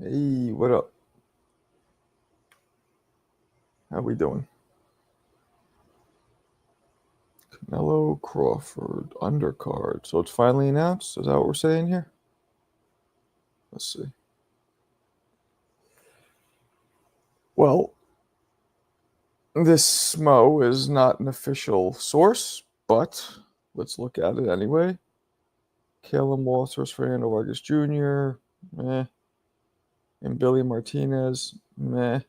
Hey, what up? How we doing? Canelo, Crawford, Undercard. So it's finally announced? Is that what we're saying here? Let's see. Well, this SMO is not an official source, but let's look at it anyway. Caleb Walters, Fernando Vargas Jr., meh. And Billy Martinez, meh. I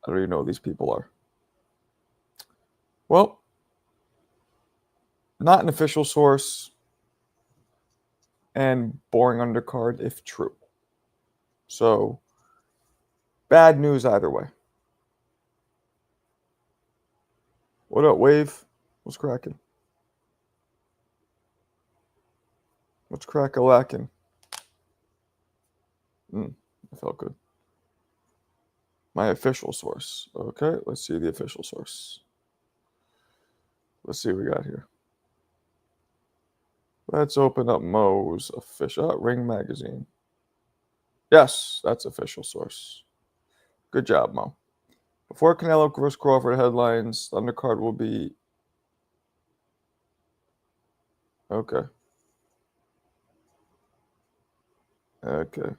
don't even know who these people are. Well, not an official source and boring undercard if true. So, bad news either way. What up, Wave? What's cracking? What's crack-a-lacking? I felt good. My official source. Okay, let's see the official source. Let's see what we got here. Let's open up Mo's official Ring Magazine. Yes, that's official source. Good job, Mo. Before Canelo vs. Crawford headlines, the undercard will be... Okay. Okay.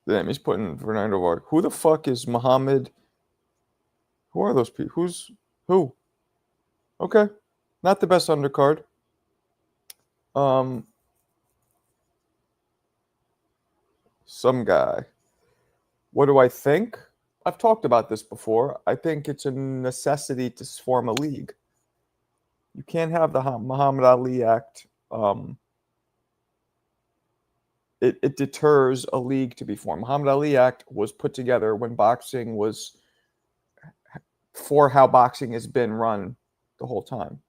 Damn, he's putting Fernando Vargas. Who the fuck is Muhammad? Who are those people? Who? Okay. Not the best undercard. Some guy. What do I think? I've talked about this before. I think it's a necessity to form a league. You can't have the Muhammad Ali Act. It deters a league to be formed. Muhammad Ali Act was put together when boxing was for how boxing has been run the whole time.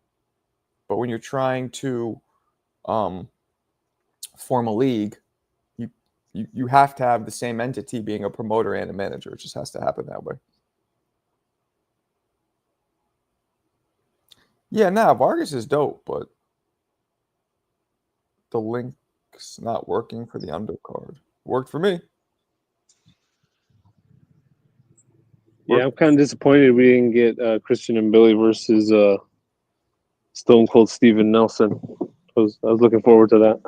But when you're trying to form a league, you have to have the same entity being a promoter and a manager. It just has to happen that way. Yeah, Vargas is dope, but the link's not working for the undercard. Worked for me. Yeah, I'm kind of disappointed we didn't get Christian and Billy versus Stone Cold Steven Nelson. I was looking forward to that.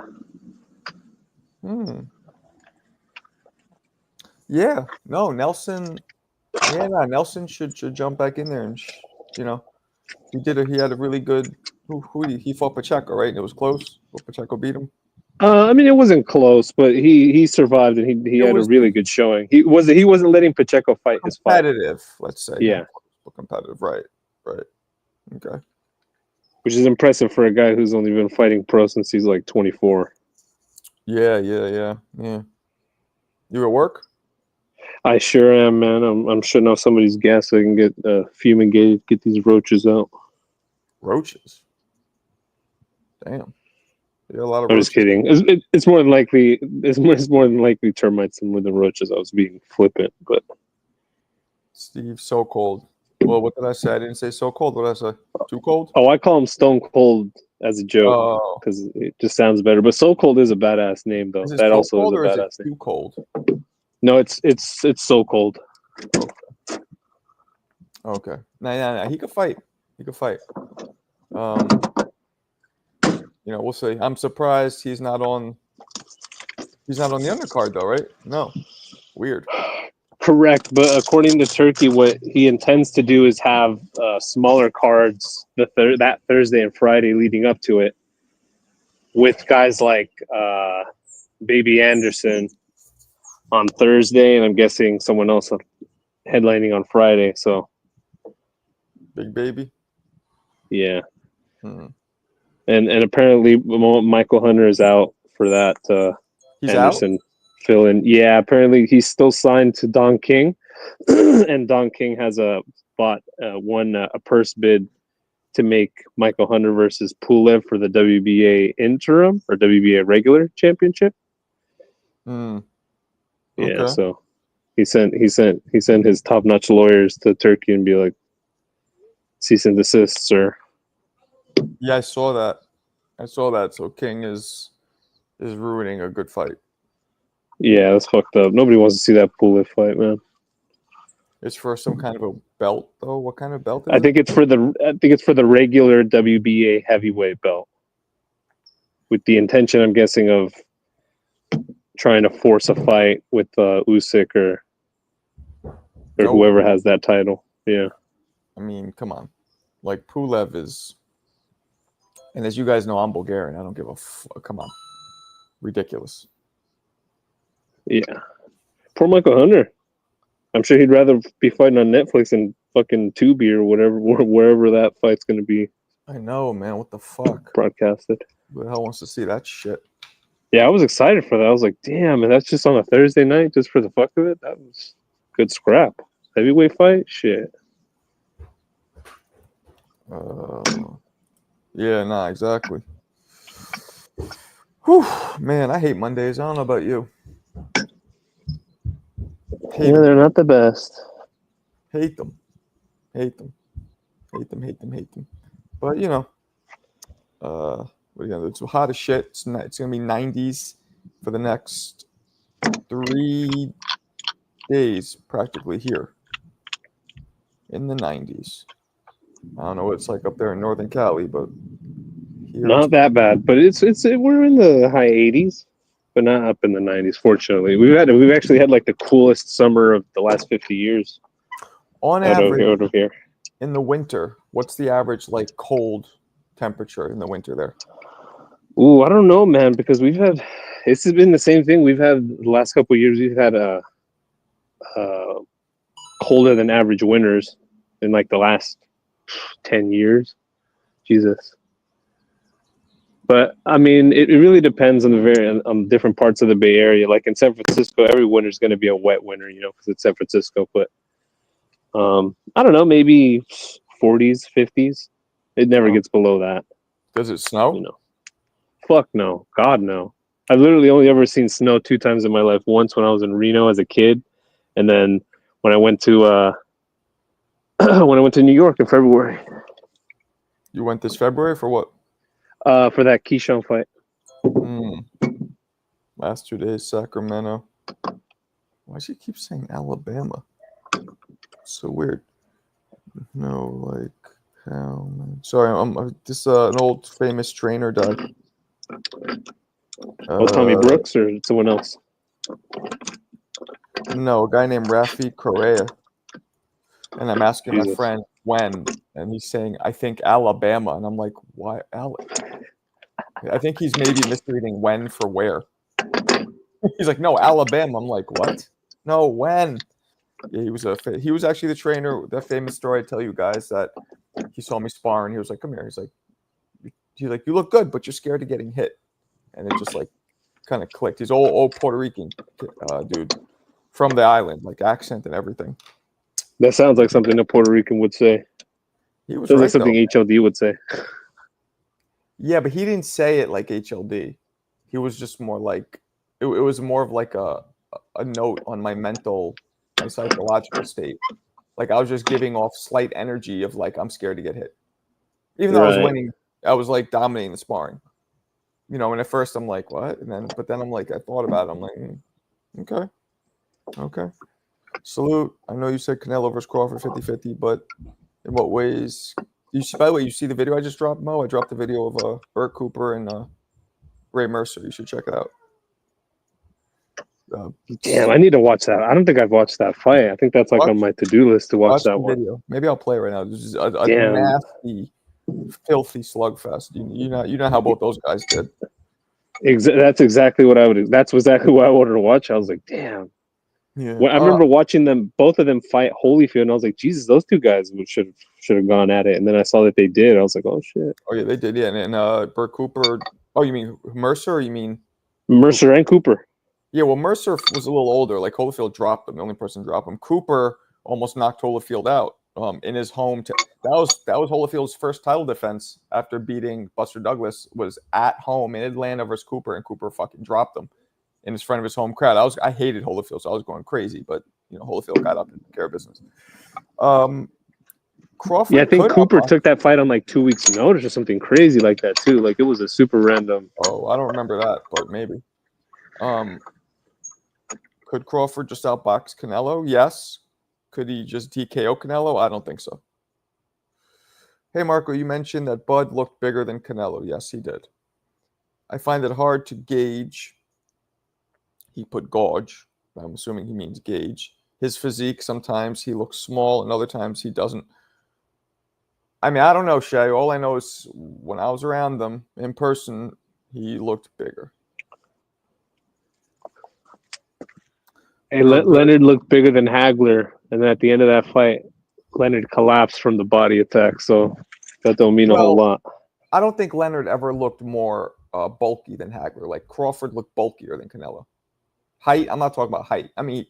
Yeah, no, Nelson. Yeah, Nelson should jump back in there and he had a really good. He fought Pacheco, right? And it was close, but Pacheco beat him. I mean, it wasn't close, but he survived and he It had a was really good showing. He wasn't letting Pacheco fight his fight. competitive, let's say. Yeah, competitive, right. Okay. Which is impressive for a guy who's only been fighting pro since he's like 24. Yeah. You at work? I sure am, man. I'm shutting off somebody's gas so I can get fumigated, get these roaches out. Roaches. Damn. Yeah, a lot of I'm roaches. just kidding. It's more than likely. It's more than likely termites than more than roaches. I was being flippant, but Steve, so cold. Well, what did I say? I didn't say so cold. What did I say? Too cold? oh, I call him Stone Cold as a joke Oh. because it just sounds better. But So Cold is a badass name, though. Is it That so also cold is a or is it badass name. too cold? No, it's So Cold. Okay. Nah. He could fight. We'll see. I'm surprised he's not on the undercard though, right? No. Weird. Correct, but according to Turkey, what he intends to do is have smaller cards that Thursday and Friday leading up to it, with guys like Baby Anderson on Thursday, and I'm guessing someone else headlining on Friday. So, Big baby. yeah. And apparently Michael Hunter is out for that. He's Anderson out? fill in. Yeah, apparently he's still signed to Don King, and Don King has won a purse bid to make Michael Hunter versus Pulev for the WBA interim or WBA regular championship. Okay. Yeah, so he sent his top notch lawyers to Turkey and be like, cease and desist, sir. Yeah, I saw that. So King is ruining a good fight. Yeah, that's fucked up. Nobody wants to see that Pulev fight, man. It's for some kind of a belt, though. What kind of belt is I it? think it's for the regular WBA heavyweight belt, with the intention, I'm guessing, of trying to force a fight with Usyk or No whoever way. has that title. Yeah. I mean, come on. Like, Pulev is... And as you guys know, I'm Bulgarian. I don't give a come on. Ridiculous. Yeah. Poor Michael Hunter. I'm sure he'd rather be fighting on Netflix than fucking Tubi or whatever, wherever that fight's going to be I know, man. What the fuck? broadcasted. Who the hell wants to see that shit? Yeah, I was excited for that. I was like, damn, and that's just on a Thursday night just for the fuck of it? That was good scrap. Heavyweight fight? Shit. Yeah, nah, exactly. Whew, man, I hate Mondays. I don't know about you. Hate Yeah, them. they're not the best. Hate them. Hate them. Hate them. Hate them. Hate them. But you know, what are you gonna do? It's hot as shit. It's gonna be 90s for the next 3 days, practically here in the 90s. I don't know what it's like up there in Northern Cali, but here Not that bad, but we're in the high 80s, but not up in the 90s. Fortunately, we've actually had like the coolest summer of the last 50 years on out average of here. in the winter. What's the average like cold temperature in the winter there? Ooh, I don't know, man, because this has been the same thing. We've had the last couple of years. We've had colder than average winters in like the last 10 years. Jesus. But I mean, it really depends on different parts of the Bay Area. Like in San Francisco, every winter is going to be a wet winter, because it's San Francisco. But I don't know, maybe 40s, 50s. It never gets below that. Does it snow? Fuck no, God no. I've literally only ever seen snow 2 times in my life. Once when I was in Reno as a kid, and then when I went to New York in February. You went this February for what? For that Keyshawn fight. Last 2 days, Sacramento. Why does she keep saying Alabama? So weird. No, like how? Sorry, this an old famous trainer died. Tommy Brooks or someone else? No, a guy named Rafi Correa. And I'm asking Jesus. my friend when, and he's saying, I think Alabama. And I'm like, why? I think he's maybe misreading when for where. He's like, no, Alabama. I'm like, what? No, when? Yeah, he was actually the trainer. That famous story I tell you guys that he saw me sparring. He was like, come here. He's like, you look good, but you're scared of getting hit. And it just like kind of clicked. He's old Puerto Rican dude from the island, like accent and everything. That sounds like something a Puerto Rican would say. He was sounds right, like something though. HLD would say. Yeah, but he didn't say it like HLD. He was just more like it was more of like a note on my psychological state. Like I was just giving off slight energy of like I'm scared to get hit. Even though I was winning, I was like dominating the sparring. And at first I'm like, what? But then I'm like, I thought about it. I'm like, okay. Salute. I know you said Canelo versus Crawford 50-50, but in what ways? By the way, you see the video I just dropped, Mo? I dropped the video of Burt Cooper and Ray Mercer. You should check it out. Damn, I need to watch that. I don't think I've watched that fight. I think that's like on my to-do list to watch that one. Video. Maybe I'll play it right now. This is a nasty, filthy slugfest. You know how both those guys did. That's exactly what I would. That's exactly what I wanted to watch. I was like, damn. Yeah. I remember watching both of them fight Holyfield, and I was like, Jesus, those two guys should have gone at it. And then I saw that they did. I was like, oh shit. Oh yeah, they did. Yeah, and Burt Cooper. Oh, you mean Mercer? Or you mean Mercer and Cooper? Yeah, well, Mercer was a little older. Like Holyfield dropped him. The only person to drop him. Cooper almost knocked Holyfield out in his home. That was Holyfield's first title defense after beating Buster Douglas. Was at home in Atlanta versus Cooper, and Cooper fucking dropped him in front of his home crowd. I hated Holyfield, so I was going crazy. But Holyfield got up and took care of business. Crawford. Yeah, I think Cooper took that fight on like 2 weeks' notice or something crazy like that too. Like it was a super random. Oh, I don't remember that, but maybe. Could Crawford just outbox Canelo? Yes. Could he just TKO Canelo? I don't think so. Hey, Marco, you mentioned that Bud looked bigger than Canelo. Yes, he did. I find it hard to gauge. He put gauge. I'm assuming he means gauge. His physique, sometimes he looks small and other times he doesn't. I mean, I don't know, Shay. All I know is when I was around them in person, he looked bigger. Hey, Leonard looked bigger than Hagler, and then at the end of that fight, Leonard collapsed from the body attack. So that don't mean a whole lot. I don't think Leonard ever looked more bulky than Hagler. Like Crawford looked bulkier than Canelo. Height, I'm not talking about height. I mean,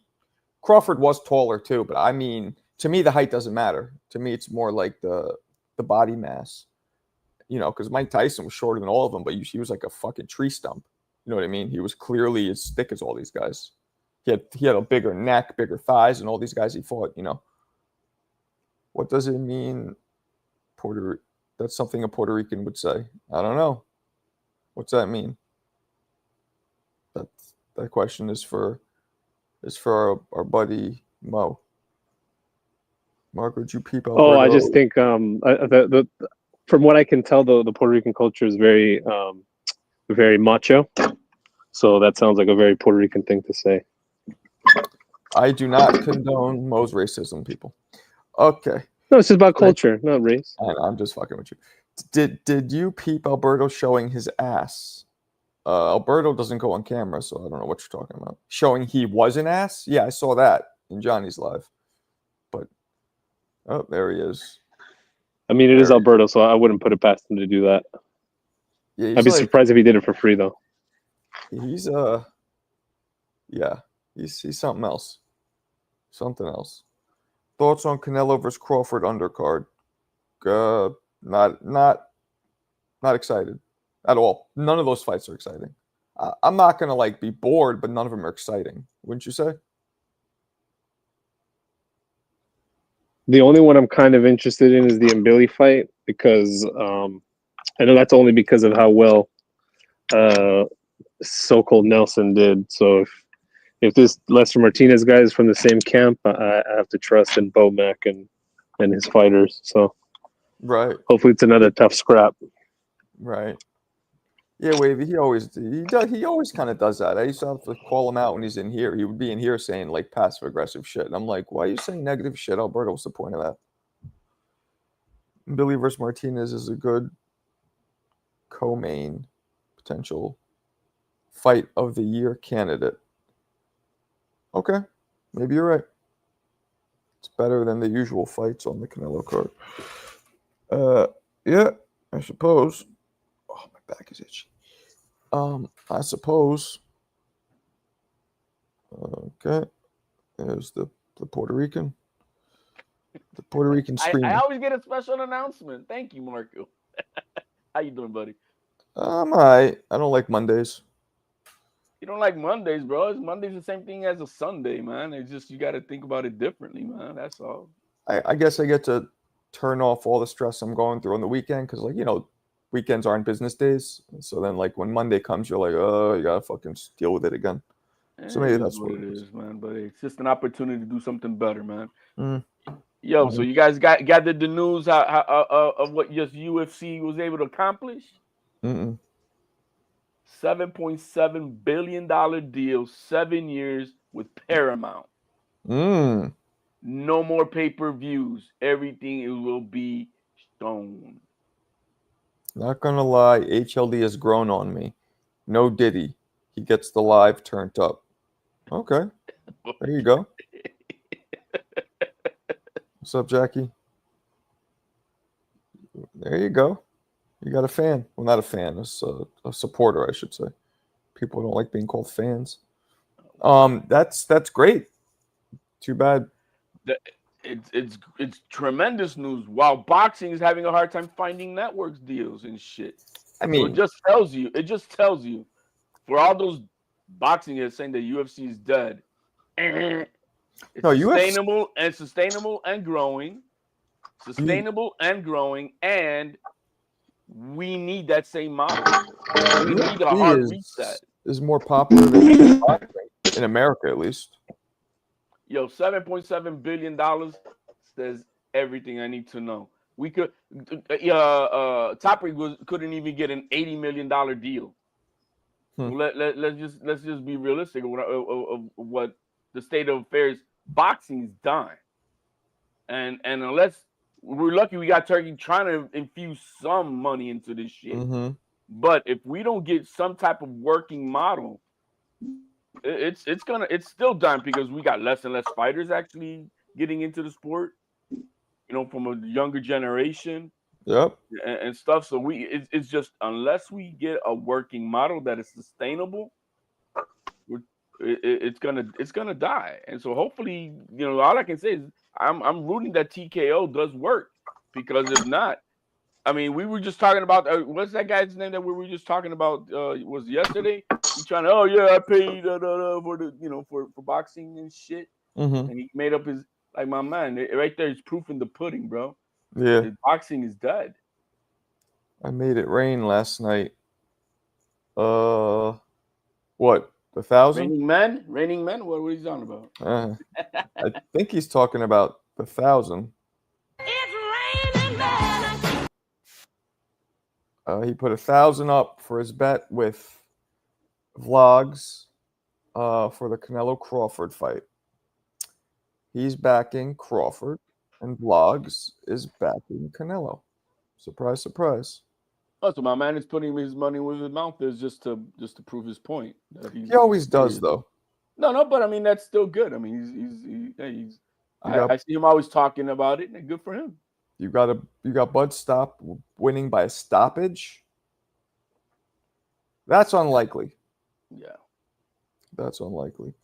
Crawford was taller too, but I mean, to me, the height doesn't matter. To me, it's more like the body mass. You know, because Mike Tyson was shorter than all of them, but he was like a fucking tree stump. You know what I mean? He was clearly as thick as all these guys. He had a bigger neck, bigger thighs, and all these guys he fought, you know. What does it mean? That's something a Puerto Rican would say. I don't know. What's that mean? That question is for our buddy Mo. Mark, would you peep Alberto? Oh, I just think from what I can tell, the Puerto Rican culture is very very macho. So that sounds like a very Puerto Rican thing to say. I do not condone Mo's racism, people. Okay. No, it's just about culture, not race. I'm just fucking with you. Did you peep Alberto showing his ass? Alberto doesn't go on camera, so I don't know what you're talking about. Showing he was an ass? Yeah, I saw that in Johnny's live. But, oh, there he is. I mean, it is Alberto, so I wouldn't put it past him to do that. Yeah, I'd be surprised if he did it for free, though. He's he's something else. Something else. Thoughts on Canelo versus Crawford undercard? Not excited at all. None of those fights are exciting. I'm not gonna like be bored, but none of them are exciting. Wouldn't you say? The only one I'm kind of interested in is the Mbili fight because I know that's only because of how well so-called Nelson did. So if this Lester Martinez guy is from the same camp, I have to trust in Bo Mack and his fighters. So right, hopefully it's another tough scrap. Right. Yeah, Wavy. He always kind of does that. I used to have to call him out when he's in here. He would be in here saying like passive aggressive shit, and I'm like, why are you saying negative shit, Alberto? What's the point of that? Billy versus Martinez is a good co-main potential fight of the year candidate. Okay, maybe you're right. It's better than the usual fights on the Canelo card. Yeah, I suppose. Oh, my back is itchy. I suppose. Okay, there's the Puerto Rican. The Puerto Rican screaming. I always get a special announcement. Thank you, Marco. How you doing, buddy? I'm all right. I don't like Mondays. You don't like Mondays, bro. Monday's the same thing as a Sunday, man. It's just you got to think about it differently, man. That's all. I guess I get to turn off all the stress I'm going through on the weekend because, like, you know, weekends aren't business days. So then, like, when Monday comes, you're like, oh, you got to fucking deal with it again. So maybe that's what it is, man. But it's just an opportunity to do something better, man. Yo, so you guys gathered the news of what just UFC was able to accomplish? $7.7 billion deal, 7 years with Paramount. No more pay-per-views. Everything will be shown. Not gonna lie, HLD has grown on me. No Diddy. He gets the live turned up. Okay. There you go. What's up, Jackie? There you go. You got a fan. Well, not a fan. It's a supporter, I should say. People don't like being called fans. That's great. Too bad. It's tremendous news. While boxing is having a hard time finding networks deals and shit. I mean, so it just tells you, for all those boxing heads saying that UFC is dead. It's sustainable and growing. And we need that same model. We need a hard reset. Is more popular than boxing. in America at least. Yo, $7.7 billion says everything I need to know. We could, Top Rank couldn't even get an $80 million deal. Let's just be realistic of what the state of affairs. Boxing is dying, and unless we're lucky, we got Turkey trying to infuse some money into this shit. Mm-hmm. But if we don't get some type of working model, it's still dying because we got less and less fighters actually getting into the sport. From a younger generation. Yep. And stuff. So it's just unless we get a working model that is sustainable, it's gonna die. And so hopefully, all I can say is I'm rooting that TKO does work, because if not, I mean, we were just talking about what's that guy's name that we were just talking about? Was yesterday? He's trying to, I paid for the for boxing and shit, Mm-hmm. and he made up his, like, my man right there is proof in the pudding, bro. Yeah. Boxing is dead. I made it rain last night. What? 1,000? Raining men. What are you talking about? I think he's talking about 1,000. It's raining men. He put 1,000 up for his bet with vlogs for the Canelo Crawford fight. He's backing Crawford, and vlogs is backing Canelo. Surprise, surprise. Oh, so my man is putting his money where his mouth is just to prove his point. He always does, though. No, but I mean that's still good. I mean I see him always talking about it, and good for him. You got Bud Stop winning by a stoppage. That's unlikely. Yeah, that's unlikely.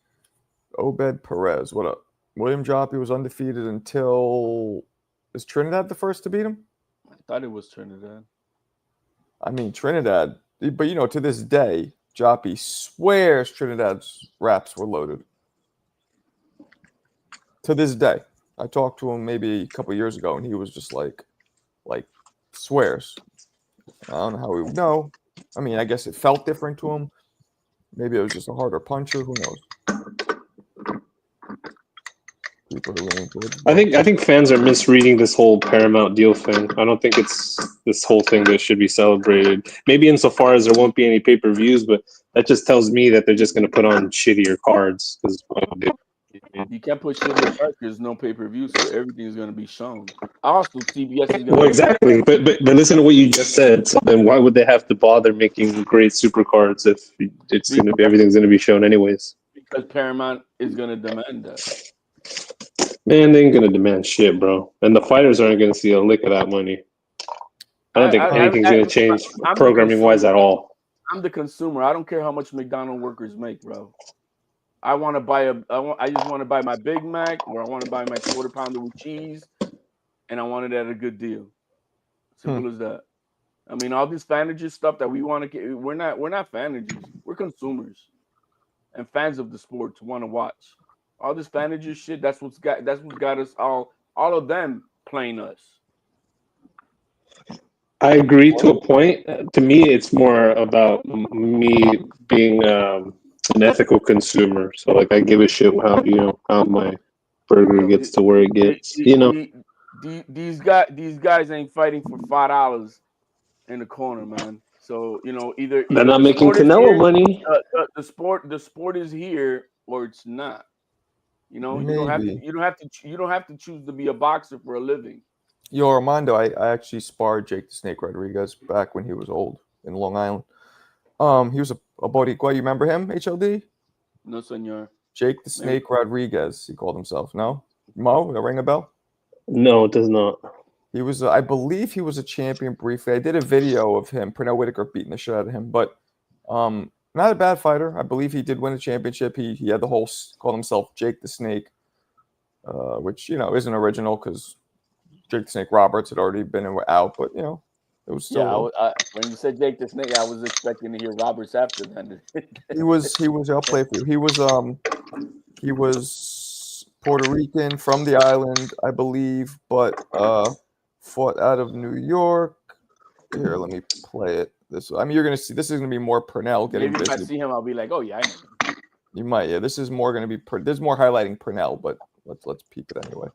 Obed Perez, what up? William Joppy was undefeated until, is Trinidad the first to beat him? I thought it was Trinidad. I mean, Trinidad, but to this day, Joppy swears Trinidad's raps were loaded. To this day. I talked to him maybe a couple years ago, and he was just like swears. I don't know how he would know. I mean, I guess it felt different to him. Maybe it was just a harder puncher. Who knows? I think fans are misreading this whole Paramount deal thing. I don't think it's this whole thing that should be celebrated. Maybe insofar as there won't be any pay-per-views, but that just tells me that they're just going to put on shittier cards. You can't put shittier cards because there's no pay-per-view, so everything is going to be shown. Also, CBS is going to... Well, exactly. But listen to what you just said. So then why would they have to bother making great super cards if everything's going to be shown anyways? Because Paramount is going to demand that. Man, they ain't gonna demand shit, bro. And the fighters aren't gonna see a lick of that money. I don't think anything's gonna change programming-wise at all. I'm the consumer. I don't care how much McDonald's workers make, bro. I want to buy I just want to buy my Big Mac, or I want to buy my quarter pounder with cheese, and I want it at a good deal. Simple as that. I mean, all this fantasy stuff that we want to get, we're not fantasies. We're consumers and fans of the sport to want to watch. All this fantasy shit, that's what's got us all of them playing us. I agree to a point. To me, it's more about me being an ethical consumer. So, like, I give a shit how my burger gets to where it gets. These guys ain't fighting for $5 in the corner, man. So either they're not making Canelo money. The sport is here, or it's not. You don't have to choose to be a boxer for a living. Yo, Armando, I actually sparred Jake the Snake Rodriguez back when he was old in Long Island. He was a Boricua. You remember him, HLD? No, senor. Jake the Snake Rodriguez, he called himself. No? Mo, that ring a bell? No, it does not. He was, I believe he was a champion briefly. I did a video of him, Pernell Whitaker beating the shit out of him, but not a bad fighter. I believe he did win a championship. He had the whole, called himself Jake the Snake, which, isn't original because Jake the Snake Roberts had already been out, but, it was still. Yeah, when you said Jake the Snake, I was expecting to hear Roberts after that. he was, I'll play for you. He was Puerto Rican from the island, I believe, but fought out of New York. Here, let me play it. You're gonna see. This is gonna be more Pernell getting Maybe busy. if I see him, I'll be like, "Oh yeah, I know." You might, yeah. This is more going to be this is more highlighting Pernell, but let's peek it anyway.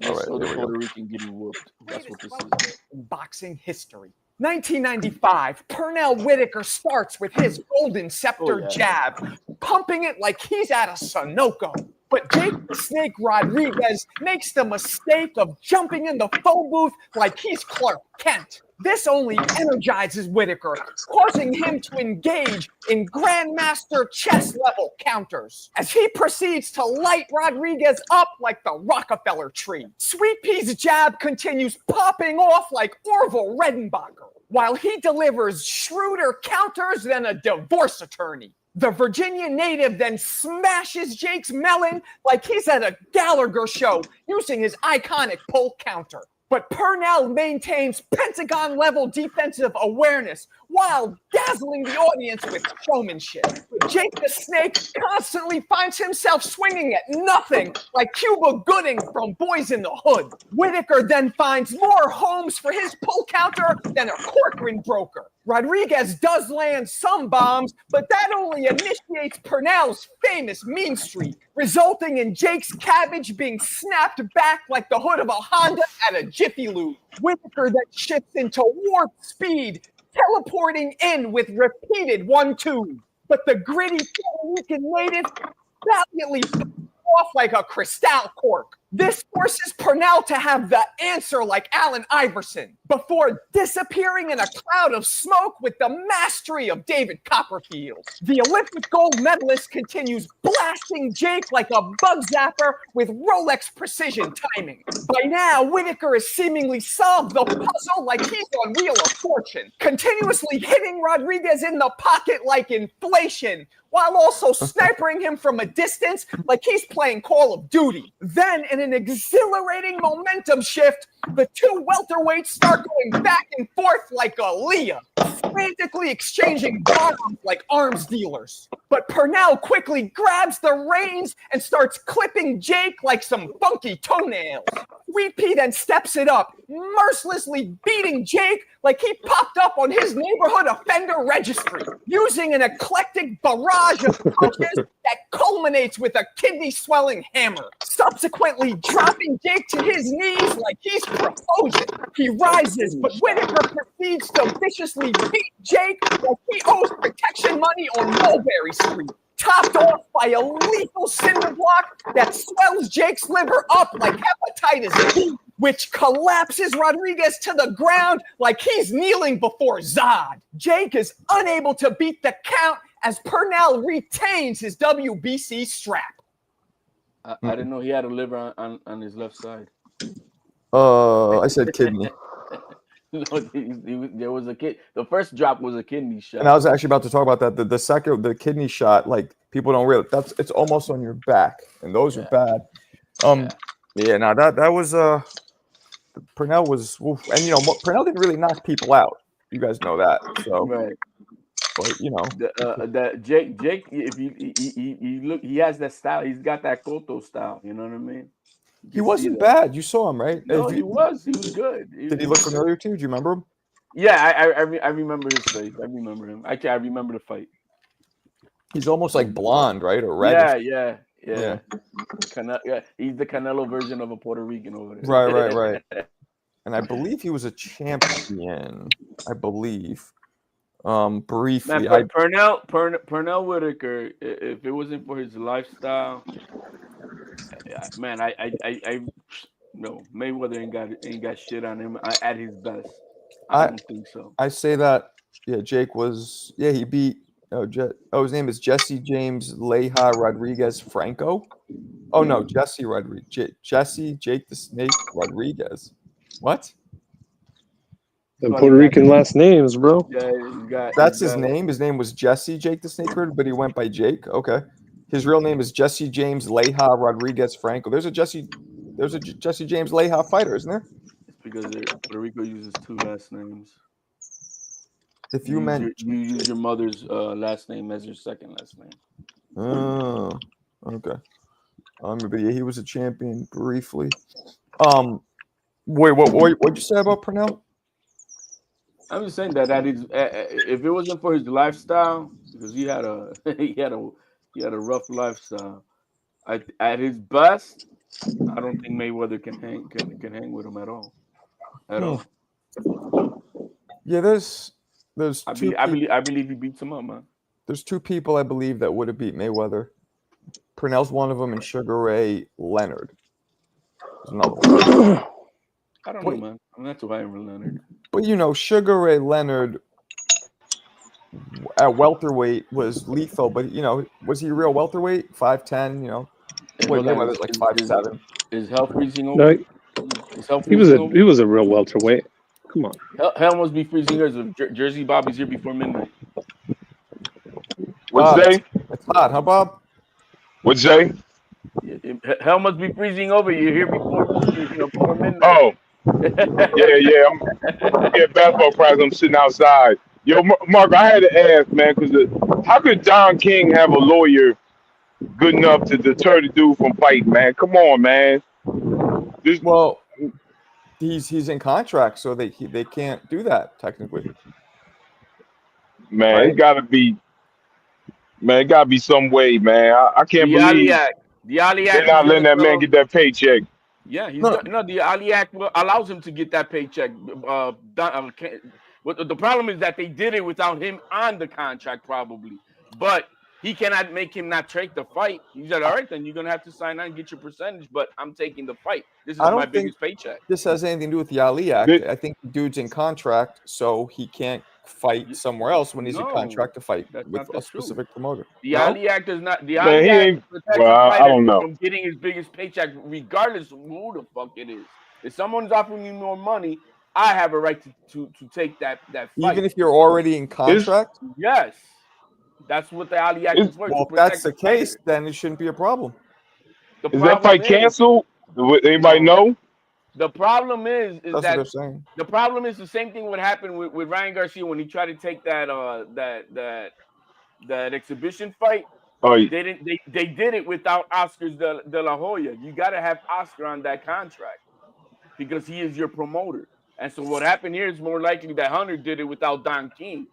All right, So the here we Puerto go. Rican getting whooped. That's what this is. In boxing history. 1995, Pernell Whitaker starts with his golden scepter jab, pumping it like he's at a Sunoco. But Jake the Snake Rodriguez makes the mistake of jumping in the phone booth like he's Clark Kent. This only energizes Whitaker, causing him to engage in Grandmaster chess-level counters as he proceeds to light Rodriguez up like the Rockefeller tree. Sweet Pea's jab continues popping off like Orville Redenbacher, while he delivers shrewder counters than a divorce attorney. The Virginia native then smashes Jake's melon like he's at a Gallagher show using his iconic pull counter. But Pernell maintains Pentagon-level defensive awareness while dazzling the audience with showmanship. Jake the Snake constantly finds himself swinging at nothing like Cuba Gooding from Boys in the Hood. Whitaker then finds more homes for his pull counter than a Corcoran broker. Rodriguez does land some bombs, but that only initiates Pernell's famous mean streak, resulting in Jake's cabbage being snapped back like the hood of a Honda at a Jiffy Lube. Whitaker then shifts into warp speed, teleporting in with repeated 1-2. But the gritty Puerto Rican native valiantly off like a crystal cork. This forces Pernell to have the answer like Allen Iverson before disappearing in a cloud of smoke with the mastery of David Copperfield. The Olympic gold medalist continues blasting Jake like a bug zapper with Rolex precision timing. By now, Whitaker has seemingly solved the puzzle like he's on Wheel of Fortune, continuously hitting Rodriguez in the pocket like inflation, while also snipering him from a distance like he's playing Call of Duty. Then, in an exhilarating momentum shift, the two welterweights start going back and forth like Aaliyah, frantically exchanging bombs like arms dealers. But Pernell quickly grabs the reins and starts clipping Jake like some funky toenails. Sweet Pea then steps it up, mercilessly beating Jake like he popped up on his neighborhood offender registry, using an eclectic barrage of punches that culminates with a kidney-swelling hammer, subsequently dropping Jake to his knees like he's proposing. He rises, but Whitaker proceeds to viciously beat Jake like he owes protection money on Mulberry Street, topped off by a lethal cinder block that swells Jake's liver up like hepatitis B, which collapses Rodriguez to the ground like he's kneeling before Zod. Jake is unable to beat the count as Pernell retains his WBC strap. I didn't know he had a liver on his left side. I said kidney. No, there was a kid. The first drop was a kidney shot. And I was actually about to talk about that. The second, the kidney shot, like people don't realize it's almost on your back, and those are bad. Yeah, no, that was Pernell was, and you know, Pernell didn't really knock people out. You guys know that, so right. But you know, that Jake, if he look, he has that style. He's got that Cotto style. You know what I mean? he wasn't bad. You saw him, right? No, he was good. Did he look familiar to you? Do you remember him? Yeah, I remember his face. I remember him. Actually, I remember the fight. He's almost like blonde, right, or red? Yeah. Yeah, he's the Canelo version of a Puerto Rican over there. Right. And I believe he was a champion. I believe. Briefly, Man, Pernell Whitaker, if it wasn't for his lifestyle, man, no, Mayweather ain't got shit on him at his best. I don't think so. I say that. Yeah, Jake was. Yeah, he beat. His name is Jesse James Leija Rodriguez Franco. Oh no, Jesse Rodriguez. Jake the Snake Rodriguez. What? The Puerto Rican last names, bro. Yeah, that's his name. His name was Jesse Jake the Snake, but he went by Jake. Okay. His real name is Jesse James Leija Rodriguez Franco. There's a Jesse James Leija fighter, isn't there? It's because Puerto Rico uses two last names. If you use your mother's last name as your second last name. Oh, okay. But yeah, he was a champion briefly. Wait, what'd you say about Pernell? I'm just saying that is if it wasn't for his lifestyle, because he had a he had a rough lifestyle. At his best, I don't think Mayweather can hang with him at all. At all. Yeah, there's I two believe he beats him up, man. there's two people I believe that would have beat Mayweather. Pernell's one of them, and Sugar Ray Leonard is another one. I don't know, man. I'm not too high on Leonard. But you know, Sugar Ray Leonard at welterweight was lethal. But you know, was he a real welterweight? 5'10", you know. Wait, Mayweather's like 5'7". Is hell freezing over? Is hell he was a real welterweight. Come on. Hell must be freezing here. If Jersey Bobby's here before midnight. What'd you say? It's hot, huh, Bob? What'd you say? Hell must be freezing over. You're here before midnight. Oh, yeah. I'm getting basketball practice. I'm sitting outside. Yo, Mark, I had to ask, man, because how could Don King have a lawyer good enough to deter the dude from fighting, man? Come on, man. Well, he's in contract, so they can't do that technically. Man, right? It gotta be some way, man. I can't believe they're not letting that man get that paycheck. Yeah, the Ali Act allows him to get that paycheck. The problem is that they did it without him on the contract, probably. But he cannot make him not take the fight. He said, "All right, then you're gonna have to sign on and get your percentage." But I'm taking the fight. This is my biggest paycheck. This has anything to do with the Ali Act. I think the dude's in contract, so he can't fight somewhere else when he's in contract to fight with a specific promoter. The Ali Act does not. The Ali Act protects the I don't know. from getting his biggest paycheck, regardless of who the fuck it is. If someone's offering me more money, I have a right to take that fight. Even if you're already in contract? Yes. That's what the Ali Act is for. Well, if that's the case, then it shouldn't be a problem. Is that fight canceled? Anybody know? The problem is that's what they're saying. The problem is the same thing would happen with Ryan Garcia when he tried to take that exhibition fight. Oh, yeah. They did it without Oscar de la Hoya. You got to have Oscar on that contract because he is your promoter. And so what happened here is more likely that Hunter did it without Don King.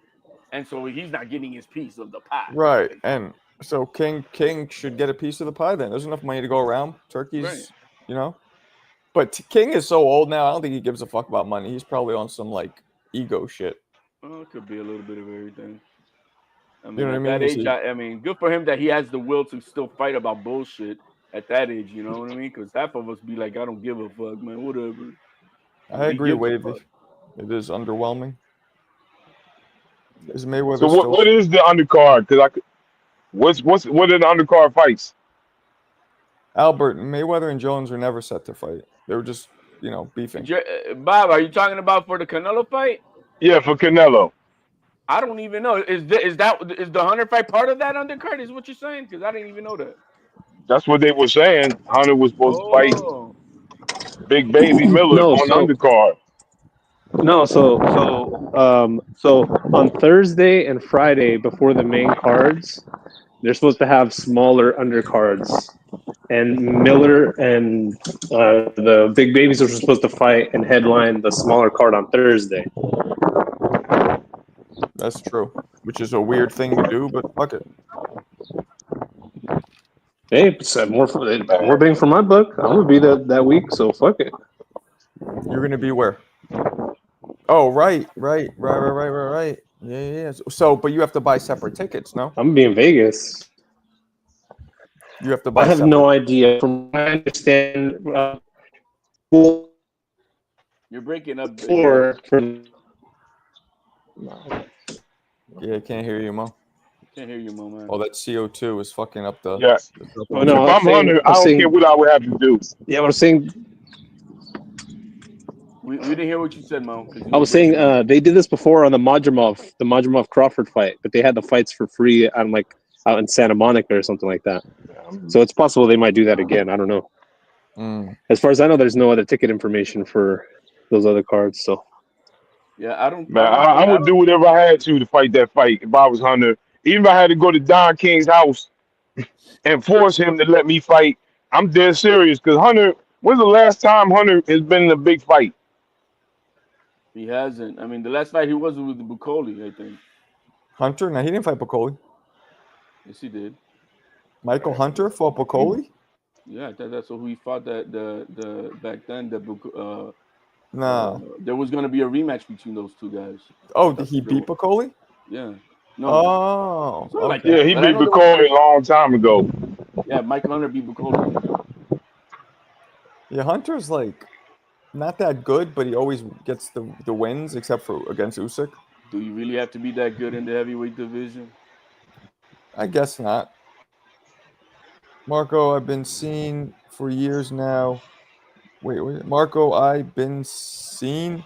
And so he's not getting his piece of the pie. Right. And so King should get a piece of the pie then. There's enough money to go around. Turkey's, right. You know. But King is so old now, I don't think he gives a fuck about money. He's probably on some, like, ego shit. Well, it could be a little bit of everything. I mean, you know what at that age, I mean, good for him that he has the will to still fight about bullshit at that age, you know what I mean? Because half of us be like, I don't give a fuck, man, whatever. I agree, Wavy. It is underwhelming. Is Mayweather so what is the undercard? Because what are the undercard fights? Albert, Mayweather and Jones were never set to fight. They were just, you know, beefing. Bob, are you talking about for the Canelo fight? Yeah, for Canelo. I don't even know. Is the Hunter fight part of that undercard? Is what you're saying? Because I didn't even know that. That's what they were saying. Hunter was supposed to fight Big Baby Miller on the undercard. No, so on Thursday and Friday before the main cards, they're supposed to have smaller undercards, and Miller and the Big Babies are supposed to fight and headline the smaller card on Thursday. That's true, which is a weird thing to do, but fuck it. Hey, more bang for my buck. I'm gonna be that week, so fuck it. You're gonna be where? Oh, right. Yeah. So, but you have to buy separate tickets, no? I'm gonna be in Vegas. You have to buy. I have no idea. From what I understand, you're breaking up. Yeah, I can't hear you, Mo. Can't hear you, Mo, man. Oh, that CO2 is fucking up the. Yeah. Oh, no, if I'm Hunter, I don't care what I would have to do. Yeah, I was saying. We didn't hear what you said, Mo. I was saying they did this before on the Madrimov Crawford fight, but they had the fights for free on like out in Santa Monica or something like that. So it's possible they might do that again. I don't know. As far as I know, there's no other ticket information for those other cards. So yeah, I don't. Man, I would do whatever I had to fight that fight if I was Hunter. Even if I had to go to Don King's house and force him to let me fight, I'm dead serious. Because Hunter, when's the last time Hunter has been in a big fight? He hasn't. I mean, the last fight he was with Bukoli, I think. Hunter? No, he didn't fight Bukoli. Yes, he did. Michael Hunter fought Bukoli? Yeah, that's who he fought. The back then. Nah. There was gonna be a rematch between those two guys. Oh, did he beat Bukoli? Yeah. No. Oh. Something like Okay. Yeah, he But I beat know there Bukoli a long time ago. Yeah, Michael Hunter beat Bukoli. Yeah, Hunter's like not that good, but he always gets the wins, except for against Usyk. Do you really have to be that good in the heavyweight division? I guess not. Marco, I've been seeing for years now. Wait, Marco, I've been seeing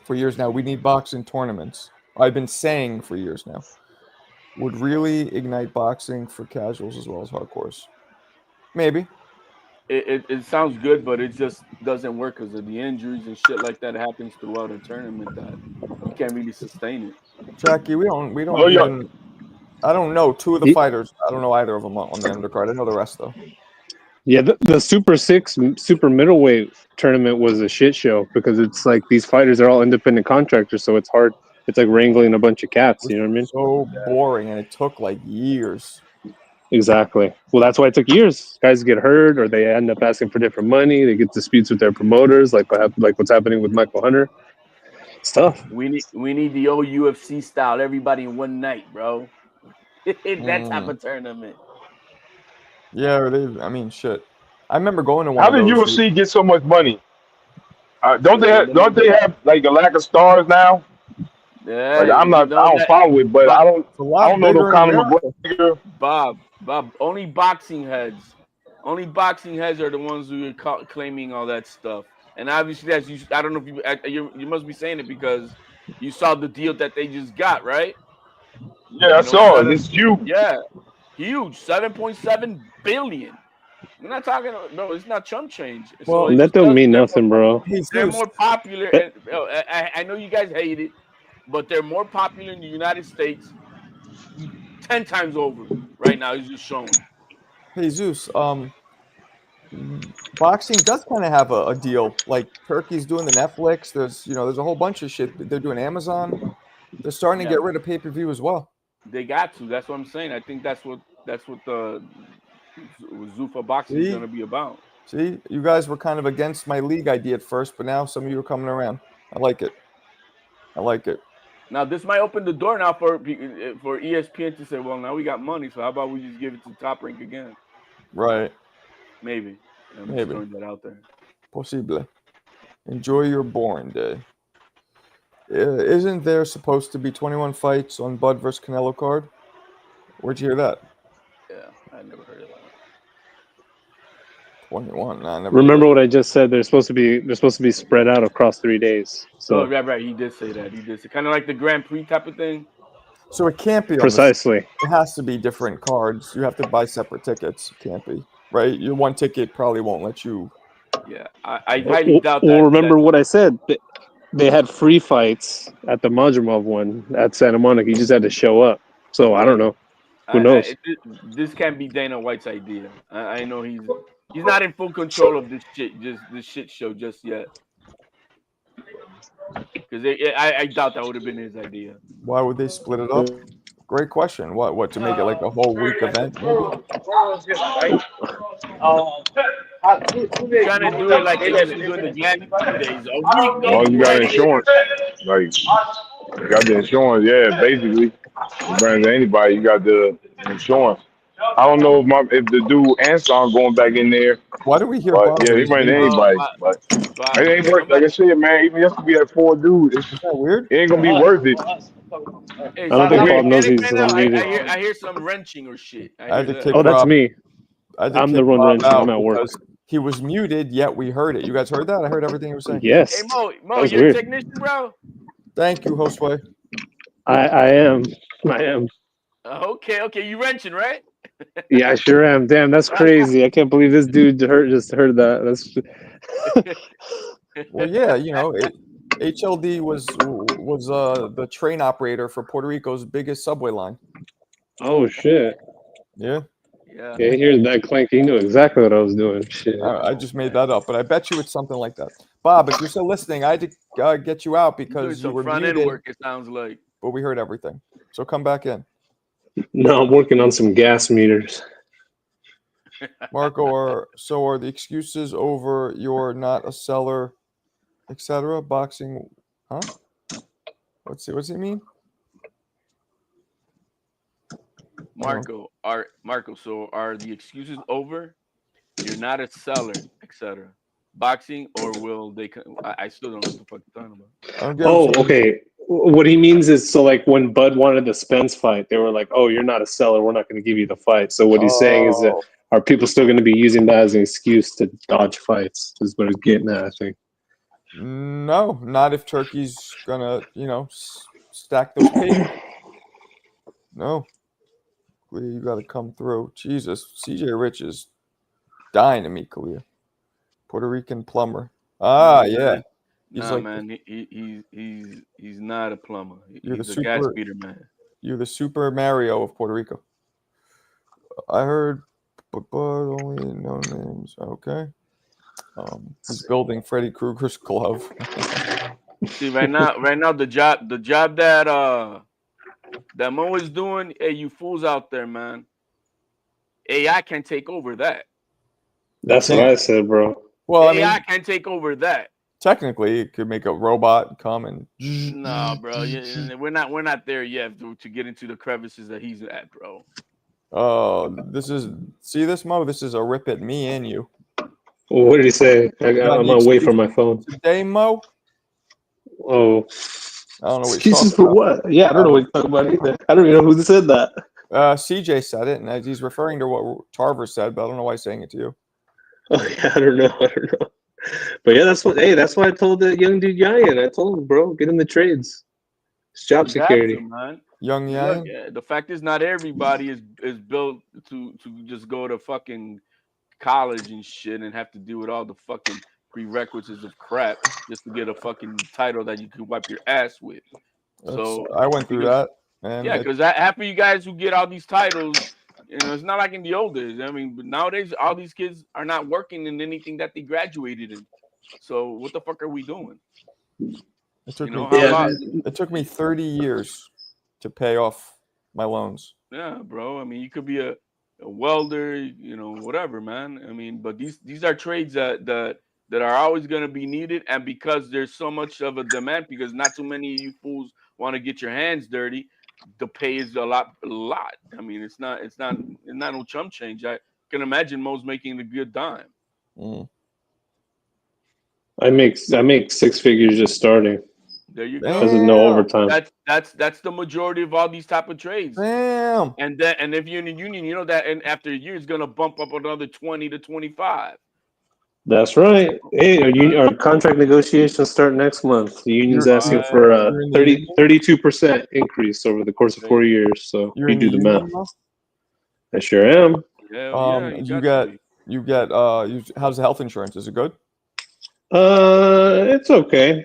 for years now. We need boxing tournaments. I've been saying for years now. Would really ignite boxing for casuals as well as hardcores. Maybe. It sounds good, but it just doesn't work because of the injuries and shit like that happens throughout a tournament that you can't really sustain it. Jackie, we don't Oh, yeah. even. I don't know two of the fighters. I don't know either of them on the undercard. I know the rest though. Yeah, the Super 6 super middleweight tournament was a shit show because it's like these fighters are all independent contractors, so it's hard. It's like wrangling a bunch of cats. You know what I mean? So boring, and it took like years. Exactly. Well, that's why it took years. Guys get hurt, or they end up asking for different money. They get disputes with their promoters, like what's happening with Michael Hunter. It's tough. We need the old UFC style, everybody in one night, bro. That type of tournament. Yeah, I mean, shit. I remember going to one How of did those. UFC get so much money? Don't they have like a lack of stars now? Yeah, Like I don't follow it, but I don't know no Conor McGregor. Bob, only boxing heads are the ones who are claiming all that stuff. And obviously, I don't know if you must be saying it because you saw the deal that they just got, right? Yeah, I saw it. It's huge. Yeah, huge, $7.7 billion. We're not talking. No, it's not chump change. Well, so that don't mean nothing, bro. They're more popular. And, I know you guys hate it, but they're more popular in the United States 10 times over right now. It's just showing. Hey Zeus, boxing does kind of have a deal. Like Turkey's doing the Netflix. There's a whole bunch of shit. They're doing Amazon. They're starting to get rid of pay-per-view as well. They got to. That's what I'm saying. I think that's what the Zuffa boxing is going to be about. See, you guys were kind of against my league idea at first, but now some of you are coming around. I like it. Now this might open the door now for ESPN to say, well, now we got money, so how about we just give it to Top Rank again? Right. Maybe. I'm just throwing that out there. Possible. Enjoy your boring day. Isn't there supposed to be 21 fights on Bud vs. Canelo card? Where'd you hear that? Yeah, I never heard of that. 21. Nah, never. Remember what I just said? They're supposed to be spread out across 3 days. So right. He did say that. Kind of like the Grand Prix type of thing. So it can't be precisely. It has to be different cards. You have to buy separate tickets. It can't be, right? Your one ticket probably won't let you. Yeah, I highly doubt that. Well, remember what I said? They had free fights at the Madrimov one at Santa Monica. You just had to show up. So I don't know. Who knows? This can't be Dana White's idea. I know he's not in full control of this shit show just yet. Because I doubt that would have been his idea. Why would they split it up? Great question. What to make it like a whole week event? Trying to do it like they used to do in the January days. Well, you got insurance. Like you got the insurance, yeah, basically. Brand to anybody, you got the insurance. I don't know if the dude Anson going back in there. Why do we hear? But yeah, he ran to anybody. But it ain't worth. Like I said, man, even if we had 4 dudes, is that weird? It ain't gonna be worth it. Hey, I don't think Bob knows he's unmuted. I hear some wrenching or shit. That's me. I'm the one wrenching. I'm at work. He was muted, yet we heard it. You guys heard that? I heard everything he was saying. Yes. Hey, Mo, you're a technician, bro? Thank you, Hostway. I am. Okay. You wrenching, right? Yeah, I sure am. Damn, that's crazy. I can't believe this dude just heard that. That's. Well, yeah, HLD was the train operator for Puerto Rico's biggest subway line. Oh shit. Yeah. Yeah. He hears that clank. He knew exactly what I was doing. Shit. I just made that up, but I bet you it's something like that. Bob, if you're still listening, I had to get you out You're doing because you some were front end muted, work. It sounds like. but we heard everything. So come back in. No, I'm working on some gas meters. Marco, are the excuses over you're not a seller, etc. Boxing, huh? What's he mean? Marco, so are the excuses over? You're not a seller, etc. Boxing, or will they? I still don't know what the fuck you're talking about. I don't get Oh, what you mean. okay. What he means is, so like when Bud wanted the Spence fight, they were like, "Oh, you're not a seller. We're not going to give you the fight." So what he's saying is that are people still going to be using that as an excuse to dodge fights? Is what he's getting at, I think. No, not if Turkey's gonna, stack those papers. No, Kalia, you got to come through. Jesus, CJ Rich is dying to meet Kalia. Puerto Rican plumber. Yeah. He's Nah, like man, he's not a plumber. You're He's the a gas super- beater man. You're the Super Mario of Puerto Rico. I heard, but only no names. Okay. He's building Freddy Krueger's glove. See, right now, the job that Mo is doing, hey, you fools out there, man. AI can take over that. That's what I said, bro. Well, AI can take over that. Technically, it could make a robot come and. No, bro, we're not there yet to get into the crevices that he's at, bro. Oh, see this, Mo? This is a rip at me and you. Well, what did he say? I'm away from my phone. Today, Mo? Oh. I don't know what excuses for what? Yeah, I don't know what you're talking about either. I don't even know who said that. CJ said it, and he's referring to what Tarver said, but I don't know why he's saying it to you. Oh yeah, I don't know. But yeah, that's why I told the young dude Ryan. I told him, bro, get in the trades. It's job security. Man. Young Ryan. The fact is, not everybody is built to just go to fucking college and shit and have to deal with all the fucking prerequisites of crap just to get a fucking title that you can wipe your ass with. So I went through that. And because half of you guys who get all these titles, it's not like in the old days. I mean, but nowadays all these kids are not working in anything that they graduated in. So what the fuck are we doing? It took it took me 30 years to pay off my loans. Yeah, bro. I mean, you could be a welder, whatever, man. I mean, but these are trades that are always going to be needed, and because there's so much of a demand, because not too many of you fools want to get your hands dirty, the pay is a lot. I mean, it's not no chump change. I can imagine Mo's making a good dime. I make 6 figures just starting. There you go. Because of no overtime. That's the majority of all these type of trades. Damn. And if you're in a union, that and after a year it's gonna bump up another 20 to 25. That's right. Hey, our contract negotiations start next month. The union's asking for a 32% increase over the course of 4 years. So you do the math. I sure am. You get how's the health insurance? Is it good? It's okay.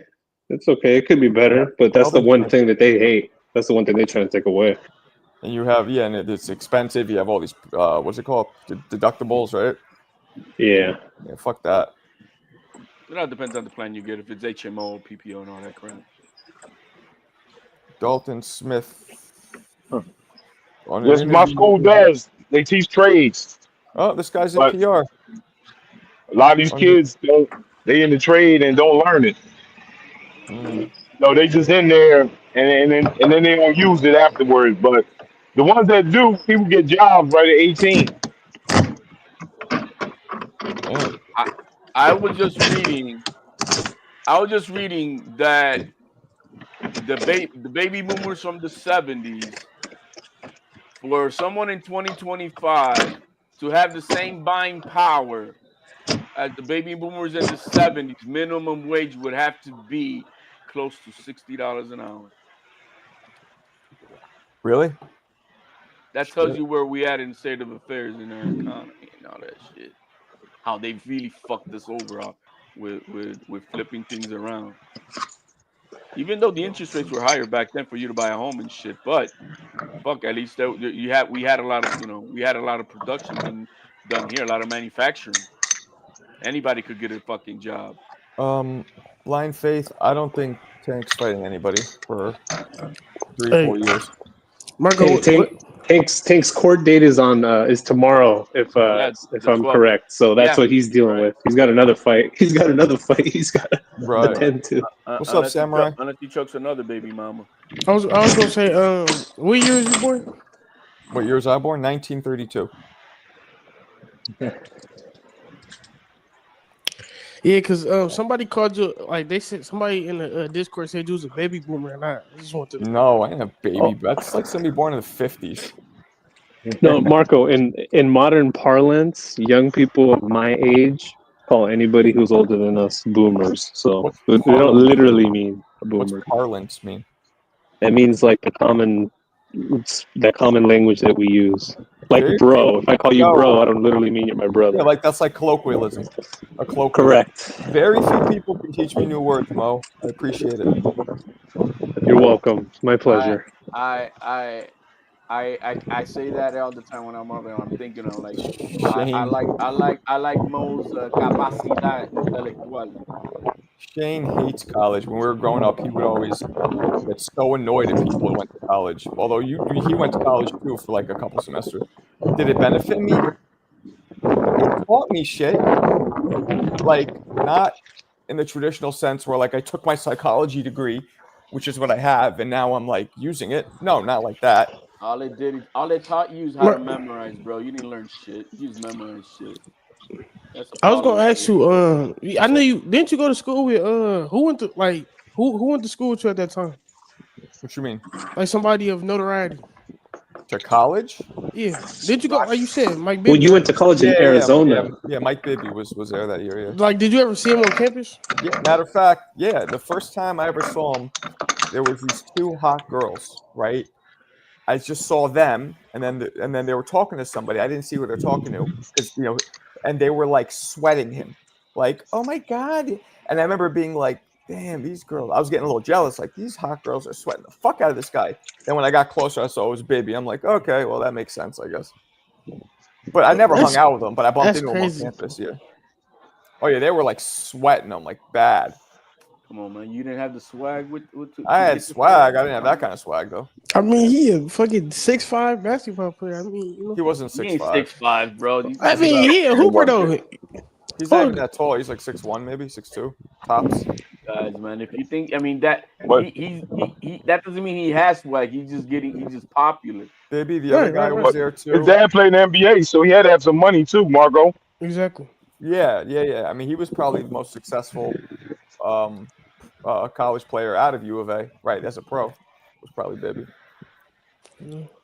It's okay. It could be better, but that's the one thing that they hate. That's the one thing they try to take away. And you have and it's expensive. You have all these what's it called? Deductibles, right? Yeah. Yeah, fuck that. It all depends on the plan you get. If it's HMO, PPO, and all that crap. Dalton Smith. What my school does, they teach trades. Oh, this guy's in PR. A lot of these kids, they in the trade and don't learn it. No, they just in there and then they don't use it afterwards. But the ones that do, people get jobs right at 18. I was just reading that the baby boomers from the 70s, for someone in 2025 to have the same buying power as the baby boomers in the 70s, minimum wage would have to be close to $60 an hour. Really? That tells you where we at in the state of affairs in our economy and all that shit. How they really fucked us over with flipping things around. Even though the interest rates were higher back then for you to buy a home and shit, but fuck, at least we had a lot of production done here, a lot of manufacturing. Anybody could get a fucking job. Blind Faith. I don't think Tank's fighting anybody for 3 Hey. 4 years. Marco, Hey, Tank's court date is tomorrow, if Yeah, the I'm 12th. correct. So that's Yeah, what he's dealing right. with. He's got another fight. He's got to Right. attend to. What's up, Samurai? Unless he chokes another baby mama. I was gonna say, what year is you born? What year was I born? 1932. Yeah, because somebody called you, like they said, somebody in the Discord said you was a baby boomer, and I just want to. No, I ain't a baby. Oh. That's like somebody born in the 50s. No, Marco. In modern parlance, young people of my age call anybody who's older than us boomers. So What's we don't parlance? literally mean a What's boomer. parlance mean? That means like the common language that we use. Like There you bro. If I call you go. bro, I don't literally mean you're my brother. Yeah, like that's like colloquialism. A colloquialism. Correct. Very few people can teach me new words, Mo. I appreciate it. You're welcome. It's my pleasure. I say that all the time when I'm up and I'm thinking of like Shane, I like Mo's capacidad intelectual. Shane hates college. When we were growing up, he would always get so annoyed at people who went to college. Although he went to college too for like a couple semesters. Did it benefit me? It taught me shit. Like not in the traditional sense where like I took my psychology degree, which is what I have, and now I'm like using it. No, not like that. All they taught you is how to memorize, bro. You didn't learn shit. You just memorize shit. I was gonna ask you. I know you didn't you go to school with who went to school with you at that time? What you mean? Like somebody of notoriety. To college? Yeah. Did you go? Like you said, Mike Bibby. Well, you went to college in Arizona. Yeah, Mike Bibby was there that year. Yeah. Like, did you ever see him on campus? Yeah. Matter of fact, yeah. The first time I ever saw him, there was these 2 hot girls, right? I just saw them, and then they were talking to somebody. I didn't see who they're talking to, because and they were like sweating him, like, oh my god. And I remember being like, damn, these girls. I was getting a little jealous, like these hot girls are sweating the fuck out of this guy. Then when I got closer, I saw it was Bibby. I'm like, okay, well that makes sense, I guess. But I never hung out with them. But I bumped into them on campus. Yeah. Oh yeah, they were like sweating them like bad. Come on, man. You didn't have the swag I had swag. I didn't have that kind of swag though. I mean, he a fucking 6'5" basketball player. I mean, he wasn't 6'5". He ain't 6'5", bro. I mean, he a hooper though. He's not even that tall. He's like 6'1", maybe 6'2", tops. Guys, man, if you think, I mean that he that doesn't mean he has swag. He's just popular. Bibby, the other guy was there too. His dad played in the NBA, so he had to have some money too, Margo. Exactly. Yeah. I mean, he was probably the most successful college player out of U of A, right? As a pro, was probably Bibby.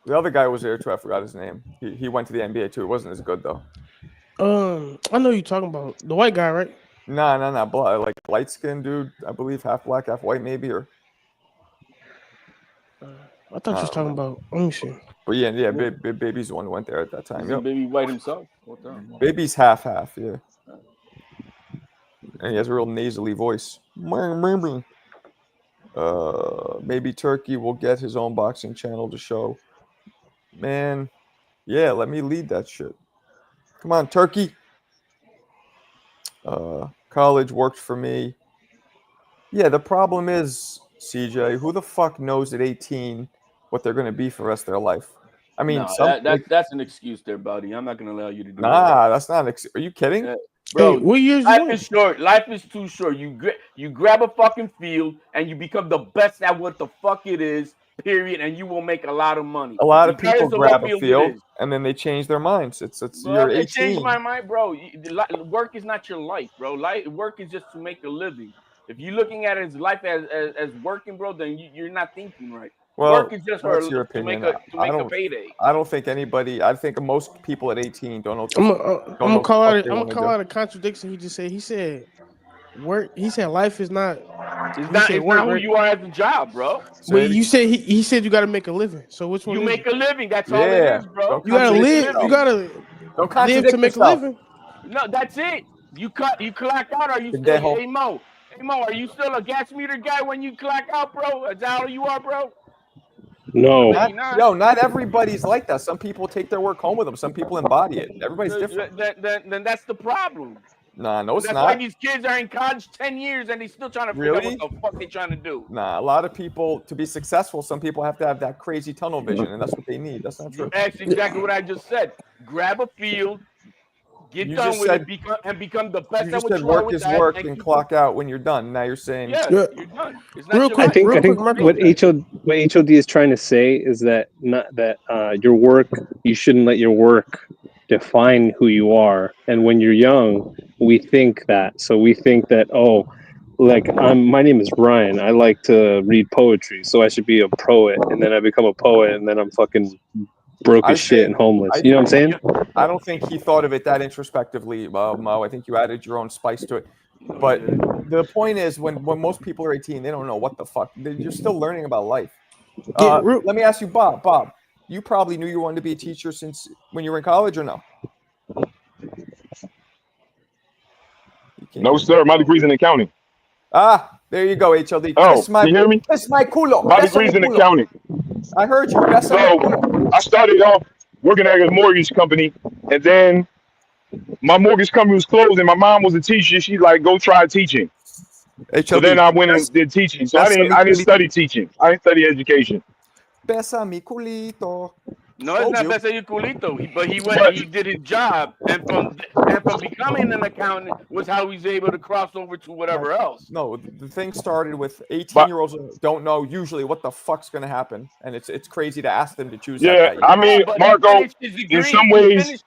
The other guy was there too. I forgot his name. He went to the NBA too. It wasn't as good though. I know you're talking about the white guy, right? No, like light skinned dude. I believe half black, half white, maybe. Or I thought you was talking about. Let me see. But yeah, Baby's the one who went there at that time. Yep. Baby white himself. Baby's half, yeah. And he has a real nasally voice. Maybe Turkey will get his own boxing channel to show. Man, yeah, let me lead that shit. Come on, Turkey. College worked for me. Yeah, the problem is, CJ, who the fuck knows at 18 what they're going to be for the rest of their life? I mean, that's an excuse there, buddy. I'm not going to allow you to do that. Nah, that's not an excuse. Are you kidding? Bro, what years life is short. Life is too short. You grab a fucking field and you become the best at what the fuck it is, period, and you will make a lot of money. A lot of people grab a field and then they change their minds. It's bro, you're 18. Changed my mind, bro. Work is not your life, bro. Work is just to make a living. If you're looking at it as life as working, bro, then you're not thinking right. Well, work is just your opinion. to make a payday. I don't think anybody. I think most people at 18 don't know. I'm gonna call out a contradiction. He just said. He said, "Work." He said, "Life is not." It's not who you are as a job, bro. But you said he said you got to make a living. So which one? You make a living. That's all it is, bro. You gotta live. You gotta live to make a living. No, that's it. You clock out. Are you still? Hey Mo, are you still a gas meter guy when you clock out, bro? Is that how you are, bro? No. Not everybody's like that. Some people take their work home with them. Some people embody it. Everybody's different. Then that's the problem. Nah, no, it's That's not. why these kids are in college 10 years and they still trying to figure out what the fuck they trying to do. Nah, a lot of people, to be successful, some people have to have that crazy tunnel vision, and that's what they need. That's not true. That's exactly what I just said. Grab a field, get done with it, become the best You just at what said you are work with is that, work and and keep clock out when you're done. Now you're saying, you're done. It's not Real your quick, life. I think Marco. what HOD is trying to say is that your work, you shouldn't let your work define who you are. And when you're young, we think that. So we think that, my name is Ryan. I like to read poetry, so I should be a poet. And then I become a poet, and then I'm fucking broke as shit and homeless. You know what I'm saying? I don't think he thought of it that introspectively, Mo. I think you added your own spice to it. But the point is, when most people are 18, they don't know what the fuck. You're still learning about life. Let me ask you, Bob. Bob, you probably knew you wanted to be a teacher since when you were in college, or no? No, sir. My degree's in accounting. Ah, there you go, HLD. Oh, can you hear me? Kiss my culo. My degree's in accounting. I heard you. So I started off working at a mortgage company, and then my mortgage company was closed, and my mom was a teacher. She's like, "Go try teaching." HLD, so then I went and did teaching. So I didn't study teaching. I didn't study education. Besa mi culito. No, it's not Besa mi culito. He did his job, and from becoming an accountant was how he's able to cross over to whatever else. No, the thing started with 18-year-olds don't know usually what the fuck's going to happen, and it's crazy to ask them to choose. Yeah, I mean, Marco, in some ways,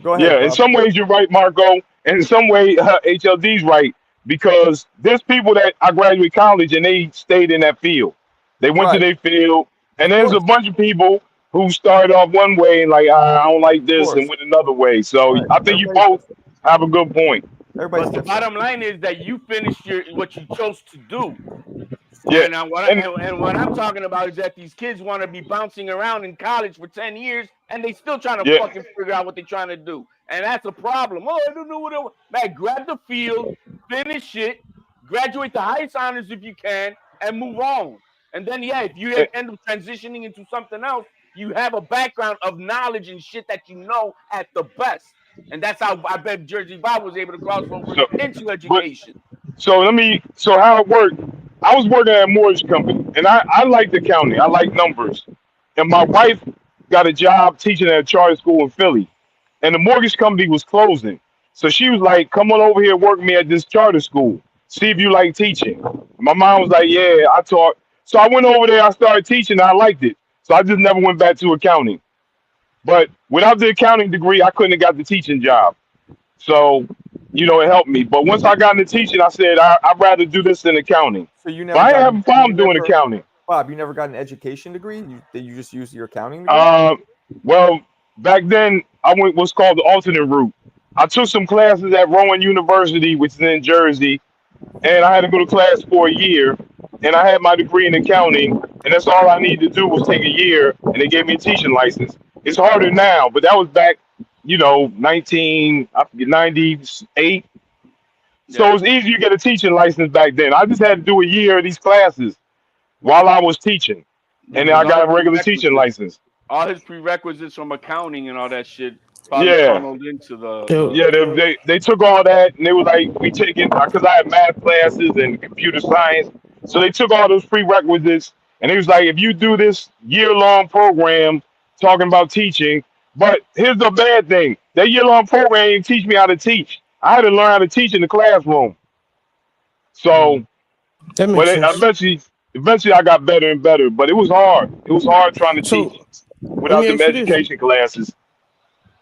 go ahead. Yeah, Bob. in some ways you're right, Marco, and in some way HLD's right, because there's people that I graduated college and they stayed in that field. They went to their field, and there's a bunch of people who started off one way and like, I don't like this, and went another way. So I think you both have a good point. But the bottom line is that you finished what you chose to do. Yeah. And what I'm talking about is that these kids want to be bouncing around in college for 10 years and they still trying to fucking figure out what they're trying to do. And that's a problem. Oh, I don't know what I want. Man, grab the field, finish it, graduate the highest honors if you can, and move on. And then, if you end up transitioning into something else, you have a background of knowledge and shit that you know at the best. And that's how I bet Jersey Bob was able to cross over into education. So how it worked, I was working at a mortgage company, and I liked accounting. I like numbers. And my wife got a job teaching at a charter school in Philly, and the mortgage company was closing. So she was like, come on over here, work with me at this charter school. See if you like teaching. My mom was like, yeah, I taught. So I went over there, I started teaching, and I liked it. So I just never went back to accounting. But without the accounting degree, I couldn't have got the teaching job. So, it helped me. But once I got into teaching, I said, I'd rather do this than accounting. So you never. But I didn't have a problem doing accounting. Bob, you never got an education degree? You just used your accounting degree? Well, back then, I went what's called the alternate route. I took some classes at Rowan University, which is in Jersey, and I had to go to class for a year. And I had my degree in accounting, and that's all I needed to do was take a year, and they gave me a teaching license. It's harder now, but that was back, 1998. So it was easy to get a teaching license back then. I just had to do a year of these classes while I was teaching, and then I got a regular teaching license. All his prerequisites from accounting and all that shit funneled into they took all that, and they were like, we take it, because I had math classes and computer science. So they took all those prerequisites, and it was like, if you do this year-long program talking about teaching, but here's the bad thing. That year-long program didn't teach me how to teach. I had to learn how to teach in the classroom. So, eventually I got better and better, but it was hard. It was hard trying to teach without them education classes.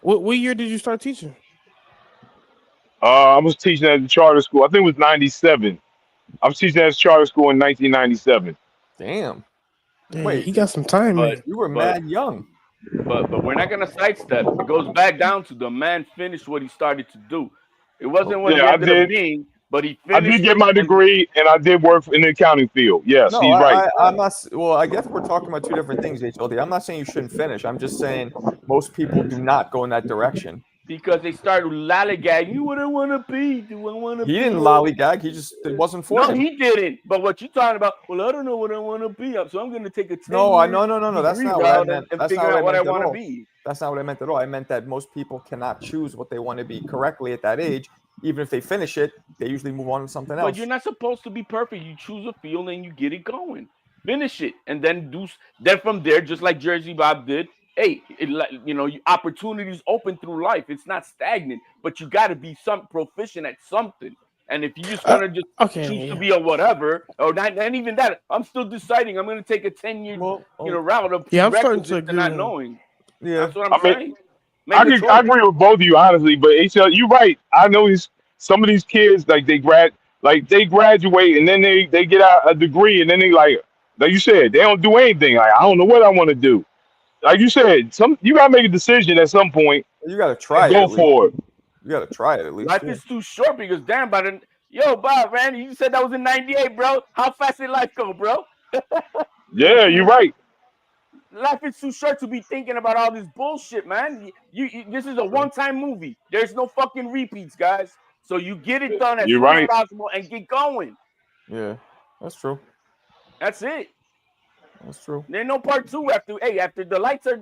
What year did you start teaching? I was teaching at the charter school. I think it was 97. I was teaching at charter school in 1997. Damn. Wait, he got some time, man. You were mad young. But we're not gonna sidestep. It goes back down to the man finished what he started to do. It wasn't what he ended up being, but he finished. I did get my degree, and I did work in the accounting field. Yes, he's right. I'm not. Well, I guess we're talking about two different things, HLD. I'm not saying you shouldn't finish. I'm just saying most people do not go in that direction. Because they started lollygagging. What I want to be? Do I want to be? He didn't lollygag. It wasn't for him. No, he didn't. But what you talking about? Well, I don't know what I want to be. So I'm going to take a 10 No. That's not what I meant. And figure out what I want to be. That's not what I meant at all. I meant that most people cannot choose what they want to be correctly at that age. Even if they finish it, they usually move on to something else. But you're not supposed to be perfect. You choose a field and you get it going. Finish it, and then then from there, just like Jersey Bob did. Hey, opportunities open through life. It's not stagnant, but you got to be some proficient at something. And if you just want to just choose to be a whatever, or not, and even that, I'm still deciding. I'm going to take a 10-year, route of I'm starting to not knowing. Yeah, that's what I'm saying. I agree with both of you honestly, but HL, you're right. I know some of these kids they graduate and then they get out a degree and then they like you said, they don't do anything. Like, I don't know what I want to do. Like you said, you gotta make a decision at some point. You gotta try it. Go for it. You gotta try it at least. Life is too short because damn, Bob, man, you said that was in '98, bro. How fast did life go, bro? Yeah, you're right. Life is too short to be thinking about all this bullshit, man. This is a one-time movie. There's no fucking repeats, guys. So you get it done as soon as possible and get going. Yeah, that's true. That's it. That's true. There's no part 2 after the lights are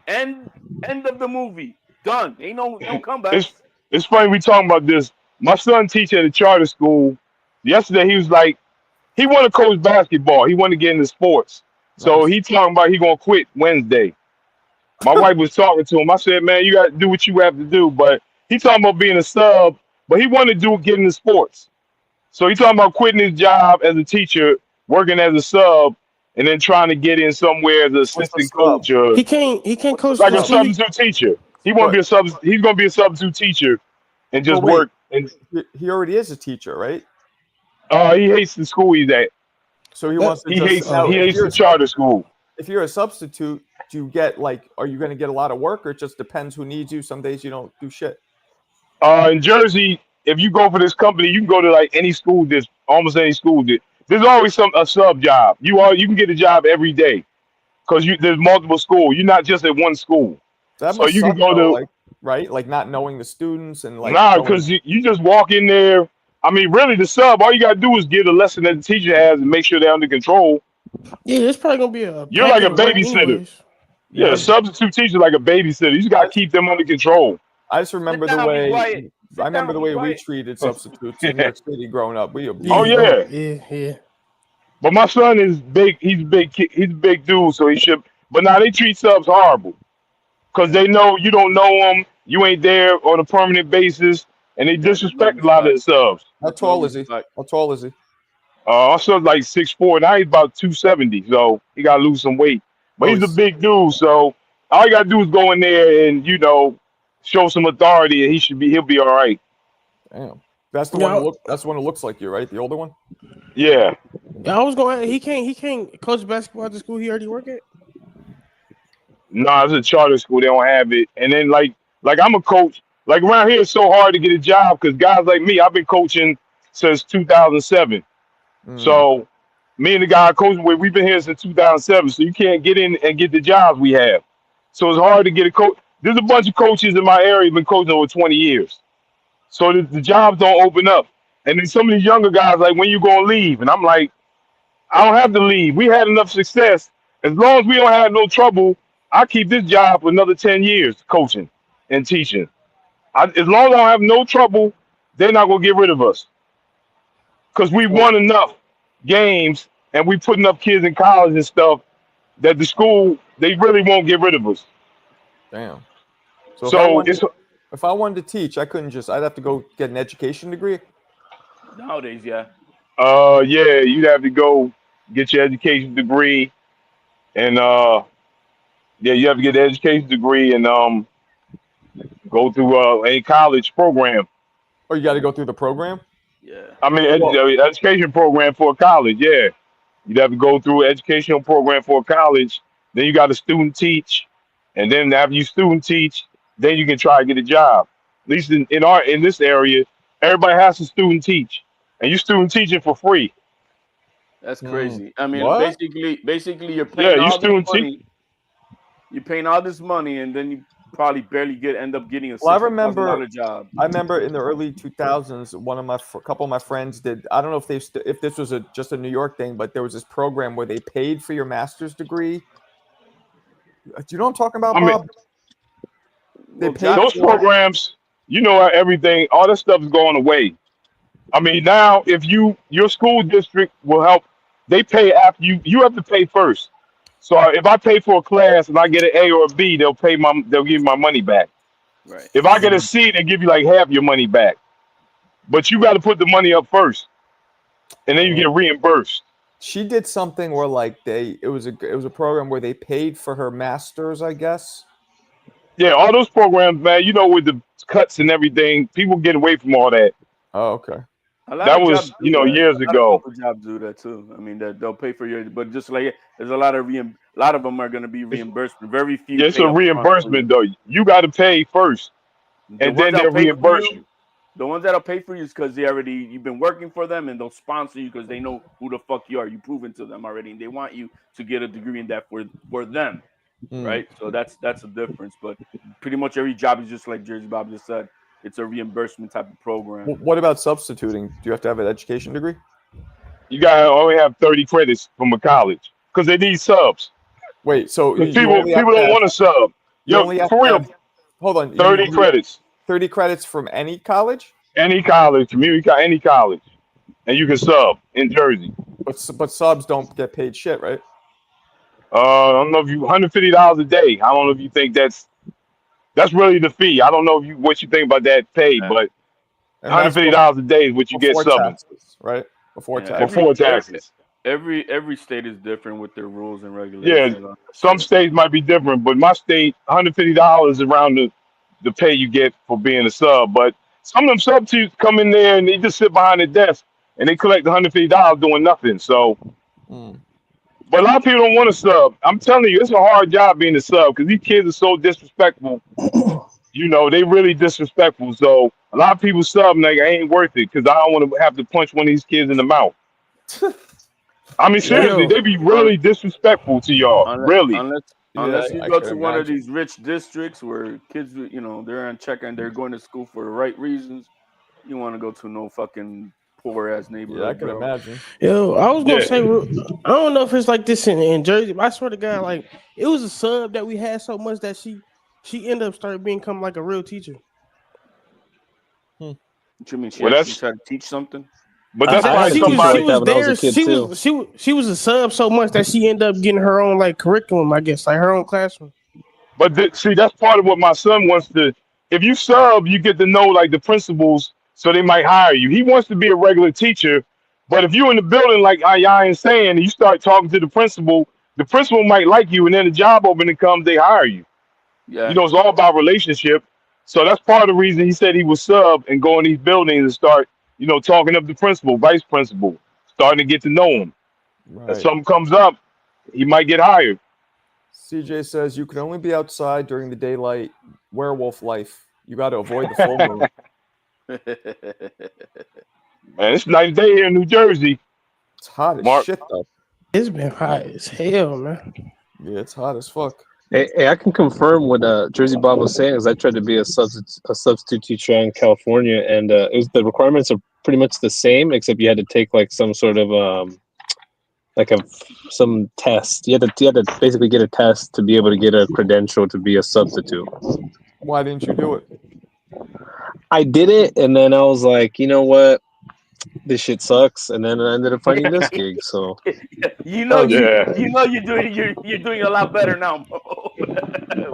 end of the movie. Done. Ain't no comeback. It's funny we talking about this. My son teaches at a charter school. Yesterday he was like, he want to coach basketball. He want to get into sports. So he talking about he gonna quit Wednesday. My wife was talking to him. I said, man, you got to do what you have to do. But he talking about being a sub, but he want to get into sports. So he talking about quitting his job as a teacher, working as a sub, and then trying to get in somewhere as an assistant coach. He can't coach like a substitute teacher. He want to be a sub. He's gonna be a substitute teacher and just work. And he already is a teacher, right? He hates the school he's at. So he wants to. He hates the charter school. If you're a substitute, do you get are you going to get a lot of work, or it just depends who needs you? Some days you don't do shit. In Jersey, if you go for this company, you can go to any school. There's almost any school. There's always a sub job. You can get a job every day because there's multiple schools. You're not just at one school. That so you can go to right, not knowing the students and because you just walk in there. I mean, really, the sub, all you got to do is get a lesson that the teacher has and make sure they're under control. Yeah, it's probably going to be a... You're like a babysitter. Yeah, a substitute teacher like a babysitter. You just got to keep them under control. I just remember the way we treated substitutes in New York City growing up. Yeah. But my son is big. He's big. He's a big dude, so he should. But now they treat subs horrible because they know you don't know them. You ain't there on a permanent basis. And they disrespect a lot of the subs. How tall is he? Our son's like 6'4". Now he's about 270, so he got to lose some weight. But he's a big dude, so all you got to do is go in there and, show some authority, and he'll be all right. Damn. That's the one. That's the one who looks like you, right? The older one. Yeah. I was going. He can't coach basketball at the school he already work at. No, it's a charter school. They don't have it. And then like I'm a coach. Like around here, it's so hard to get a job because guys like me, I've been coaching since 2007. So me and the guy I'm coaching with, we've been here since 2007. So you can't get in and get the jobs we have. So it's hard to get a coach. There's a bunch of coaches in my area who've been coaching over 20 years. So the jobs don't open up. And then some of these younger guys like, when you gonna leave? And I'm like, I don't have to leave. We had enough success. As long as we don't have no trouble, I'll keep this job for another 10 years coaching and teaching. As long as I don't have no trouble, they're not gonna get rid of us. Because we won enough games and we put enough kids in college and stuff that the school, they really won't get rid of us. Damn. So if I wanted to teach, I'd have to go get an education degree. Nowadays, yeah. Yeah, you'd have to go get your education degree, and you have to get the education degree and go through a college program. Oh, you got to go through the program? Yeah. I mean, education program for a college. Yeah, you'd have to go through an educational program for a college. Then you got to student teach, and then after you student teach, then you can try to get a job. At least in this area, everybody has to student teach, and you student teaching for free. That's crazy. I mean, What? basically, you're paying all this student money. You're paying all this money, and then you probably barely end up getting a Well, I $60,000 job. I remember in the early 2000s, a couple of my friends did. I don't know if this was just a New York thing, but there was this program where they paid for your master's degree. Do you know what I'm talking about, Bob? Those programs, everything, all that stuff is going away. I mean, now if your school district will help, they pay after you have to pay first. So if I pay for a class and I get an A or a B, they'll give me my money back. Right. If I get a C, they give you like half your money back. But you got to put the money up first, and then you get reimbursed. She did something where like it was a program where they paid for her masters, I guess. Yeah, all those programs, man. With the cuts and everything, people get away from all that. Oh, okay. That was years ago. Jobs do that too. I mean, that they'll pay for your, but just like there's a lot of them are going to be reimbursed. Very few. Yeah, it's a reimbursement though. You got to pay first, and then they'll reimburse you. The ones that'll pay for you is because you've been working for them, and they'll sponsor you because they know who the fuck you are. You've proven to them already, and they want you to get a degree in that for them, right? So that's a difference. But pretty much every job is just like Jersey Bob just said. It's a reimbursement type of program. What about substituting? Do you have to have an education degree? You gotta only have 30 credits from a college because they need subs. Wait, so people don't want to sub. For real. Hold on. 30 credits. 30 credits from any college? Any college, community college, any college, and you can sub in Jersey. But subs don't get paid shit, right? I don't know if $150 a day. I don't know if you think that's really the fee. I don't know what you think about that pay, but $150 a day is what you get subbing, taxes, right? Before taxes. Every state is different with their rules and regulations. Yeah, some states might be different, but my state, $150 is around the pay you get for being a sub. But some of them substitutes come in there and they just sit behind the desk and they collect $150 doing nothing. So, but a lot of people don't want to sub. I'm telling you, it's a hard job being a sub because these kids are so disrespectful. They really disrespectful. So a lot of people sub and I ain't worth it because I don't want to have to punch one of these kids in the mouth. I mean, seriously, they be really disrespectful to y'all. Unless you go to one of these rich districts where kids, they're on check and they're going to school for the right reasons. You want to go to no fucking poor ass neighborhood. Yeah, I can imagine. Yo, I was gonna say, I don't know if it's like this in Jersey, but I swear to God, like it was a sub that we had so much that she ended up started becoming like a real teacher. What you mean? She tried to teach something? But that's why she was there. She was a sub so much that she ended up getting her own like curriculum, I guess, like her own classroom. But see, that's part of what my son wants to. If you sub, you get to know like the principals, so they might hire you. He wants to be a regular teacher, but if you're in the building like Ayayan saying, and you start talking to the principal might like you, and then the job opening comes, they hire you. Yeah, it's all about relationship. So that's part of the reason he said he was sub and go in these buildings and start. Talking up the principal, vice principal, starting to get to know him. Right. If something comes up, he might get hired. CJ says you can only be outside during the daylight. Werewolf life. You got to avoid the full moon. Man, it's night and day here in New Jersey. It's hot as shit, though. It's been hot as hell, man. Yeah, it's hot as fuck. Hey, I can confirm what Jersey Bob was saying, because I tried to be a substitute teacher in California, and the requirements are pretty much the same, except you had to take like some sort of some test. You had to basically get a test to be able to get a credential to be a substitute. Why didn't you do it? I did it, and then I was like, you know what? This shit sucks, and then I ended up finding this gig. So you're doing a lot better now, bro.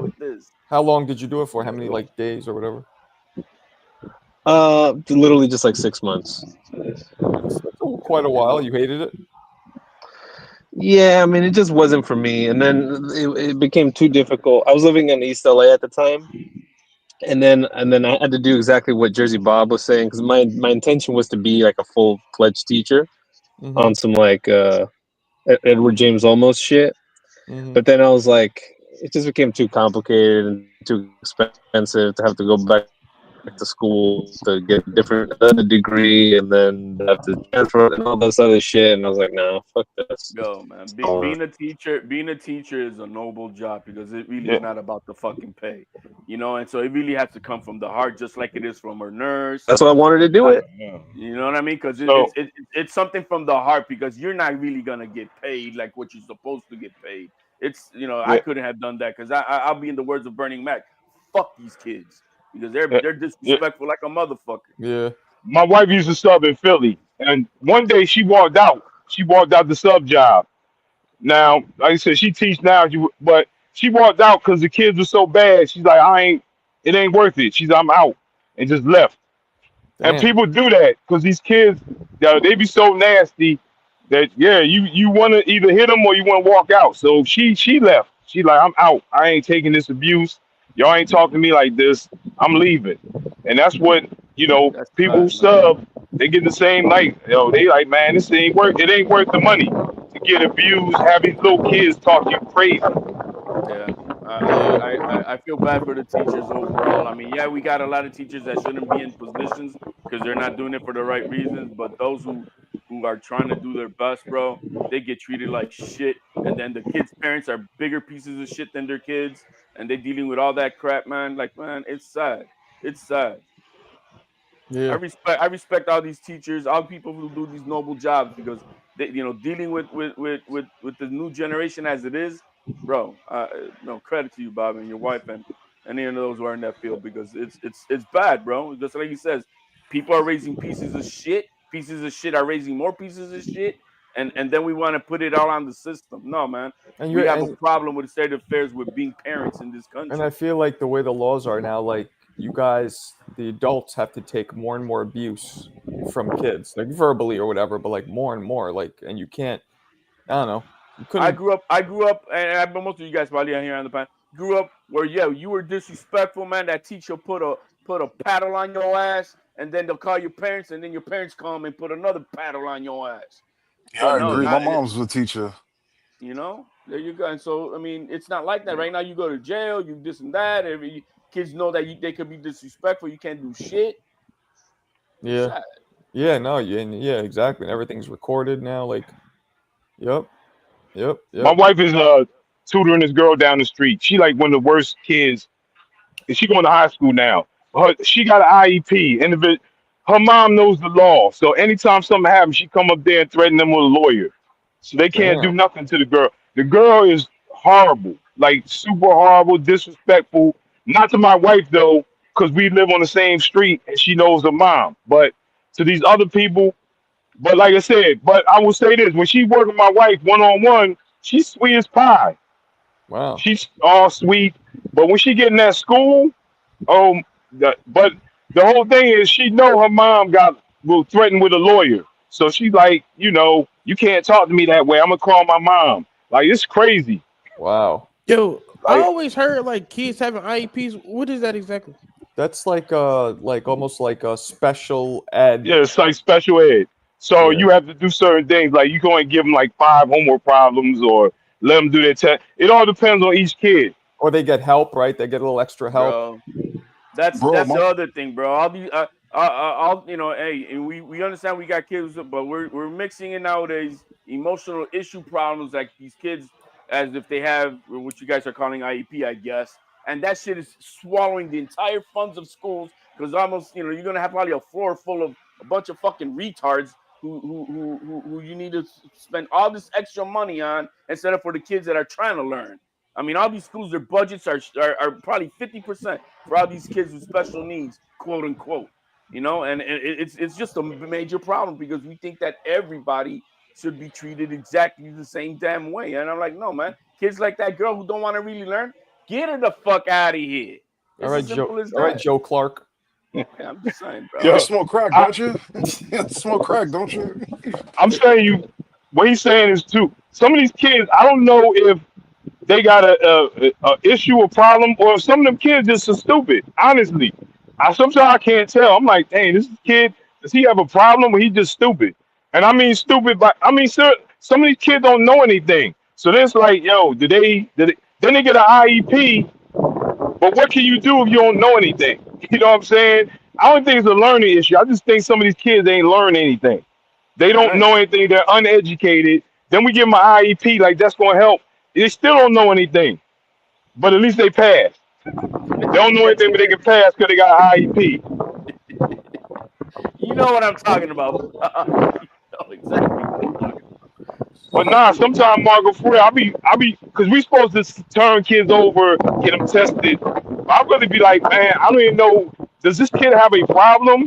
With this. How long did you do it for? How many days or whatever? Literally just like 6 months. Quite a while. You hated it? Yeah, I mean, it just wasn't for me, and then it became too difficult. I was living in East LA at the time. And then I had to do exactly what Jersey Bob was saying, because my intention was to be like a full-fledged teacher on some Edward James Olmos shit. But then I was like, it just became too complicated and too expensive to have to go back to school to get a degree and then have to transfer and all this other shit. And I was like, nah, fuck this. Yo, man, being a teacher is a noble job, because it really is not about the fucking pay, and so it really has to come from the heart, just like it is from a nurse. That's why I wanted to do it. You know what I mean? Because it's something from the heart, because you're not really gonna get paid like what you're supposed to get paid. It's I couldn't have done that, because I'll be in the words of Burning Mac. fuck these kids because they're disrespectful like a motherfucker. Yeah. My wife used to sub in Philly, and one day she walked out. She walked out the sub job. Now, like I said, she teach now, but she walked out because the kids were so bad. She's like, it ain't worth it. She's like, I'm out, and just left. And Damn. people do that because these kids, they be so nasty that you want to either hit them or you want to walk out. So she left. She like, I'm out. I ain't taking this abuse. Y'all ain't talking to me like this. I'm leaving. And that's what That's people who right, sub, they get the same like, they like, man, this ain't worth. It ain't worth the money to get abused. Have these little kids talk to you crazy. Yeah. I feel bad for the teachers overall. I mean, yeah, we got a lot of teachers that shouldn't be in positions because they're not doing it for the right reasons. But those who are trying to do their best, bro, they get treated like shit. And then the kids' parents are bigger pieces of shit than their kids, and they're dealing with all that crap, man. Like, man, it's sad. It's sad. Yeah. I respect all these teachers, all people who do these noble jobs because they, dealing with the new generation as it is, bro. No credit to you, Bob, and your wife, and any of those who are in that field because it's bad, bro. Just like he says, people are raising pieces of shit. Pieces of shit are raising more pieces of shit, and then we want to put it all on the system. No, man. And We have a problem with the state of affairs with being parents in this country. And I feel like the way the laws are now, like you guys, the adults have to take more and more abuse from kids, like verbally or whatever, but like more and more, like, and you can't. I don't know. You couldn't. I grew up, and most of you guys probably here on the panel grew up where you were disrespectful, man. That teacher put a paddle on your ass, and then they'll call your parents, and then your parents come and put another paddle on your ass. Yeah, I agree. My mom's a teacher. There you go. And so, I mean, it's not like that right now. You go to jail, you this and that. Kids know that they could be disrespectful. You can't do shit. Yeah. Sad. Yeah. No. Yeah. Exactly. And everything's recorded now. Like. Yep. My wife is tutoring this girl down the street. She like one of the worst kids. And she going to high school now. She got an IEP, and her mom knows the law. So anytime something happens, she come up there and threaten them with a lawyer. So they can't do nothing to the girl. The girl is horrible, like super horrible, disrespectful. Not to my wife though, because we live on the same street and she knows her mom. But to these other people, but like I said, but I will say this: when she working with my wife one-on-one, she's sweet as pie. Wow. She's all sweet, but when she get in that school, but the whole thing is she know her mom got threatened with a lawyer. So she's like, you can't talk to me that way. I'm gonna call my mom. Like, it's crazy. Wow. Yo, I always heard like kids having IEPs. What is that exactly? That's like almost like a special ed. Yeah, it's like special ed. So you have to do certain things. Like you can only give them like 5 homework problems or let them do their test. It all depends on each kid. Or they get help, right? They get a little extra help. Bro, that's the other thing, bro. All these, hey, and we understand we got kids, but we're mixing in nowadays emotional issue problems like these kids as if they have what you guys are calling IEP, I guess. And that shit is swallowing the entire funds of schools because almost, you're gonna have probably a floor full of a bunch of fucking retards who you need to spend all this extra money on instead of for the kids that are trying to learn. I mean, all these schools, their budgets are probably 50% for all these kids with special needs, quote unquote. And it's just a major problem because we think that everybody should be treated exactly the same damn way. And I'm like, no, man. Kids like that girl who don't want to really learn, get her the fuck out of here. It's all right, as simple Joe. as that. All right, Joe Clark. Yeah, I'm just saying, bro. You smoke crack, don't you? Smoke crack, don't you? I'm saying what he's saying is too. Some of these kids, I don't know if they got a issue or problem, or if some of them kids just are stupid. Honestly, sometimes I can't tell. I'm like, dang, this kid, does he have a problem or he just stupid? And I mean stupid, but I mean, sir, some of these kids don't know anything. So it's like, yo, then they get an IEP, but what can you do if you don't know anything? You know what I'm saying? I don't think it's a learning issue. I just think some of these kids ain't learn anything. They don't know anything. They're uneducated. Then we give them an IEP, like that's going to help. They still don't know anything, but at least they pass. They don't know anything, but they can pass because they got an IEP. You know what I'm talking about. You know exactly what I'm talking about. But nah, sometimes Margo, for real, because we supposed to turn kids over, get them tested. I really be like, man, I don't even know. Does this kid have a problem,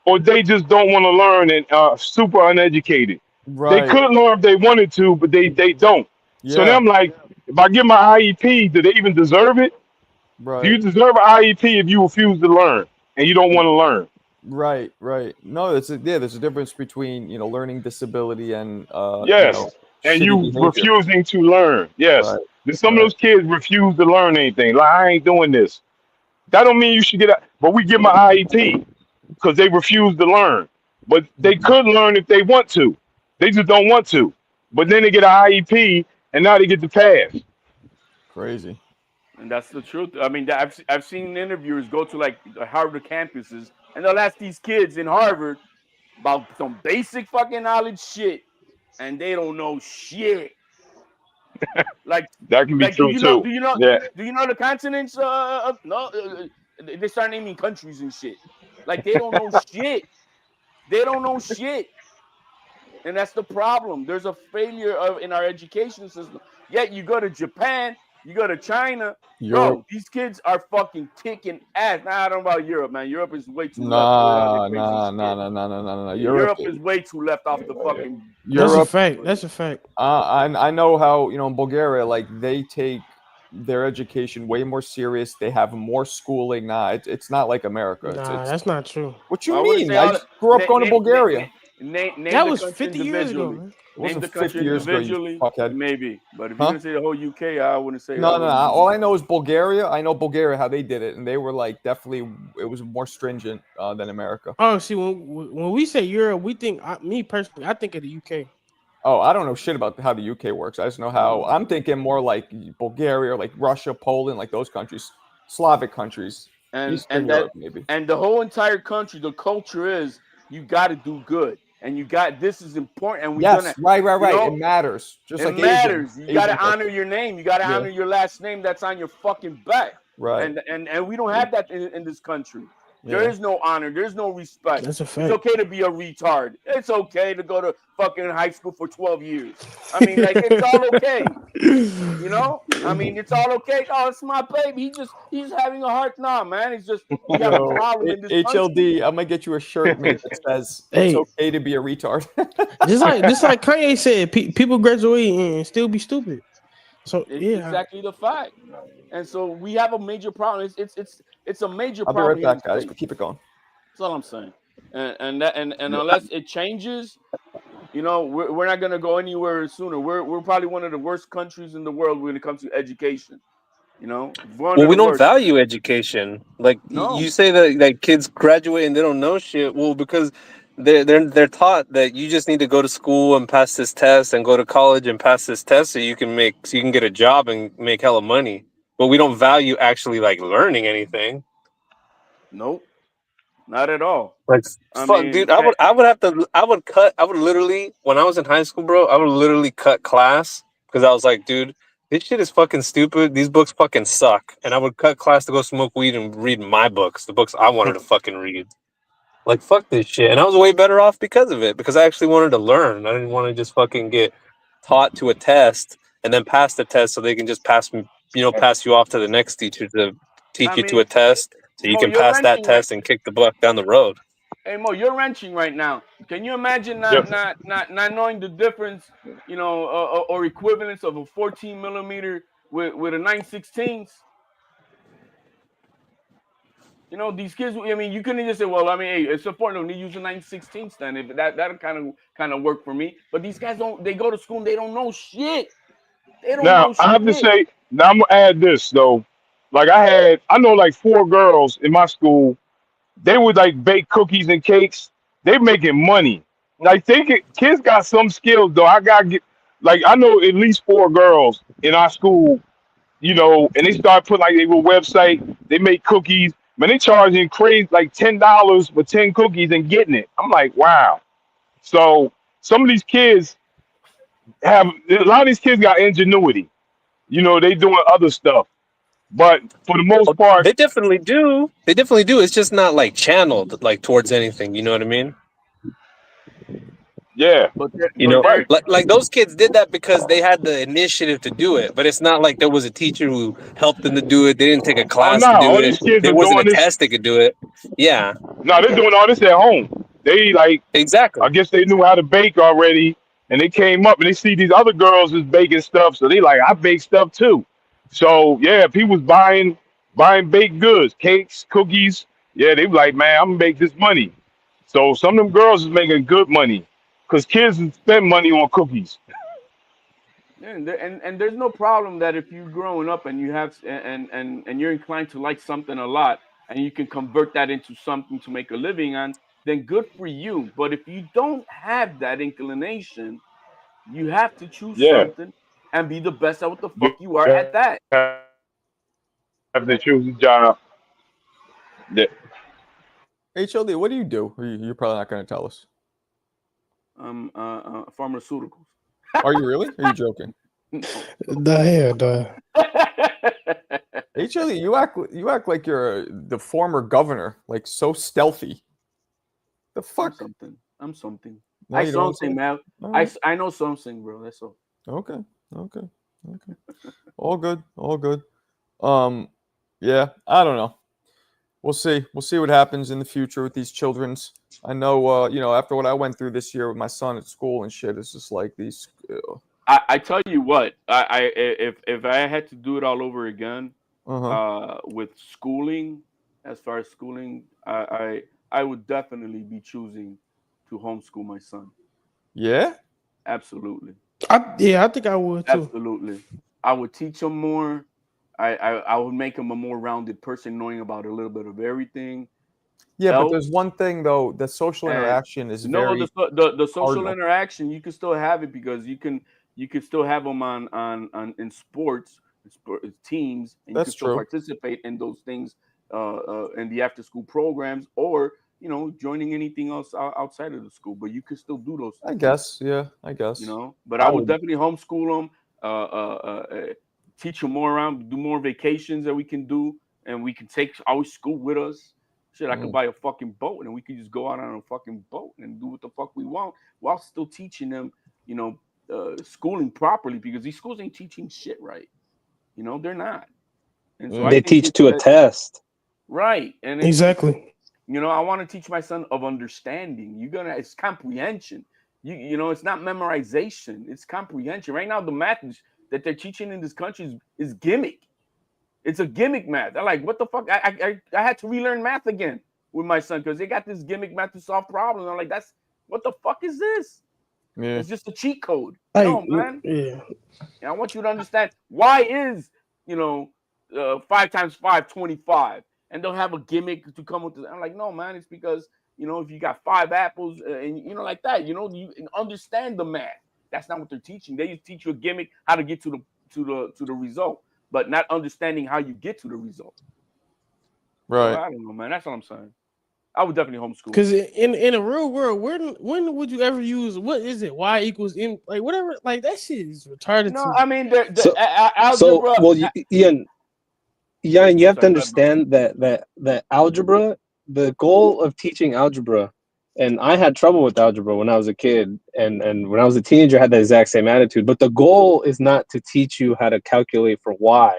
or they just don't want to learn and super uneducated? They Right. could learn if they wanted to, but they don't. So then Yeah. I'm like, if I get my IEP, do they even deserve it? Do you Right. deserve an IEP if you refuse to learn and you don't want to learn? Right. Right. No, there's a difference between learning disability and Yes. And shitty you behavior. refusing to learn. Yes. Right. Then some of Right. those kids refuse to learn anything. Like, I ain't doing this. That don't mean you should get out. But we give them an IEP because they refuse to learn. But they Mhm. could learn if they want to. They just don't want to. But then they get an IEP and now they get the pass. Crazy. And that's the truth. I mean, I've seen interviewers go to like the Harvard campuses, and they'll ask these kids in Harvard about some basic fucking knowledge shit, and they don't know shit. Like, That can be like, do true you know? too. Do you know? Yeah. Do you know the continents? No, they start naming countries and shit. Like, they don't know shit. They don't know shit, and that's the problem. There's a failure in our education system. Yet you go to Japan, you go to China, Europe. bro. These kids are fucking kicking ass. Now I don't know about Europe, man. Europe is way too left with all the Nah, crazy nah, shit. nah, nah, nah, nah, nah, nah. Yeah, Europe is way too left off the fucking. That's a Europe. fact. That's a fact. I know how in Bulgaria, like, they take their education way more serious. They have more schooling. Nah, it's not like America. Nah, that's not true. What you I wouldn't mean? say I all. just grew up going to Bulgaria. Name That the was country 50 years ago, individually. man. It Name wasn't the country 50 years ago, you individually, fuckhead. maybe. But if Huh? you're gonna say the whole UK, I wouldn't say. No, no, no. All I know is Bulgaria. I know Bulgaria, how they did it, and they were like definitely it was more stringent than America. Oh, see, when we say Europe, we think me personally, I think of the UK. Oh, I don't know shit about how the UK works. I just know how I'm thinking more like Bulgaria, or like Russia, Poland, like those countries, Slavic countries, Eastern Europe, maybe. And the whole entire country, the culture is you got to do good, and this is important, and we're Yes, gonna, right. It matters. Just it like matters. You got Asian to honor culture. your name. You got to Yeah. honor your last name that's on your fucking back. Right. And we don't have that in this country. There Yeah. is no honor. There's no respect. That's a fact. It's okay to be a retard. It's okay to go to fucking high school for 12 years. I mean, like, it's all okay. You know? I mean, it's all okay. Oh, it's my baby. He's having a heart. Nah, man. It's just we have a problem in this country. HLD, I'm gonna get you a shirt made that says Hey. it's okay to be a retard. just like Kanye said, people graduate and still be stupid. So It's yeah, exactly the fact. And so we have a major problem. It's a major I'll be problem. right back, guys. But keep it going. That's all I'm saying. And unless it changes, we're not gonna go anywhere sooner. We're probably one of the worst countries in the world when it comes to education. Well, we don't value education. Like, you say that kids graduate and they don't know shit. Well, because they're taught that you just need to go to school and pass this test, and go to college and pass this test, so you can get a job and make hella money. But we don't value actually like learning anything. Nope, not at all. Like, dude, I would literally, when I was in high school, bro, I would literally cut class because I was like, dude, this shit is fucking stupid. These books fucking suck. And I would cut class to go smoke weed and read my books, the books I wanted to fucking read. Like, fuck this shit. And I was way better off because of it, because I actually wanted to learn. I didn't want to just fucking get taught to a test and then pass the test so they can just pass you off to the next teacher to teach you to a test so you can pass that test and kick the buck down the road. Hey Mo, you're wrenching right now. Can you imagine not knowing the difference, or equivalence of a 14 millimeter with a 9/16? These kids. I mean, you couldn't just say, "Well, I mean, hey, it's important to use a 9/16 then." If that kind of work for me. But these guys don't. They go to school and they don't know shit. They don't know shit. I have to say, now I'm gonna add this though. Like, I know like 4 girls in my school. They would like bake cookies and cakes. They making money. Like, kids got some skills though. I know at least 4 girls in our school, and they start putting like their website. They make cookies. Man, they charging crazy like $10 for 10 cookies and getting it. I'm like, wow. So some of these kids a lot of these kids got ingenuity. They doing other stuff. But for the most part, they definitely do. They definitely do. It's just not like channeled like towards anything. You know what I mean? Yeah. But You know, they're like those kids did that because they had the initiative to do it. But it's not like there was a teacher who helped them to do it. They didn't take a Oh class no, to do all it. these kids There are wasn't a doing this. test they could do it. Yeah, No, they're doing all this at home. They like, exactly. I guess they knew how to bake already, and they came up and they see these other girls is baking stuff, so they like, I bake stuff too. So yeah, people was buying baked goods, cakes, cookies. Yeah, they was like, man, I'm gonna make this money. So some of them girls is making good money, cause kids spend money on cookies. and there's no problem that if you're growing up and you have and you're inclined to like something a lot and you can convert that into something to make a living on, then good for you. But if you don't have that inclination, you have to choose Yeah, something and be the best at what the you fuck you are at that. have to choose a job. Yeah. HLD, what do you do? You're probably not going to tell us. Pharmaceuticals. Are you really? Are you joking? The hell, dog. HLD, you act like you're the former governor, like so stealthy. The I'm fuck? something. I'm something. No, I you don't something, say. man. All right. I know something, bro. That's all. Okay. All good. Yeah, I don't know. We'll see. We'll see what happens in the future with these children's. I know, after what I went through this year with my son at school and shit, it's just like these. I tell you what, if I had to do it all over again, with schooling, as far as schooling, I would definitely be choosing to homeschool my son. Yeah. Absolutely. I think I would too. Absolutely. I would teach him more. I would make him a more rounded person, knowing about a little bit of everything. Yeah, but Help. there's one thing though. The social And interaction is no, very the social cardinal. interaction, you can still have it because you can still have them on in sports, teams, and you That's can still true. participate in those things in the after school programs, or joining anything else outside of the school. But you can still do those I things. guess. Yeah, I guess. But I I would would. definitely homeschool them, teach them more around, do more vacations that we can do, and we can take our school with us. Shit, I could buy a fucking boat and we could just go out on a fucking boat and do what the fuck we want while still teaching them, schooling properly, because these schools ain't teaching shit right. They're not. And so I They think teach to a test. right. And Exactly. I want to teach my son of understanding. It's comprehension. It's not memorization. It's comprehension. Right now, the math that they're teaching in this country is gimmick. It's a gimmick math. I'm like, what the fuck? I had to relearn math again with my son because they got this gimmick math to solve problems. I'm like, what the fuck is this? Yeah. It's just a cheat code. Hey, No, man. yeah. And I want you to understand why is 5 times 5 25, and they'll have a gimmick to come with this. I'm like, no, man. It's because if you got 5 apples and like that, you understand the math. That's not what they're teaching. They just teach you a gimmick how to get to the result, but not understanding how you get to the result. Right. So I don't know, man. That's what I'm saying. I would definitely homeschool. Because in a real world, when would you ever use what is it? Y equals m, like whatever, like that shit is retarded. No, to I mean So, algebra. well, Ian, and you have to understand that algebra, the goal of teaching algebra, and I had trouble with algebra when I was a kid, and when I was a teenager, I had the exact same attitude. But the goal is not to teach you how to calculate for y.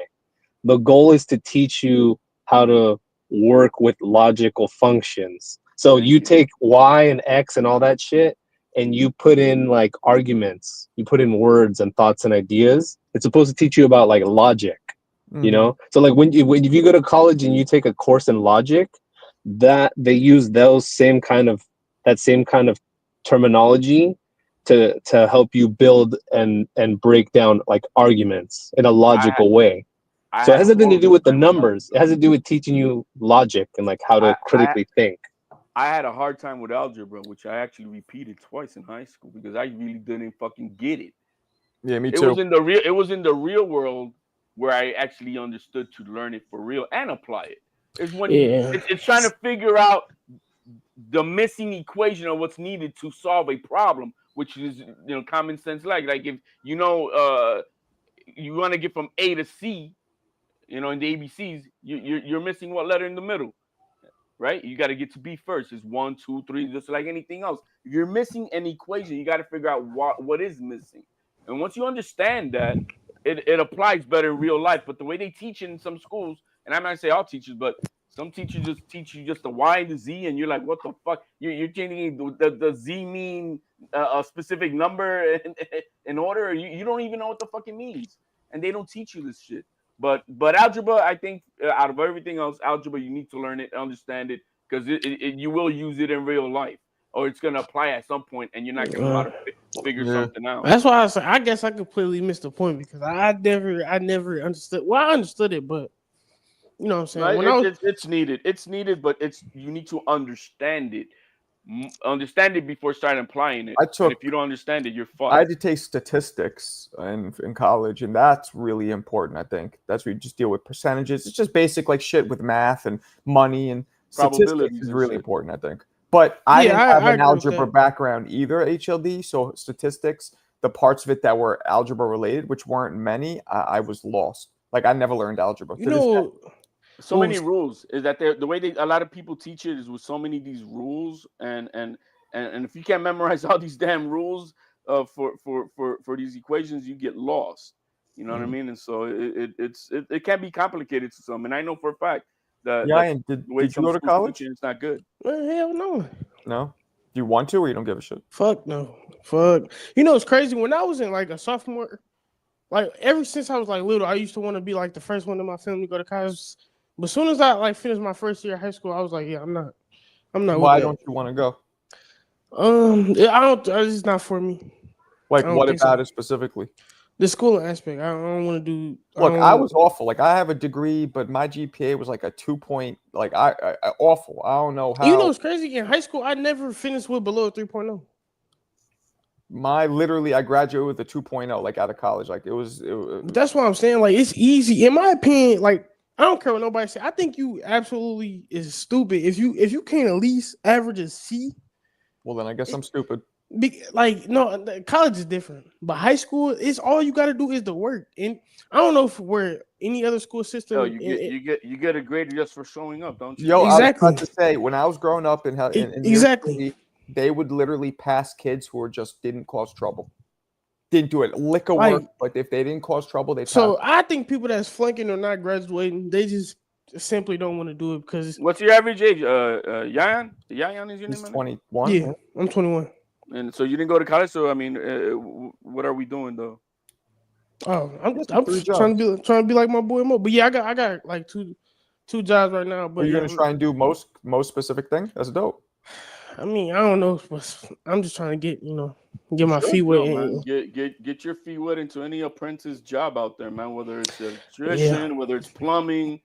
The goal is to teach you how to work with logical functions. So you take y and x and all that shit, and you put in like arguments, you put in words and thoughts and ideas. It's supposed to teach you about like logic. So like when if you go to college and you take a course in logic, that they use that same kind of terminology to help you build and break down like arguments in a logical way. So it has nothing to do with the numbers. It has to do with teaching you logic and like how to critically think. I had a hard time with algebra, which I actually repeated twice in high school because I really didn't fucking get it. Yeah, me It too. was in the real world where I actually understood to learn it for real and apply it. It's when it's trying to figure out the missing equation of what's needed to solve a problem, which is common sense. Like if you want to get from A to C, in the ABCs, you're missing what letter in the middle. right? You got to get to B first. It's 1, 2, 3, just like anything else. If you're missing an equation, you got to figure out what is missing. And once you understand that, it applies better in real life. But the way they teach it in some schools, and I'm not say all teachers, but some teachers just teach you just the Y and the Z, and you're like, what the fuck? You're changing the Z mean a specific number in order. Or you don't even know what the fuck it means, and they don't teach you this shit. But algebra, I think out of everything else, algebra you need to learn it, understand it, because you will use it in real life, or it's gonna apply at some point, and you're not gonna know how to figure something out. That's why I say I guess I completely missed the point because I never understood. Well, I understood it, but you know what I'm saying. No, it's needed. It's needed, but you need to understand it. Understand it before starting applying it. And if you don't understand it, you're fucked. I had to take statistics in college, and that's really important. I think that's where you just deal with percentages. It's just basic like shit with math and money, and statistics is really important. I think. But I didn't have an algebra background either, HLD. So statistics, the parts of it that were algebra related, which weren't many, I was lost. Like I never learned algebra. You know, so many rules is that the way a lot of people teach it is with so many of these rules, and if you can't memorize all these damn rules for these equations, you get lost. You know what I mean? And so it can be complicated to some. And I know for a fact. And did you go to college? It's not good. Hell no. No? Do you want to, or you don't give a shit? Fuck no. Fuck. You know, it's crazy. When I was in like a sophomore, like ever since I was like little, I used to want to be like the first one in my family to go to college. But as soon as I like finished my first year of high school, I was like, yeah, I'm not. Why don't you want to go? I don't. It's not for me. Like, what about it specifically? The schooling aspect. I don't want to do. Look, I was awful. Like, I have a degree, but my GPA was like a 2 point. Like, I awful. I don't know how. You know, it's crazy. In high school, I never finished with below a 3.0. I graduated with a 2.0, like out of college. Like, it was. That's what I'm saying. Like, it's easy. In my opinion, like, I don't care what nobody say. I think you absolutely is stupid if you can't at least average a C. Well, then I guess I'm stupid. Like, no, college is different, but high school, it's all you got to do is the work. And I don't know if where any other school system. No, you get a grade just for showing up, don't you? Yo, exactly. I was about to say, when I was growing up in exactly, City, they would literally pass kids who just didn't cause trouble, didn't do it lick of work, but if they didn't cause trouble, they. So I think people that's flunking or not graduating, they just simply don't want to do it because. What's your average age? Yayan? Yayan is your name? He's 21. Yeah, I'm 21. And so you didn't go to college. So I mean, what are we doing though? Oh, I'm trying to be like my boy Mo. But yeah, I got like two jobs right now. But you're gonna try and do most specific thing. That's dope. I mean, I don't know, but I'm just trying to get my feet wet. Get your feet wet into any apprentice job out there, man. Whether it's electrician, whether it's plumbing,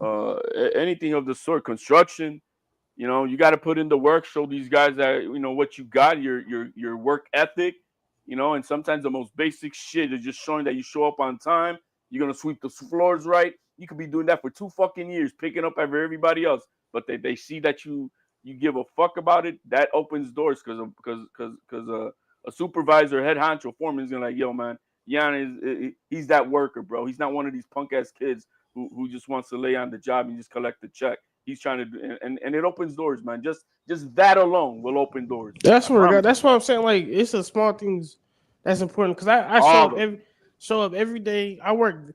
anything of the sort, construction. You know, you got to put in the work, show these guys that, you know, what you got, your work ethic, you know, and sometimes the most basic shit is just showing that you show up on time. You're going to sweep the floors right. You could be doing that for 2 fucking years, picking up after everybody else. But they see that you give a fuck about it. That opens doors because a supervisor, head honcho, foreman is going to like, yo, man, Jan he's that worker, bro. He's not one of these punk ass kids who just wants to lay on the job and just collect the check. He's trying to do, and it opens doors, man. Just that alone will open doors. That's what I'm saying. Like, it's the small things that's important because I show up every day. I work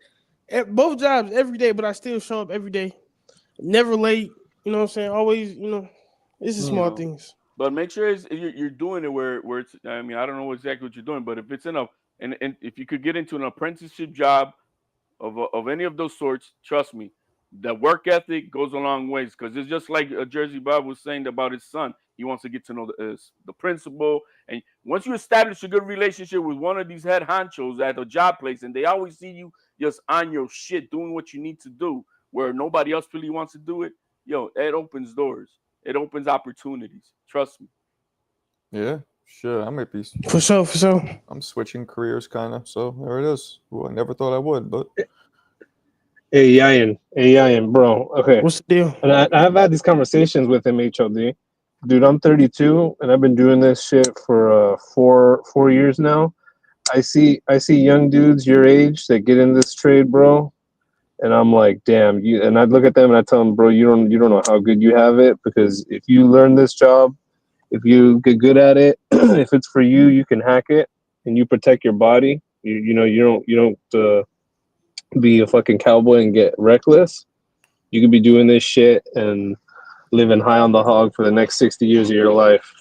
at both jobs every day, but I still show up every day. Never late. You know what I'm saying? Always, you know, it's the small things. But make sure you're doing it where it's. I mean, I don't know exactly what you're doing, but if it's enough, and if you could get into an apprenticeship job of any of those sorts, trust me. The work ethic goes a long ways because it's just like Jersey Bob was saying about his son. He wants to get to know the principal. And once you establish a good relationship with one of these head honchos at a job place, and they always see you just on your shit, doing what you need to do, where nobody else really wants to do it, yo, it opens doors. It opens opportunities. Trust me. Yeah, sure. I might be. For sure. I'm switching careers kind of. So there it is. Well, I never thought I would, but. Hey, Yayan, bro. Okay. What's the deal? And I've had these conversations with him, HLD. Dude, I'm 32, and I've been doing this shit for 4 years now. I see young dudes your age that get in this trade, bro, and I'm like, damn, you. And I look at them and I tell them, bro, you don't know how good you have it, because if you learn this job, if you get good at it, if it's for you, you can hack it and you protect your body. You don't be a fucking cowboy and get reckless. You could be doing this shit and living high on the hog for the next 60 years of your life.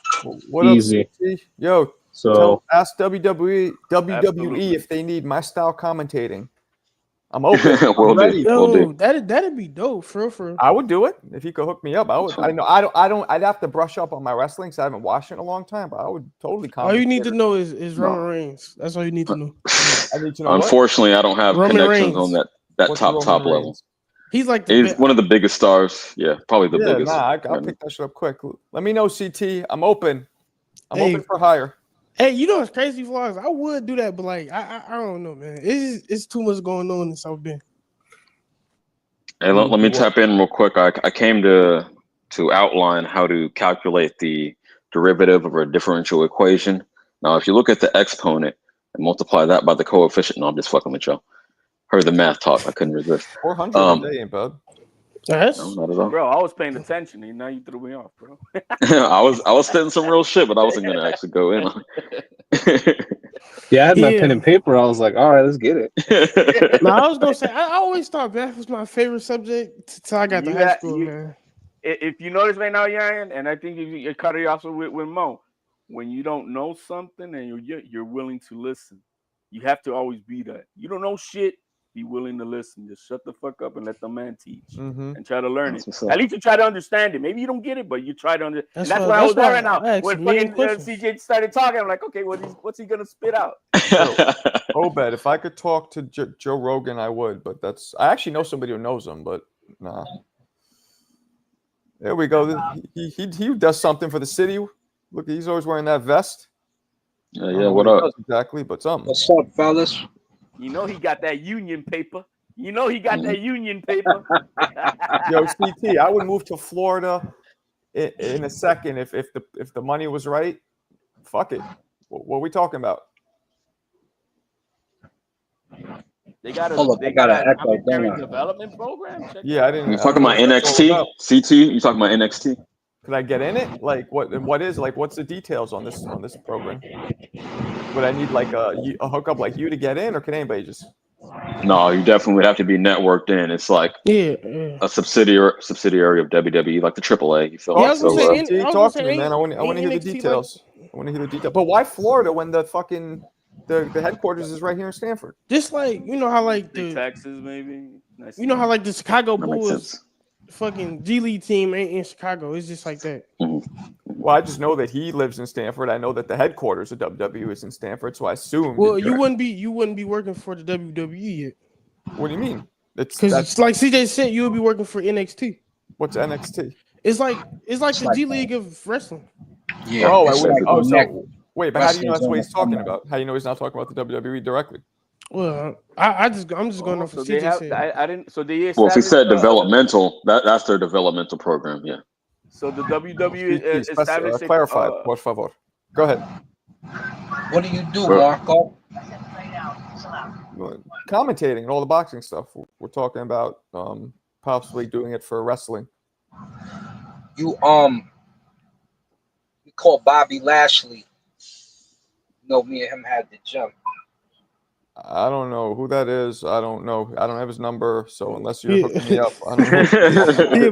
What Easy. up, CT? Yo, So ask WWE Absolutely. if they need my style commentating. I'm open. Will I'm do. ready. Yo, that'd be dope, for real. I would do it if you could hook me up. I would. I know. I don't. I'd have to brush up on my wrestling because I haven't watched it in a long time. But I would totally. All you need to commentate it. know is Roman Reigns. That's all you need to know. I need to know. Unfortunately, I don't have Roman connections Reigns. on that What's top Roman level. Reigns? He's like He's one of the biggest stars. Yeah, probably the Yeah, biggest. I'll pick that shit up quick. Let me know, CT. I'm open. I'm Hey. open for hire. Hey, you know what's crazy, Vlogs? I would do that, but like I don't know, man. It's too much going on in South Bend. Hey, let me tap in real quick. I came to outline how to calculate the derivative of a differential equation. Now, if you look at the exponent and multiply that by the coefficient, no, I'm just fucking with y'all. Heard the math talk. I couldn't resist. 400 a day ain't bad. Yes. No, not at all. Bro, I was paying attention, and now you threw me off, bro. I was spitting some real shit, but I wasn't gonna actually go in on it. yeah, I had my pen and paper. I was like, all right, let's get it. No, I was gonna say I always thought math was my favorite subject until I got to high school, man. If you notice right now, Yan, and I think you cut it off with Mo, when you don't know something and you're willing to listen, you have to always be that. You don't know shit. Be willing to listen. Just shut the fuck up and let the man teach and try to learn it. At least you try to understand it. Maybe you don't get it, but you try to understand. That's why I was there right now. When fucking CJ started talking, I'm like, okay, what's he gonna spit out? Obed, if I could talk to Joe Rogan, I would. But I actually know somebody who knows him, but nah. There we go. He does something for the city. Look, he's always wearing that vest. Yeah. What up? Exactly, but something. What's up, fellas? You know he got that union paper. Yo, CT, I would move to Florida in a second if the money was right. Fuck it. What are we talking about? They got a commentary development program. Yeah, I didn't. You talking about NXT? CT? You talking about NXT? Could I get in it? Like what is like? What's the details on this program? Would I need like a hookup like you to get in, or can anybody just? No, you definitely would have to be networked in. It's like a subsidiary of WWE, like the AAA. You feel talk like? To me, man. I want to hear the details. I want to hear the details. But why Florida when the fucking the headquarters is right here in Stanford? Just like how like the Texas maybe. Nice. How like the Chicago Bulls fucking G League team ain't in Chicago. It's just like that. Well, I just know that he lives in Stanford. I know that the headquarters of WWE is in Stanford, so I assume. Well, you wouldn't be working for the WWE yet. What do you mean? Because it's like CJ said, you would be working for NXT. What's NXT? It's like the G League of wrestling. Yeah. So wait, but how do you know that's what he's talking about? How do you know he's not talking about the WWE directly? Well, I'm just going off what CJ said. I didn't. So they. Well, if he said developmental, that's their developmental program. Yeah. So the WWE established. Clarify, por favor. Go ahead. What do you do, Marco? Commentating and all the boxing stuff. We're talking about possibly doing it for wrestling. You call Bobby Lashley. You know, me and him had the jump. I don't know who that is. I don't know. I don't have his number. So unless you're hooking me up, I don't know.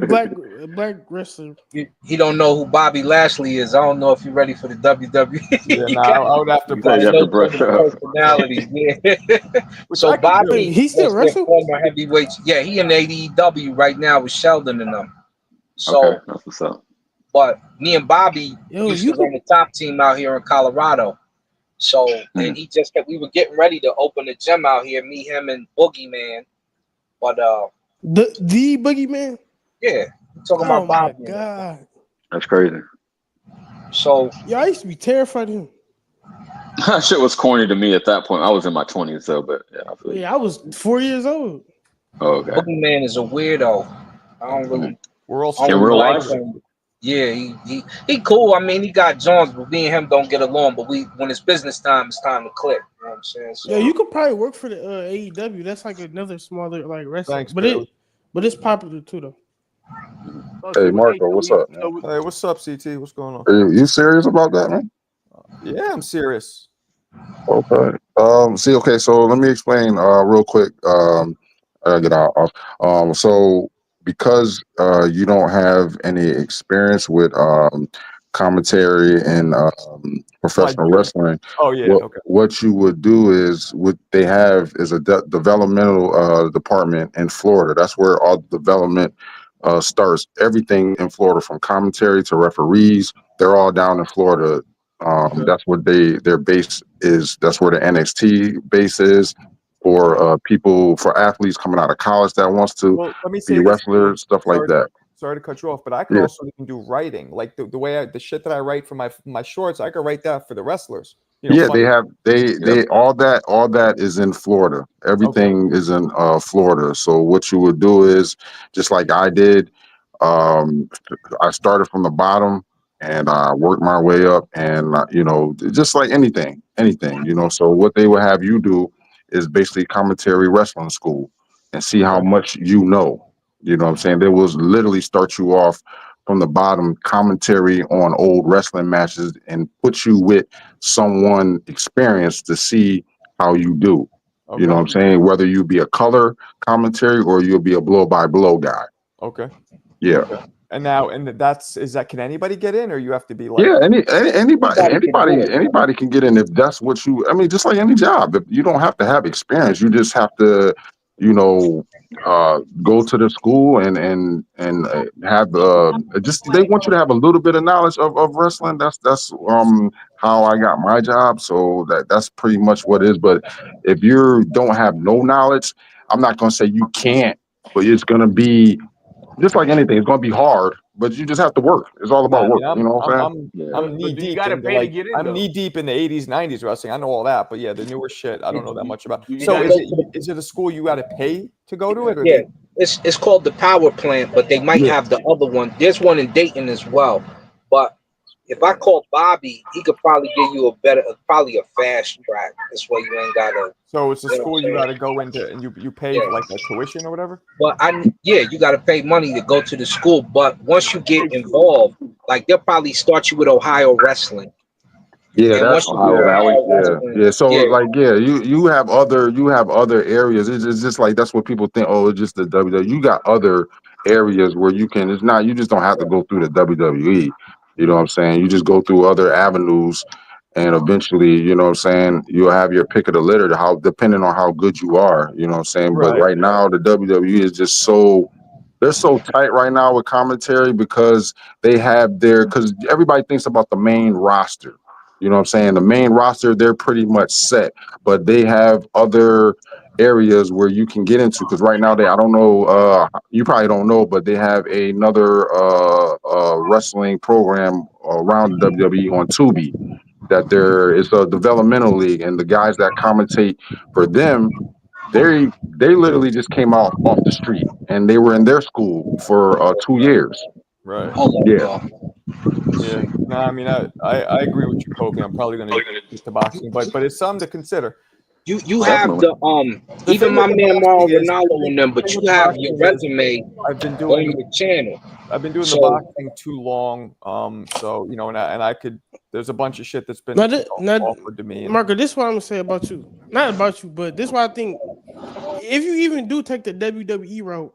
black wrestler. He don't know who Bobby Lashley is. I don't know if you're ready for the WWE. I would have to brush up. Personalities. Yeah. So Bobby, he's still wrestling. Former heavyweights. Yeah, he in AEW right now with Sheldon and them. So that's what's up. But me and Bobby used to run the top team out here in Colorado. So and we were getting ready to open a gym out here, me, him, and Boogeyman. But the Boogeyman? Yeah, I'm talking about Bobby. Oh my God. That's crazy. So I used to be terrified of him. That shit was corny to me at that point. I was in my 20s though, but I was 4 years old. Oh, okay. Boogeyman is a weirdo. I don't really. We're all in real life. Yeah, he cool. I mean, he got Jones, but me and him don't get along. But when it's business time, it's time to click. You know what I'm saying? So, Yeah, you could probably work for the AEW. That's like another smaller like wrestling, Thanks, Bailey. but it's popular too though. Hey, Marco, what's up? Hey, what's up, CT? What's going on? You serious about that, man? Yeah, I'm serious. Okay. Okay, so let me explain real quick. I get off. So because you don't have any experience with commentary and professional wrestling, Oh yeah, okay. what you would do is what they have is a developmental department in Florida. That's where all the development starts. Everything in Florida, from commentary to referees, they're all down in Florida. That's what their base is. That's where the NXT base is for people, for athletes coming out of college that wants to Well, let me be say this. wrestlers, stuff like that. Sorry to cut you off, but I could Yeah. also even do writing, like the way the shit that I write for my shorts. I could write that for the wrestlers. You know, Yeah, fun- they all that is in Florida. Everything is in Florida. So what you would do is just like I did. I started from the bottom and I worked my way up, and just like anything. So what they would have you do is basically commentary wrestling school and see how much you know. You know what I'm saying? They will literally start you off from the bottom, commentary on old wrestling matches, and put you with someone experienced to see how you do. You know what I'm saying? Whether you be a color commentary or you'll be a blow by blow guy. Okay. Yeah. And now, can anybody get in, or you have to be like? Yeah, anybody can get in if that's what you. I mean, just like any job, if you don't have to have experience, you just have to, go to the school and have just they want you to have a little bit of knowledge of wrestling. That's how I got my job. So that's pretty much what it is. But if you don't have no knowledge, I'm not gonna say you can't, but it's gonna be just like anything. It's gonna be hard, but you just have to work. It's all about work. You know what I'm saying? I'm knee deep. I'm knee deep in the 80s, 90s wrestling. I know all that, but yeah, the newer shit, I don't know that much about. So is it a school you got to pay to go to it? Or yeah, it's called the Power Plant, but they might have the other one. There's one in Dayton as well. But if I call Bobby, he could probably give you probably a fast track. This way you ain't gotta. So it's a school you got to go into, and you pay like a tuition or whatever. But you got to pay money to go to the school. But once you get involved, like they'll probably start you with Ohio wrestling. Yeah, that's Ohio Valley. Yeah. So you have other areas. It's just like that's what people think. Oh, it's just the WWE. You got other areas where you can. It's not. You just don't have to go through the WWE. You know what I'm saying? You just go through other avenues, and eventually, you know what I'm saying, you'll have your pick of the litter. Depending on how good you are. You know what I'm saying? But right now, the WWE is just so. They're so tight right now with commentary because because everybody thinks about the main roster. You know what I'm saying? The main roster, they're pretty much set, but they have other areas where you can get into. Because right now, I don't know, you probably don't know, but they have another wrestling program around the WWE on Tubi. It's a developmental league, and the guys that commentate for them, they literally just came off the street, and they were in their school for 2 years. Right. Yeah. Yeah. No, I mean, I agree with you, Kobe. I'm probably going to get to boxing, but it's something to consider. You have even my man Mauro Ronaldo in them, but you have your resume on your channel. I've been doing the boxing too long, so and I could. There's a bunch of shit that's been offered to me. Marco, this is what I'm gonna say about you. Not about you, but this is why I think if you even do take the WWE route,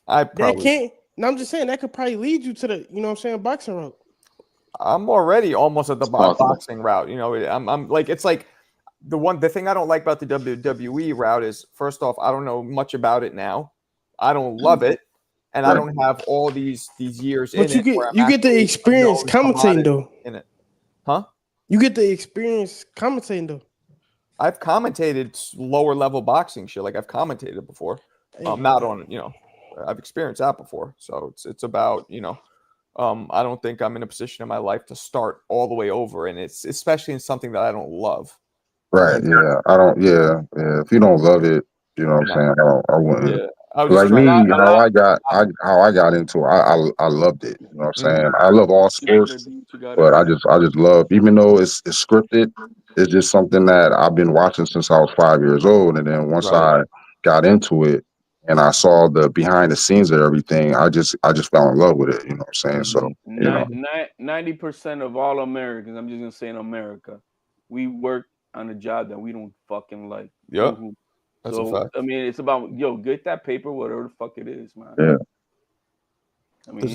that can't. No, I'm just saying that could probably lead you to the boxing route. I'm already almost at the boxing route. I'm like it's like the thing I don't like about the WWE route is, first off, I don't know much about it now. I don't love it. And I don't have all these years in it. But you get the experience commentating though. In it. Huh? You get the experience commentating though. I've commentated lower level boxing shit. Like I've commentated before. Not on, I've experienced that before. So it's about, I don't think I'm in a position in my life to start all the way over. And it's especially in something that I don't love. Right. Yeah. I don't. Yeah. If you don't love it, you know what I'm saying. I wouldn't. Yeah. I was just Like trying me, to. how I got into it. I loved it. You know what I'm saying? I love all sports, but I just love, even though it's scripted, it's just something that I've been watching since I was 5 years old. And then once I got into it and I saw the behind the scenes of everything, I just fell in love with it. You know what I'm saying? So, you know. 90% of all Americans, I'm just gonna say in America, we work on a job that we don't fucking like. Yep. That's a So fact. I mean, it's about get that paper, whatever the fuck it is, man. Yeah. I mean,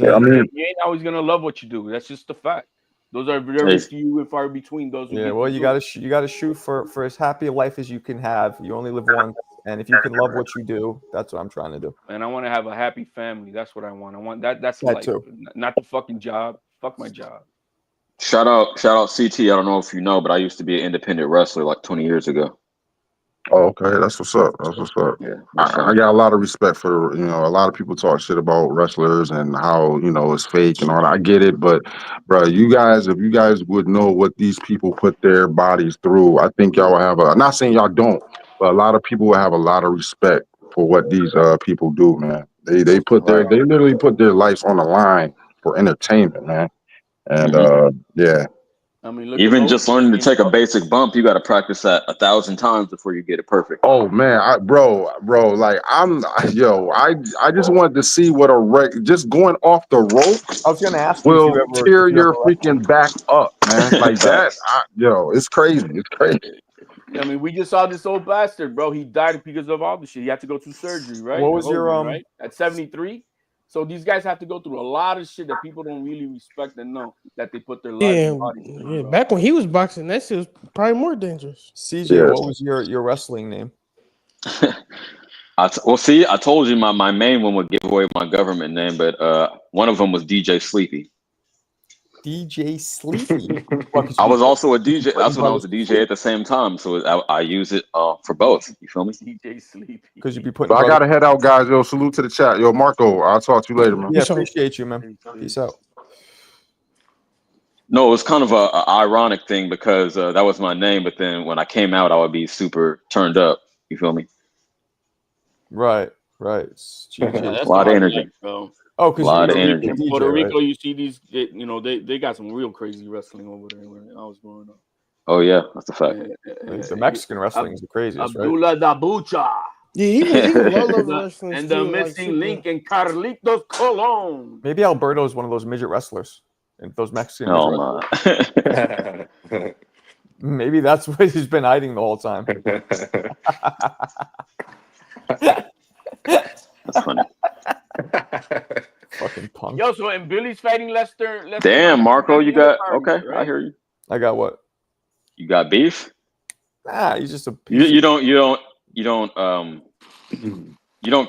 you ain't always gonna love what you do. That's just the fact. Those are very few and far between. Those. Yeah. Well, you gotta shoot for as happy a life as you can have. You only live once, and if you can love what you do, that's what I'm trying to do. And I want to have a happy family. That's what I want. I want that. That's That life, too. not the fucking job. Fuck my job. Shout out CT. I don't know if you know, but I used to be an independent wrestler like 20 years ago. Oh, okay, that's what's up. That's what's up. Yeah, I got a lot of respect for, you know, a lot of people talk shit about wrestlers and how, you know, it's fake and all that. I get it, but bro, if you guys would know what these people put their bodies through, I think y'all would have I'm not saying y'all don't, but a lot of people will have a lot of respect for what these people do, man. They literally put their lives on the line for entertainment, man. And yeah. I mean, look even just learning to take a basic bump, you got to practice that 1,000 times before you get it perfect. Oh man, bro, like I just wanted to see what just going off the ropes. I was gonna ask will tear your freaking back up, man. Like that, it's crazy. It's crazy. I mean, we just saw this old bastard, bro. He died because of all the shit. He had to go through surgery, right? What was your right? At 73. So these guys have to go through a lot of shit that people don't really respect and know that they put their lives and bodies through. Yeah, back when he was boxing, that shit was probably more dangerous. CJ, what was your wrestling name? I told you my main one would give away my government name, but one of them was DJ Sleepy. DJ Sleepy. I was also a DJ. That's when I was a DJ at the same time, so I use it for both. You feel me? DJ Sleepy. Because you'd be putting. So I gotta head out, guys. Yo, salute to the chat. Yo, Marco, I'll talk to you later, man. Yeah, appreciate you, man. Peace out. No, it was kind of a ironic thing because that was my name, but then when I came out, I would be super turned up. You feel me? Right. A lot of energy, bro. Oh, because a lot of energy. In Puerto Rico, you see these. They got some real crazy wrestling over there when I was growing up. Oh yeah, that's a fact. The Mexican wrestling is the craziest, Abdullah right? Dabucha. Yeah, even wrestling and the missing link in Carlitos Colon. Maybe Alberto is one of those midget wrestlers. And those Mexican. Oh my. Maybe that's what he's been hiding the whole time. That's funny. Fucking punk. Yo, so and Billy's fighting Lester. Damn, Marco, you got okay. Right? I hear you. I got what? You got beef? Nah, he's just a. You don't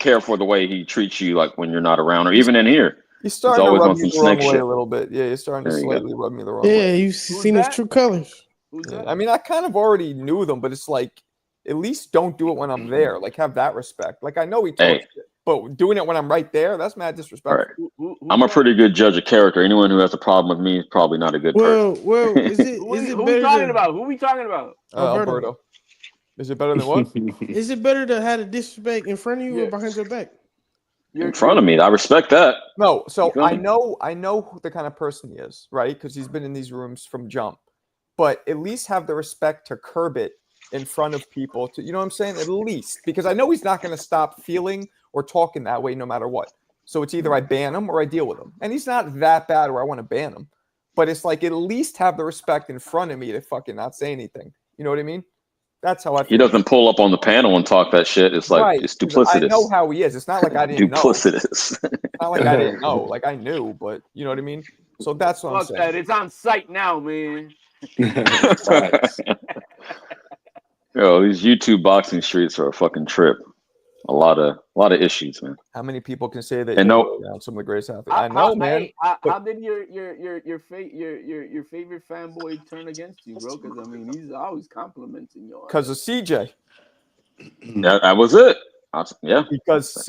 care for the way he treats you, like when you're not around, or even in here. He's starting to rub me the wrong way a little bit. Yeah, he's starting to slightly rub me the wrong way. Yeah, you've seen his true colors. Yeah. I mean, I kind of already knew them, but it's like, at least don't do it when I'm there. Like, have that respect. Like, I know he talks shit, but doing it when I'm right there, that's mad disrespectful. Right. I'm a pretty good judge of character. Anyone who has a problem with me is probably not a good person. Well, is it who we talking about? Who we talking about? Alberto. Is it better than what? Is it better to have a disrespect in front of you or behind your back? In front of me, I respect that. No, so I know who the kind of person he is, right? Because he's been in these rooms from jump. But at least have the respect to curb it in front of people. To, you know what I'm saying? At least, because I know he's not going to stop feeling or talking that way no matter what. So it's either I ban him or I deal with him. And he's not that bad where I want to ban him. But it's like, at least have the respect in front of me to fucking not say anything. You know what I mean? That's how I feel. He doesn't pull up on the panel and talk that shit. It's like, it's duplicitous. I know how he is. It's not like I didn't know. Duplicitous. It's not like I didn't know. Like, I knew, but you know what I mean? So that's what I'm saying. That. It's on site now, man. Yo, these YouTube boxing streets are a fucking trip. A lot of issues, man. How many people can say that? And some of the greatest athletes. I know, man. How did your favorite fanboy turn against you, bro? Because I mean, he's always complimenting you. Because of CJ. That was it. Yeah. Because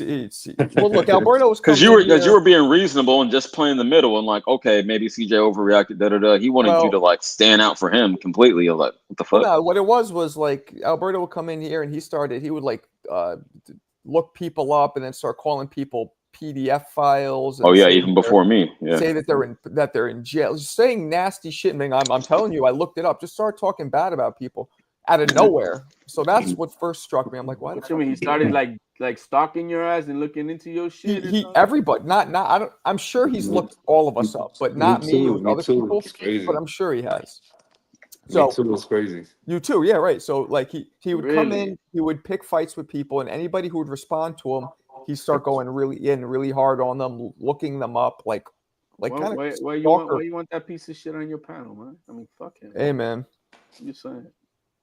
well, look, Alberto was because you were being reasonable and just playing the middle and like, okay, maybe CJ overreacted. He wanted you to like stand out for him completely. Like, what the fuck? No, what it was like Alberto would come in here and he would like look people up and then start calling people PDF files. And Oh yeah, even before me. Yeah. Say that they're in jail, just saying nasty shit. And I'm telling you, I looked it up. Just start talking bad about people out of nowhere. So that's what first struck me. I'm like, why? What you mean? He started like stalking your ass and looking into your shit. Everybody, not. I'm sure he's looked all of us up, but not me or other people. But I'm sure he has. So me too was crazy. You too, yeah, right. So like he would come in, he would pick fights with people, and anybody who would respond to him, he'd start going really hard on them, looking them up, like kind of. Why you want that piece of shit on your panel, man? I mean, fuck him. Hey, man. You saying?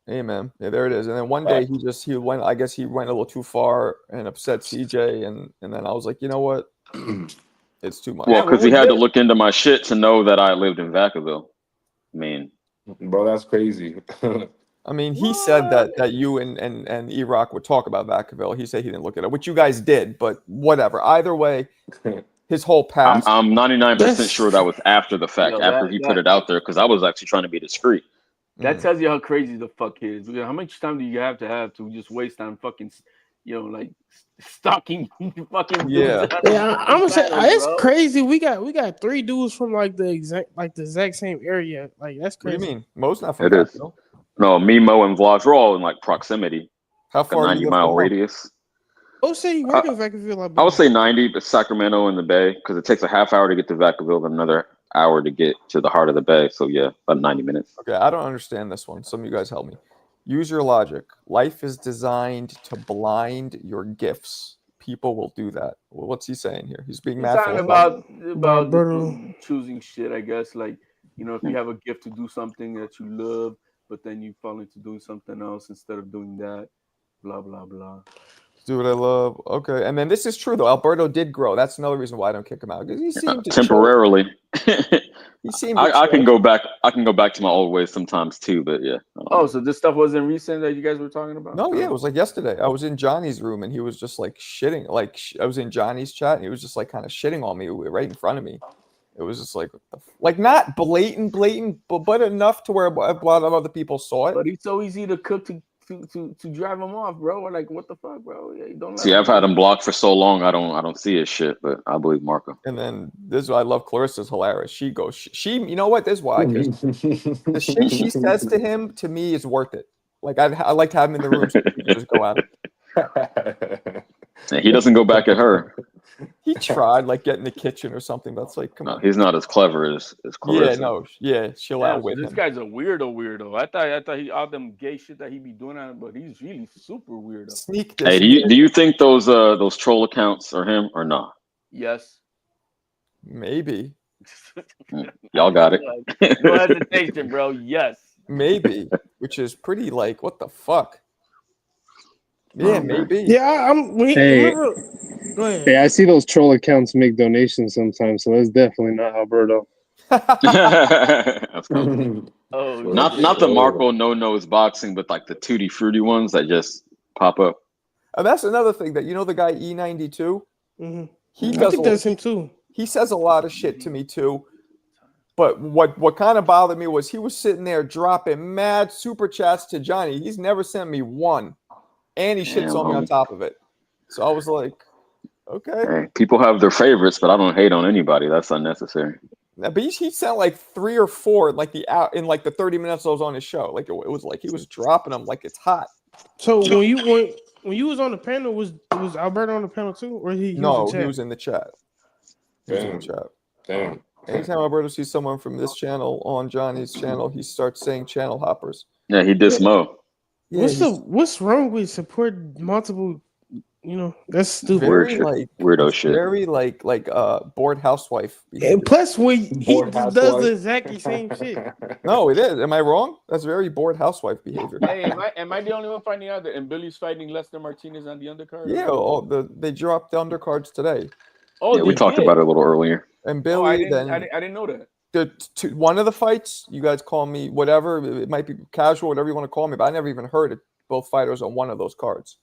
Hey, man. Yeah, there it is. And then one day he went. I guess he went a little too far and upset CJ, and then I was like, you know what? It's too much. Well, because he had to look into my shit to know that I lived in Vacaville. I mean, bro, that's crazy. I mean, he said that you and E-Rock would talk about Vacaville. He said he didn't look it up, which you guys did, but whatever. Either way, his whole past. I'm 99% sure that was after the fact, after he put it out there, because I was actually trying to be discreet. That tells you how crazy the fuck he is. Because how much time do you have to just waste on fucking, like stalking fucking dudes? Yeah, I'm gonna say it's crazy. We got 3 dudes from the exact same area. Like that's crazy. What do you mean? Mo's not from Vacaville. No, me, Mo, and Vlogs, we're all in proximity. How far? A 90-mile radius. Oh, say you work in Vacaville. I would say 90, but Sacramento and the Bay, because it takes a half hour to get to Vacaville and another hour to get to the heart of the Bay. So yeah, about 90 minutes. Okay, I don't understand this one. Some of you guys help me. Use your logic. Life is designed to blind your gifts. People will do that. Well, what's he saying here? He's being mad about choosing shit, I guess. Like, if you have a gift to do something that you love, but then you fall into doing something else instead of doing that, blah, blah, blah. Do what I love. Okay. And then this is true, though. Alberto did grow. That's another reason why I don't kick him out. Because he seemed to temporarily. He seemed I can go back. I can go back to my old ways sometimes too, but yeah. Oh, so this stuff wasn't recent that you guys were talking about? No, yeah, it was like yesterday. I was in Johnny's room and he was just shitting. I was in Johnny's chat and he was just kind of shitting on me right in front of me. It was just not blatant, but enough to where a lot of other people saw it. But he's so easy to cook to drive him off, bro. Like, what the fuck, bro? Yeah, you don't see. I've had him blocked for so long. I don't see his shit, but I believe Marco. And then this is why I love Clarissa's hilarious. She goes, you know what? This is why. The shit she says to him, to me, is worth it. Like I like to have him in the room so he can just go at it. Yeah, he doesn't go back at her. He tried get in the kitchen or something. That's come on. He's not as clever as Clarissa. She'll outwit him. This guy's a weirdo. I thought he all them gay shit that he be doing on it, but he's really super weirdo. Sneak this. Hey, do you think those troll accounts are him or not? Yes. Maybe. Y'all got it. No hesitation, bro. Yes. Maybe. Which is pretty what the fuck? Yeah, maybe. Yeah, go ahead. Hey, I see those troll accounts make donations sometimes, so that's definitely not Alberto. That's cool. Not the Marco no-nose boxing, but the Tutti Frutti ones that just pop up. And that's another thing that the guy E92. Mm-hmm. I think that's him too. He says a lot of shit to me too. But what kind of bothered me was he was sitting there dropping mad super chats to Johnny. He's never sent me one. And he shits on me on top of it. So I was like, okay. Hey, people have their favorites, but I don't hate on anybody. That's unnecessary. Yeah, but he sent 3 or 4 in the 30 minutes I was on his show. It was like he was dropping them like it's hot. So when you was on the panel, was Alberto on the panel too? Or he was in the chat. Damn. Anytime Alberto sees someone from this channel on Johnny's channel, he starts saying channel hoppers. Yeah, he dissed Mo. Yeah, what's wrong with support multiple? That's stupid. Weirdo shit. Very bored housewife behavior. And plus, when he does the exactly same shit. No, it is. Am I wrong? That's very bored housewife behavior. Hey, am I the only one finding out that and Billy's fighting Lester Martinez on the undercard? Yeah, they dropped the undercards today. Oh, yeah, we talked about it a little earlier. And Billy, I didn't know that. One of the fights, you guys call me whatever, it might be casual, whatever you want to call me, but I never even heard it. Both fighters on one of those cards.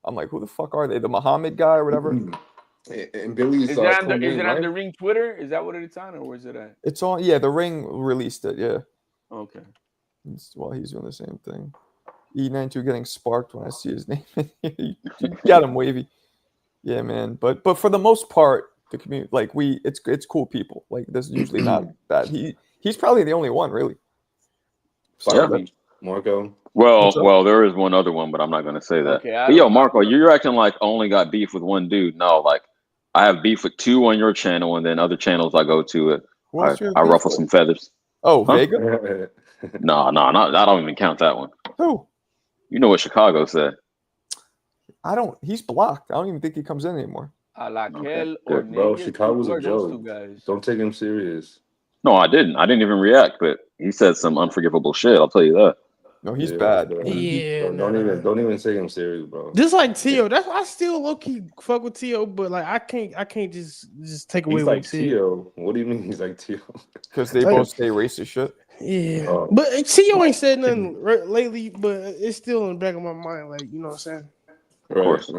I'm like, who the fuck are they? The Muhammad guy or whatever? And Billy's is it on the Ring Twitter? Is that what it's on, or where is it at? It's on. Yeah, the Ring released it. Yeah. Okay. While he's doing the same thing. E92 getting sparked when I see his name. You got him, Wavy. Yeah, man. But for the most part, the community, like it's cool people. Like this is usually not bad. He's probably the only one, really. Yeah. Marco. Well, there is one other one, but I'm not going to say that. Okay, But yo, Marco, you're acting like I only got beef with one dude. No, like I have beef with two on your channel, and then other channels I go to, I ruffle some feathers. Oh, Vega? No, I don't even count that one. Who? You know what Chicago said? He's blocked. I don't even think he comes in anymore. Bro, Chicago's a joke. Don't take him serious. No, I didn't. I didn't even react, but he said some unforgivable shit. I'll tell you that. No, he's bad. Bro. Yeah, don't even take him serious, bro. Just like Tio, that's I still low key fuck with Tio, but like I can't just take away He's what like he said. Tio. What do you mean he's like Tio? Because they both say racist shit. Yeah, but Tio ain't said nothing lately, but it's still in the back of my mind. Like, you know what I'm saying? Of course.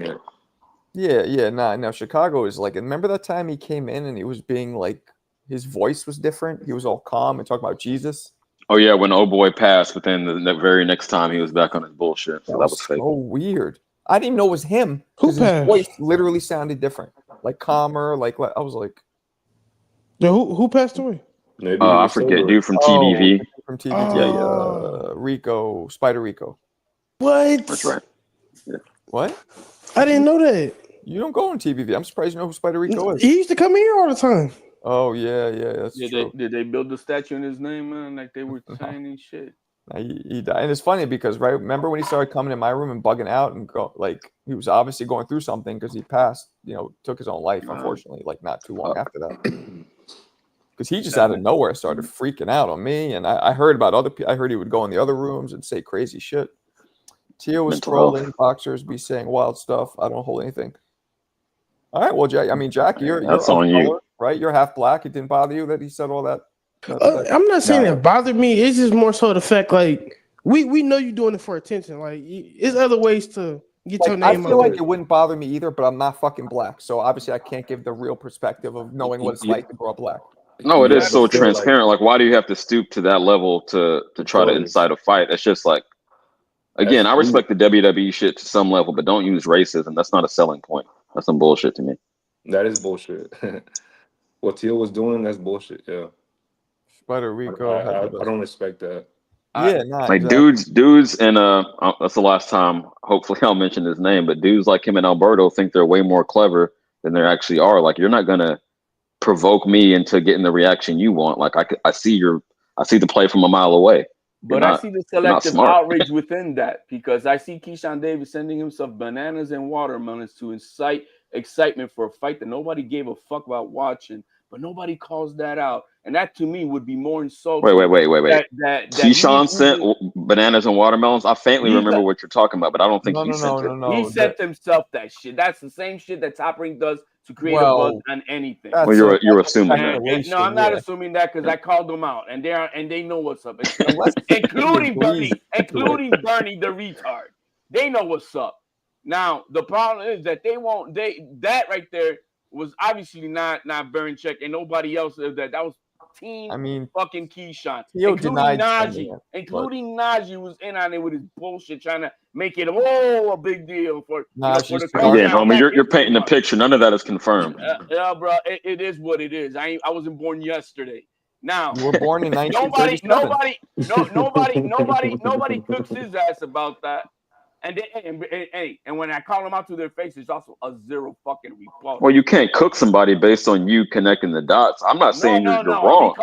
Yeah. Now Chicago is like. Remember that time he came in and he was being like, his voice was different. He was all calm and talking about Jesus. Oh yeah, when old boy passed, but then the very next time he was back on his bullshit. So that was fake. So weird. I didn't even know it was him. Who His passed? voice literally sounded different, like calmer. Like I was like, who passed away? Maybe I forget, dude from TVV. From TVV, Rico, Spider Rico. What? That's right. Yeah. What? I didn't know that. You don't go on TVV. I'm surprised you know who Spider Rico is. He used to come here all the time. Oh yeah, that's true. Did they build the statue in his name, man? Like they were saying and shit. He died, and it's funny because remember when he started coming in my room and bugging out and he was obviously going through something because he passed, took his own life, unfortunately, like not too long after that. Because he just out of nowhere started freaking out on me, and I heard about other people. I heard he would go in the other rooms and say crazy shit. Tio was trolling, boxers be saying wild stuff. I don't hold anything. All right, well, Jack, you're on you, right? You're half black. It didn't bother you that he said all that. I'm not saying it bothered me. It's just more so the fact, like, we know you're doing it for attention. Like, it's other ways to get your name out. I feel like it wouldn't bother me either, but I'm not fucking black, so obviously I can't give the real perspective of knowing what it's like to grow up black. No, it is so transparent. Like, why do you have to stoop to that level to try to incite a fight? It's just like, again, I respect the WWE shit to some level, but don't use racism. That's not a selling point. That's some bullshit to me. That is bullshit. What Tio was doing, that's bullshit. Yeah. Spider Rico. I don't respect that. Dudes, and that's the last time. Hopefully, I'll mention his name. But dudes like him and Alberto think they're way more clever than they actually are. Like, you're not gonna provoke me into getting the reaction you want. Like, I see the play from a mile away. But I see the selective outrage within that, because I see Keyshawn Davis sending himself bananas and watermelons to incite excitement for a fight that nobody gave a fuck about watching, but nobody calls that out. And that to me would be more insulting. Wait. Keyshawn sent bananas and watermelons. I faintly remember what you're talking about, but I don't think he sent it. He sent himself that shit. That's the same shit that Top Ring does to create a buzz on anything. Well, you're assuming that. No, I'm not assuming that, because I called them out, and they know what's up, including Bernie the retard. They know what's up. Now the problem is that that right there was obviously not Bernchek and nobody else. That was team fucking Keyshawn, including Najee was in on it with his bullshit, trying to make it a big deal for the homie. You're painting a picture. None of that is confirmed. Yeah, bro, it is what it is. I wasn't born yesterday. Now you were born in 1937. Nobody cooks his ass about that. And when I call them out to their face, there's also a zero fucking rebuttal. Well, you can't cook somebody based on you connecting the dots. I'm not saying you're wrong.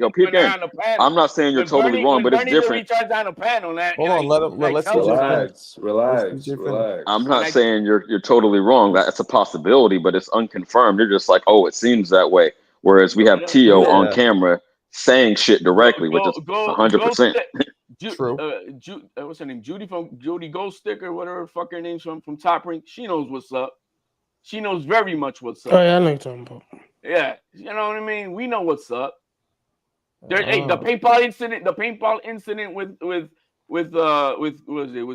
Yo, peep game. I'm not saying you're totally wrong, but it's different. On a panel, hold on, let's relax. I'm not saying you're totally wrong. That's a possibility, but it's unconfirmed. You're just like, oh, it seems that way. Whereas we have Tio on camera saying shit directly, which is 100%. True. What's her name? Judy Gold Sticker, whatever the fuck her name's from Top Rank. She knows what's up. She knows very much what's up. Oh yeah, I know you're talking about. Yeah, you know what I mean. We know what's up. The paintball incident was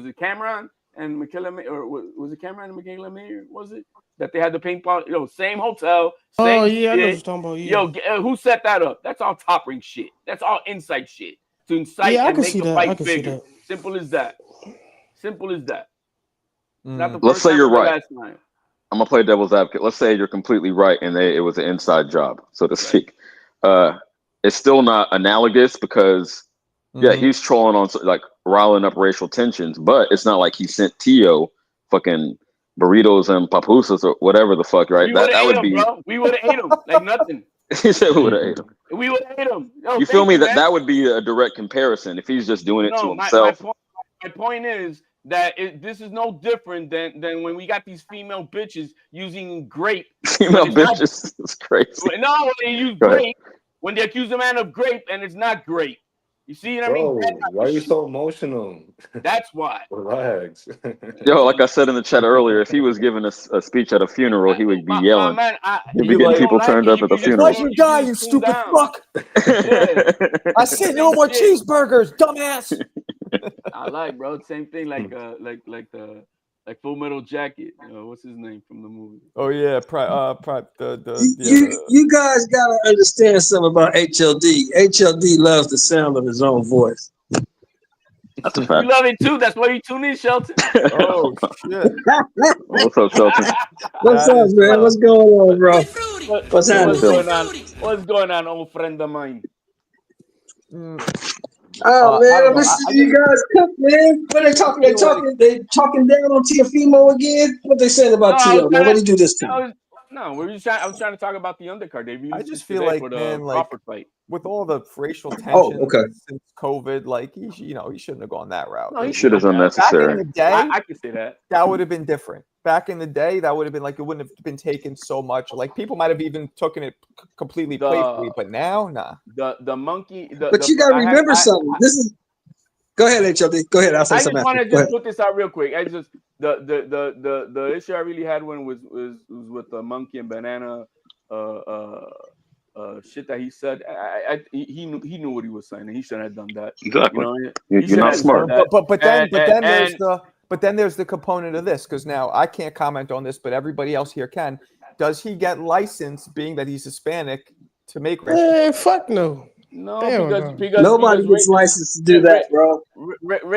it Cameron and Michaela, or was it Cameron and Michaela Mayer? Was it that they had the paintball? Same hotel. Same I know what you're talking about. Yeah. Who set that up? That's all Top Rank shit. That's all inside shit. to incite Yeah, I and can make see the that. I fight can see bigger. that. Simple as that. Simple as that. Not the Let's first say time you're or the right. last time. I'm gonna play devil's advocate. Let's say you're completely right, and it was an inside job, so to speak. It's still not analogous because, yeah, he's trolling on like riling up racial tensions, but it's not like he sent Tio fucking burritos and papusas or whatever the fuck, right? We would have That ate would him, be. bro. We would have ate him like nothing. He said we would have ate him. We would have ate him. Yo, You feel thank me? you, That man. would be a direct comparison if he's just doing it to No, himself. my point is that this is no different than when we got these female bitches using grape. Female bitches is crazy. No, when they use grape, when they accuse a man of grape and it's not grape. You see what I mean? Bro, why are you so emotional? That's why. Relax. Yo, like I said in the chat earlier, if he was giving a speech at a funeral, he would be yelling. He'd be getting people turned up at the funeral. Let you die, you stupid fuck! I said no more cheeseburgers, dumbass. I like, bro. Same thing like Full Metal Jacket. What's his name from the movie? Oh yeah, You guys gotta understand something about HLD. HLD loves the sound of his own voice. That's a fact. You love it too. That's why you tune in, Shelton. Oh shit! What's up, Shelton? What's up, man? What's going on, bro? What's happening? What's going on, old friend of mine? Oh man, I'm listening to you guys cook, man. What they talking? They talking down on Teofimo again. What they saying about Teo, man? What did he do this time? No, I was trying to talk about the undercard. I just feel like, man, like Crawford fight. With all the racial tension since COVID, like he shouldn't have gone that route. No, he should have unnecessary. Back in the day, I can say that. That would have been different. Back in the day, that would have been like it wouldn't have been taken so much. Like people might have even taken it completely playfully, but now, nah. The monkey. But you gotta remember something. This is. Go ahead, HLD. Go ahead. I'll say something. I just want to just put this out real quick. I just the issue I really had was with the monkey and banana shit that he said. He knew what he was saying, and he shouldn't have done that. Exactly. You're not smart. But then there's the component of this, because now I can't comment on this, but everybody else here can. Does he get licensed, being that he's Hispanic, to make racial? Fuck no. No, because nobody gets licensed to do that, bro.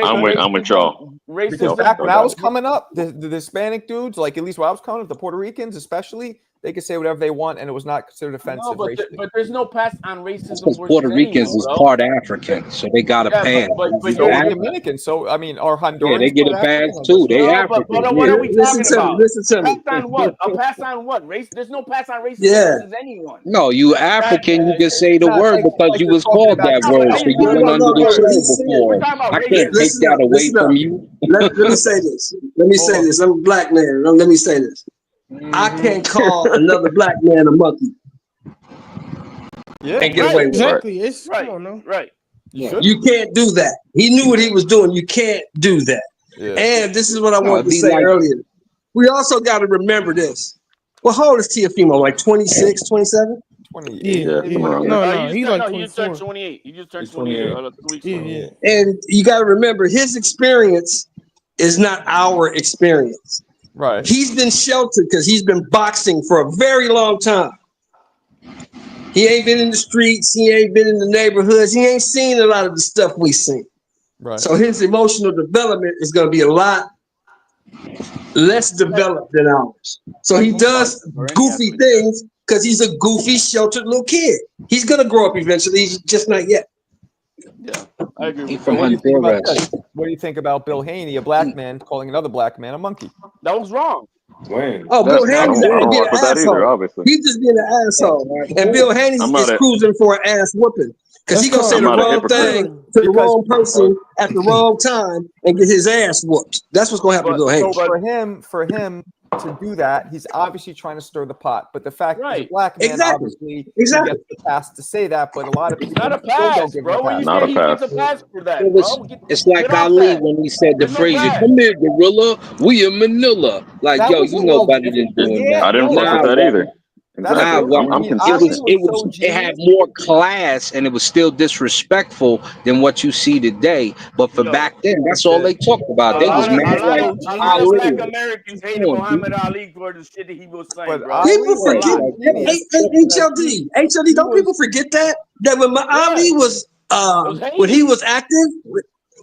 I'm with y'all. Because back when I was coming up, the Hispanic dudes, like at least when I was coming up, the Puerto Ricans especially, they could say whatever they want, and it was not considered offensive. No, but there's no pass on racism. Because Puerto Ricans is part African, so they got a pass. But you're Dominican, so I mean, or Honduran. Yeah, they get a pass too. They African. But what are we talking about? Listen to me. Pass on what? A pass on what? Race? There's no pass on racism versus anyone. No, you African. You can say the word because you was called that word, so you went under the show before. I can't take that away from you. Let me say this. Let me say this. I'm a black man. Let me say this. I can't call another black man a monkey. Yeah, and get away with exactly. it. It's come on, no. Right. You can't do that. He knew what he was doing. You can't do that. Yeah. And this is what I wanted to say earlier. We also got to remember this. Well, how old is Teofimo? Like 26, 27? 28. Yeah. No, he's like 24. He just turned 28. He just turned 28. 2 weeks ago. Yeah. And you got to remember, his experience is not our experience. Right. He's been sheltered because he's been boxing for a very long time. He ain't been in the streets. He ain't been in the neighborhoods. He ain't seen a lot of the stuff we seen. Right. So his emotional development is going to be a lot less developed than ours. So he does goofy things because he's a goofy, sheltered little kid. He's going to grow up eventually. He's just not yet. Yeah, I agree. What do you think about Bill Haney, a black man, calling another black man a monkey? That was wrong. When? Oh, Bill Haney's being an asshole. Obviously. He's just being an asshole. And Bill Haney is cruising for an ass whooping. Because he's going to say the wrong thing to the wrong person at the wrong time and get his ass whooped. That's what's going to happen to Bill Haney. So for him to do that, he's obviously trying to stir the pot. But the fact that he's a black man, obviously, he gets the pass to say that. But a lot of people not a pass, bro. When you say he gets a pass for that, bro. It's like Ali when he said the phrase, "Come here, gorilla. We in Manila." Like, yo, you know better than doing that. I didn't fuck with that either. Exactly. I'm consistent. It had more class and it was still disrespectful than what you see today. But for back then, that's all they talked about. They was mad like Ali. Black Americans hated Muhammad Ali for the shit that he was saying. People forget. HLD, don't people forget that when Ali was when he was active,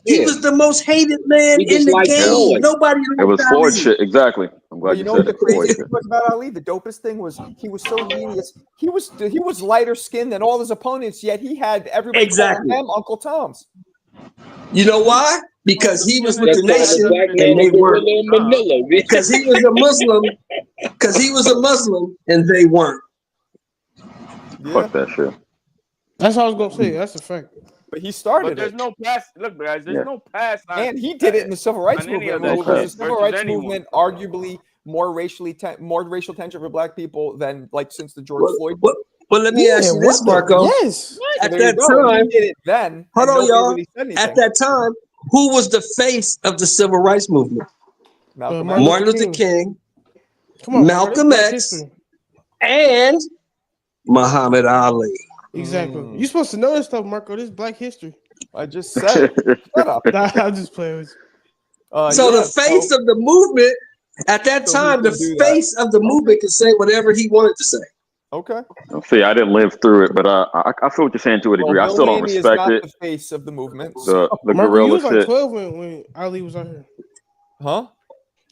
he was the most hated man in the game. Nobody liked It was Ali. Ford shit, exactly. I'm glad But you you know said what the it. Ford craziest shit. thing was about Ali? The dopest thing was he was so genius. He was lighter skinned than all his opponents, yet he had everybody Exactly. calling them Uncle Toms. You know why? Because he was with That's the why the nation black man and they is a weren't. little Manila. Because he was a Muslim. Because he was a Muslim and they weren't. Fuck that shit. That's what I was gonna say. That's a fact. But he started But there's it. no pass. Look, guys, there's no pass on. And he did it in the civil rights on any movement. of that Was the shit civil versus rights anyone. movement arguably more racial tension for black people than like since the George Floyd? Well, let me ask you this, Marco. Yes. At There you that go. time, He did it then. hold and on, nobody y'all. really said anything. At that time, who was the face of the civil rights movement? Malcolm Martin Martin Luther Luther King, Come on, Malcolm Marco, that's X, history. and Muhammad Ali. Exactly. You're supposed to know this stuff, Marco. This is Black history. I just said it. Shut up. Nah, I'm just playing with you. So the face of the movement at that So he time, the can do that. face of the movement could say whatever he wanted to say. Okay. See, I didn't live through it, but I feel what you're saying to a degree. I Bill still don't Haney is respect not it. the face of the movement. The Marco, you gorilla was like shit. 12 when Ali was out here. Huh?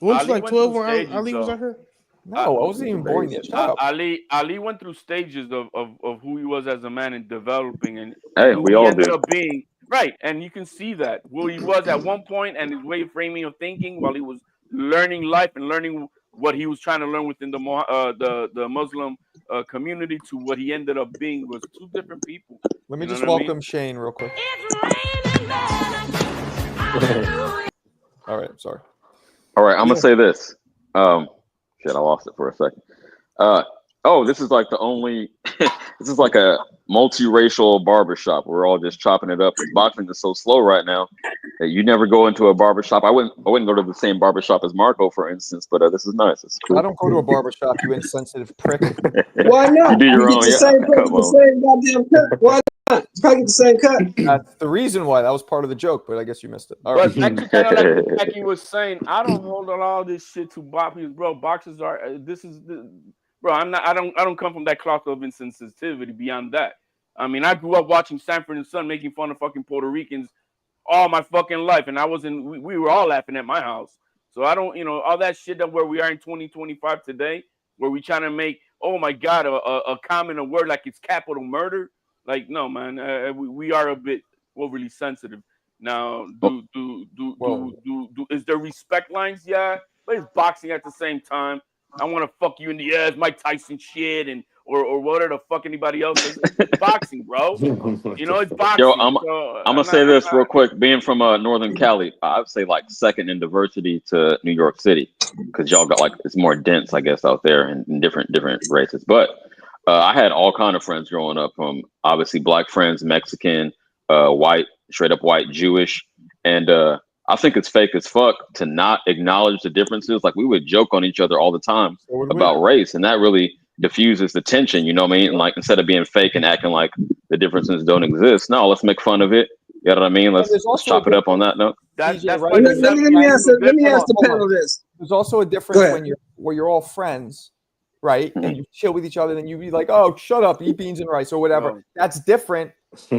Weren't Ali you like went 12 through when stages, Ali was though. out here? No, I wasn't even born yet. Shut up. Ali went through stages of who he was as a man and developing and Hey, who we he all ended did. up being. Right, and you can see that who he was at one point and his way of framing of thinking while he was learning life and learning what he was trying to learn within the Muslim community to what he ended up being was two different people. Let me You know just what I mean? welcome Shane real quick. All right, sorry. All right, I'm gonna say this. Shit, I lost it for a second. This is like the only. This is like a multiracial barbershop. We're all just chopping it up. Boxing is so slow right now that you never go into a barbershop. I wouldn't go to the same barbershop as Marco, for instance. But this is nice. It's cool. I don't go to a barbershop, you insensitive prick. Why not? You do your get own. the same Come on. goddamn cut. Why not? You probably get the same cut. That's the reason why. That was part of the joke, but I guess you missed it. All right. But actually, kind of like he was saying, I don't hold on all this shit to boxers, bro. Boxers are bro. I don't come from that cloth of insensitivity. Beyond that, I mean, I grew up watching Sanford and Son making fun of fucking Puerto Ricans all my fucking life, and we were all laughing at my house. So I don't, all that shit that where we are in 2025 today, where we trying to make, oh my god, a comment, a word like it's capital murder. Like, no, man, we are a bit overly sensitive. Now, is there respect lines? Yeah, but it's boxing at the same time. I want to fuck you in the ass, Mike Tyson shit, and or whatever the fuck anybody else says. It's boxing, bro. It's boxing. Yo, I'm gonna say this real quick. Being from Northern Cali, I'd say like second in diversity to New York City, because y'all got like it's more dense, I guess, out there and different races. But I had all kind of friends growing up, from obviously black friends, Mexican, white, straight up white, Jewish, and I think it's fake as fuck to not acknowledge the differences. Like, we would joke on each other all the time about race, and that really diffuses the tension, you know what I mean? And like, instead of being fake and acting like the differences don't exist, no, let's make fun of it. You know what I mean? Let's chop it up on that note. That's Let me ask the panel this. There's also a difference when you're all friends, right? Mm-hmm. And you chill with each other, and you be like, "Oh, shut up, eat beans and rice," or whatever. No. That's different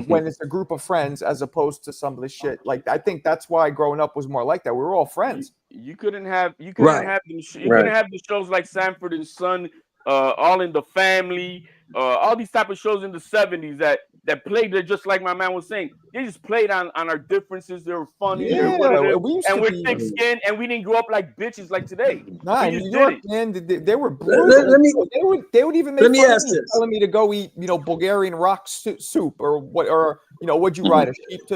when it's a group of friends as opposed to some of the shit. Like, I think that's why growing up was more like that. We were all friends. You couldn't have the shows like Sanford and Son, All in the Family, all these type of shows in the 70s that played just like my man was saying. They just played on our differences. They were funny. Yeah, and we're thick skinned, and we didn't grow up like bitches like today. Nah, in New York, man, they were brutal. They would even make fun of me, telling me to go eat, Bulgarian rock soup or what, or would you ride a sheep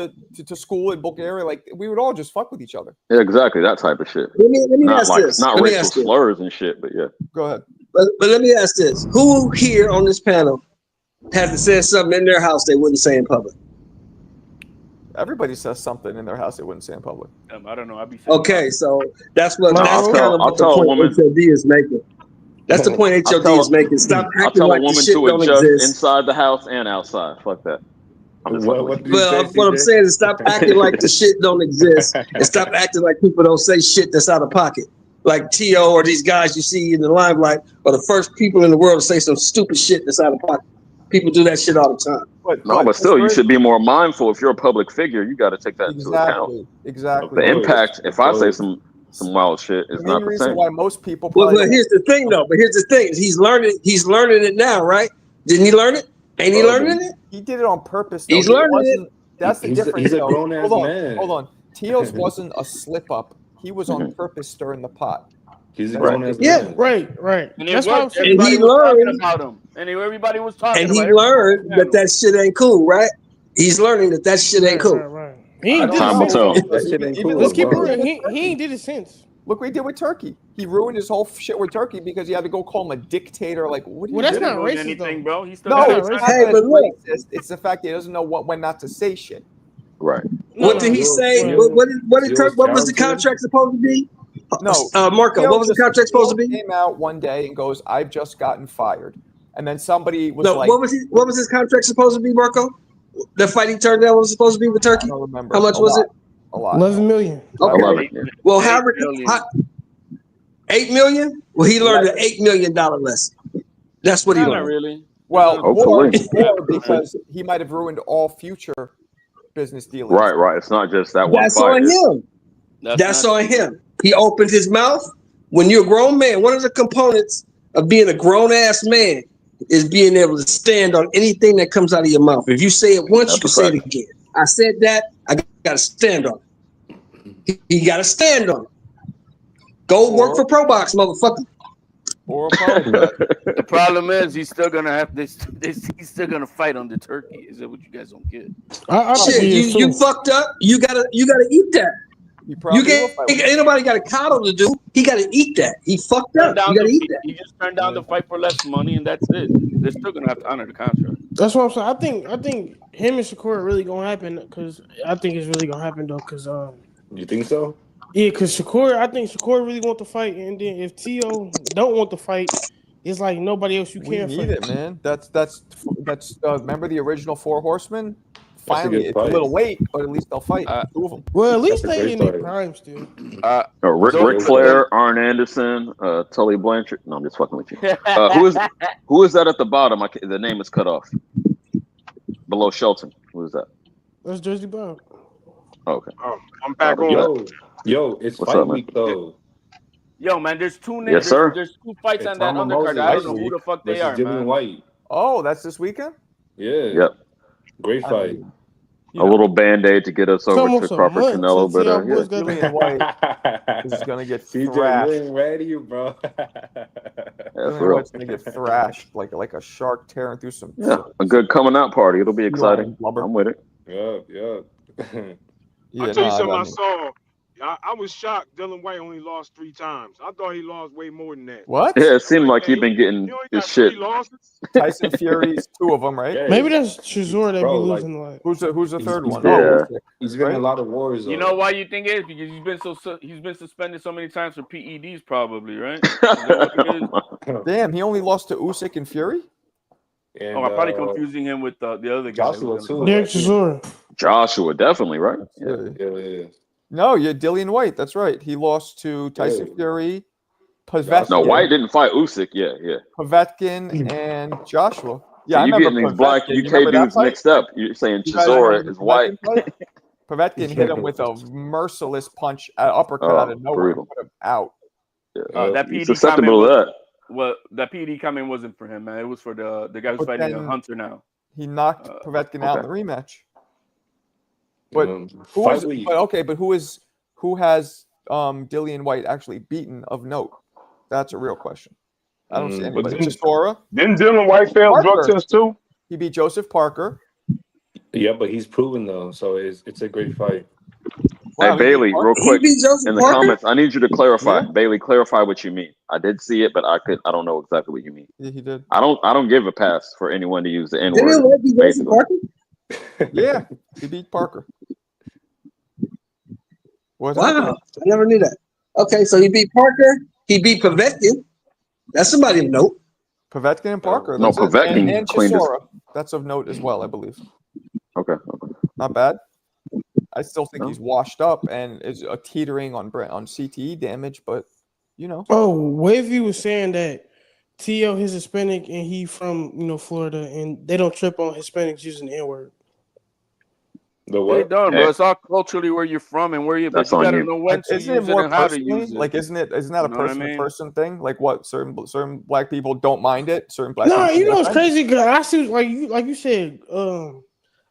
to school in Bulgaria? Like, we would all just fuck with each other. Yeah, exactly, that type of shit. Let me not ask like this. not Let me racial ask this. slurs and shit, but yeah. Go ahead. But let me ask this: who here on this panel hasn't said something in their house they wouldn't say in public? Everybody says something in their house they wouldn't say in public. I don't know. I'd be okay. So that's what I'll tell the a point woman. HOD is making. That's the point HOD is making. Stop I'll acting tell like a the woman shit to don't adjust exist. inside the house and outside. Fuck that. I'm just Well, what I'm saying is stop acting like the shit don't exist, and stop acting like people don't say shit that's out of pocket. Like T.O. or these guys you see in the limelight are the first people in the world to say some stupid shit that's out of pocket. People do that shit all the time. But still, you should be more mindful. If you're a public figure, you got to take that into account. Exactly. The impact. If I say some wild shit, is The not main the reason same. why most people Well, probably but here's the thing, though. But here's the thing: he's learning it now, right? Didn't he learn it? Ain't he learning it? he did it on purpose. Though. He's He learning wasn't- it. That's the difference. He's a though. grown-ass Hold on, man. hold on. Teos wasn't a slip up. He was on purpose stirring the pot. He's a That's grown ass Yeah. man. Right. And That's it what I'm worked. saying. Everybody And he was talking learned- about him. And everybody was talking And about he him. learned that shit ain't cool, right? He's learning that shit ain't cool. Right. He ain't did Time will it tell. since. That shit ain't cool. Let's keep it bro. real. He ain't did it since. Look what he did with Turkey. He ruined his whole shit with Turkey because he had to go call him a dictator. Like, what do you Well, that's do? not Doing racist, anything, though. bro. He still No, got it's that not time. Hey, that but look. it's racist. It's the fact that he doesn't know when not to say shit. Right. What did he say? What was the contract supposed to be? No, Marco, Theo what was the just- contract supposed to Theo be? Came out one day and goes, "I've just gotten fired," and then somebody was No, like, what was his contract supposed to be, Marco? The fight he turned down was supposed to be with Turkey. I don't remember. How much was it? A lot. 11 million. Okay. 11. Yeah. Well, 8 million. 8 million? Well, he learned an $8 million lesson. That's what he Not learned. really. Well, Hopefully. or because he might have ruined all future business dealings. Right. It's not just that one That's fight. on It's- him. That's on him. He opened his mouth. When you're a grown man, one of the components of being a grown ass man is being able to stand on anything that comes out of your mouth. If you say it once, you can say it again. I said that. I got to stand on it. He got to stand on it. Go work for Pro Box, motherfucker. Or apologize. The problem is he's still gonna have this. He's still gonna fight under Turkey. Is that what you guys don't get? I think Shit, he is, you too. fucked up. You gotta eat that. He probably You will can't. fight with Ain't nobody got a coddle to do. He got to eat that. He fucked up. Turned down You got to the- eat that. He just turned down the fight for less money, and that's it. They're still gonna have to honor the contract. That's what I'm saying. I think him and Shakur are really gonna happen because I think it's really gonna happen though. Because You think so? yeah, because I think Shakur really want to fight, and then if Tio don't want to fight, it's like nobody else you We can need fight. it, man. That's remember the original Four Horsemen? That's a Finally, good it's a fight. little late, but at least they'll fight. Two of them. Well, at least That's a they great in their fight. prime still. Ric Flair, Arn Anderson, Tully Blanchard. No, I'm just fucking with you. Who is that at the bottom? The name is cut off. Below Shelton. Who is that? That's Jersey Bob. Okay. I'm back on. Yo, it's What's fight up, man? week though. Yo, man, there's two names. Yes, sir. There's two fights Hey, on that Tom undercard. Moses I don't fight know who week the fuck they versus are, Dillian man. White. Oh, that's this weekend? Yeah. Yep. Great fight. A little band-aid to get us It's over to almost a Crawford month Canelo, since but y'all boys got Dillian White is gonna get CJ, thrashed. you ain't ready, bro. Dillian White's gonna get thrashed like a shark tearing through some. Yeah, a good coming out party. It'll be exciting. Blubber. I'm with it. Yup. I'll tell you something I saw. I was shocked. Dylan White only lost 3 times. I thought he lost way more than that. What? Yeah, it seemed like he'd been getting his shit. 3 losses. Tyson Fury's 2 of them, right? Yeah, Maybe that's Chisora that be bro, losing like. Who's the third one? Yeah. He's been in a lot of wars. You though. know why you think it is? Because he's been suspended so many times for PEDs, probably, right? Is that what it is? Damn, he only lost to Usyk and Fury? And, I'm probably confusing him with the other guy. Joshua too. Derek Chisora. Joshua, definitely, right? Yeah. No, yeah, Dillian White. That's right. He lost to Tyson Fury, Povetkin. No, White didn't fight Usyk. Yeah. Povetkin and Joshua. Yeah, I you remember getting these Povetkin. black You UK remember that dudes fight? mixed up. You're saying You guys remember Chisora the is White. Povetkin fight? Povetkin hit him with a merciless punch, uppercut out of nowhere, brutal. put him out. That He's PED susceptible to comment that. Well, that PED comment wasn't for him, man. It was for the guy who's But fighting then Hunter now. He knocked Povetkin out in the rematch. But who fight is? week. But okay, but who has Dillian White actually beaten of note? That's a real question. I don't see anybody. Chisora. Didn't Dylan White fail drug test too? He beat Joseph Parker. Yeah, but he's proven though, so it's a great fight. Hey Bailey, real quick in the Parker? comments, I need you to clarify. Bailey, clarify what you mean. I did see it, but I don't know exactly what you mean. Yeah, he did. I don't give a pass for anyone to use the N Didn't word. White beat Joseph Parker? Yeah, he beat Parker. Wow, I never knew that. Okay, so he beat Parker. He beat Povetkin. That's somebody of note. Povetkin and Parker. No, That's it. Povetkin and cleaned his. Chisora. That's of note as well, I believe. Okay. Not bad. I still think he's washed up and is teetering on CTE damage, but you know. Oh, Wavy was saying that T.O. is Hispanic and he from Florida, and they don't trip on Hispanics using the N-word. The They what? don't, bro. It's all culturally where you're from and where you. But That's you on gotta you. know when to Isn't it use it more and how to personally? use it. Like, isn't that You a know what I person to mean? person thing? Like, what certain black people don't mind it. Certain black No, people you know get what's offended. crazy? Cause I see, like you said,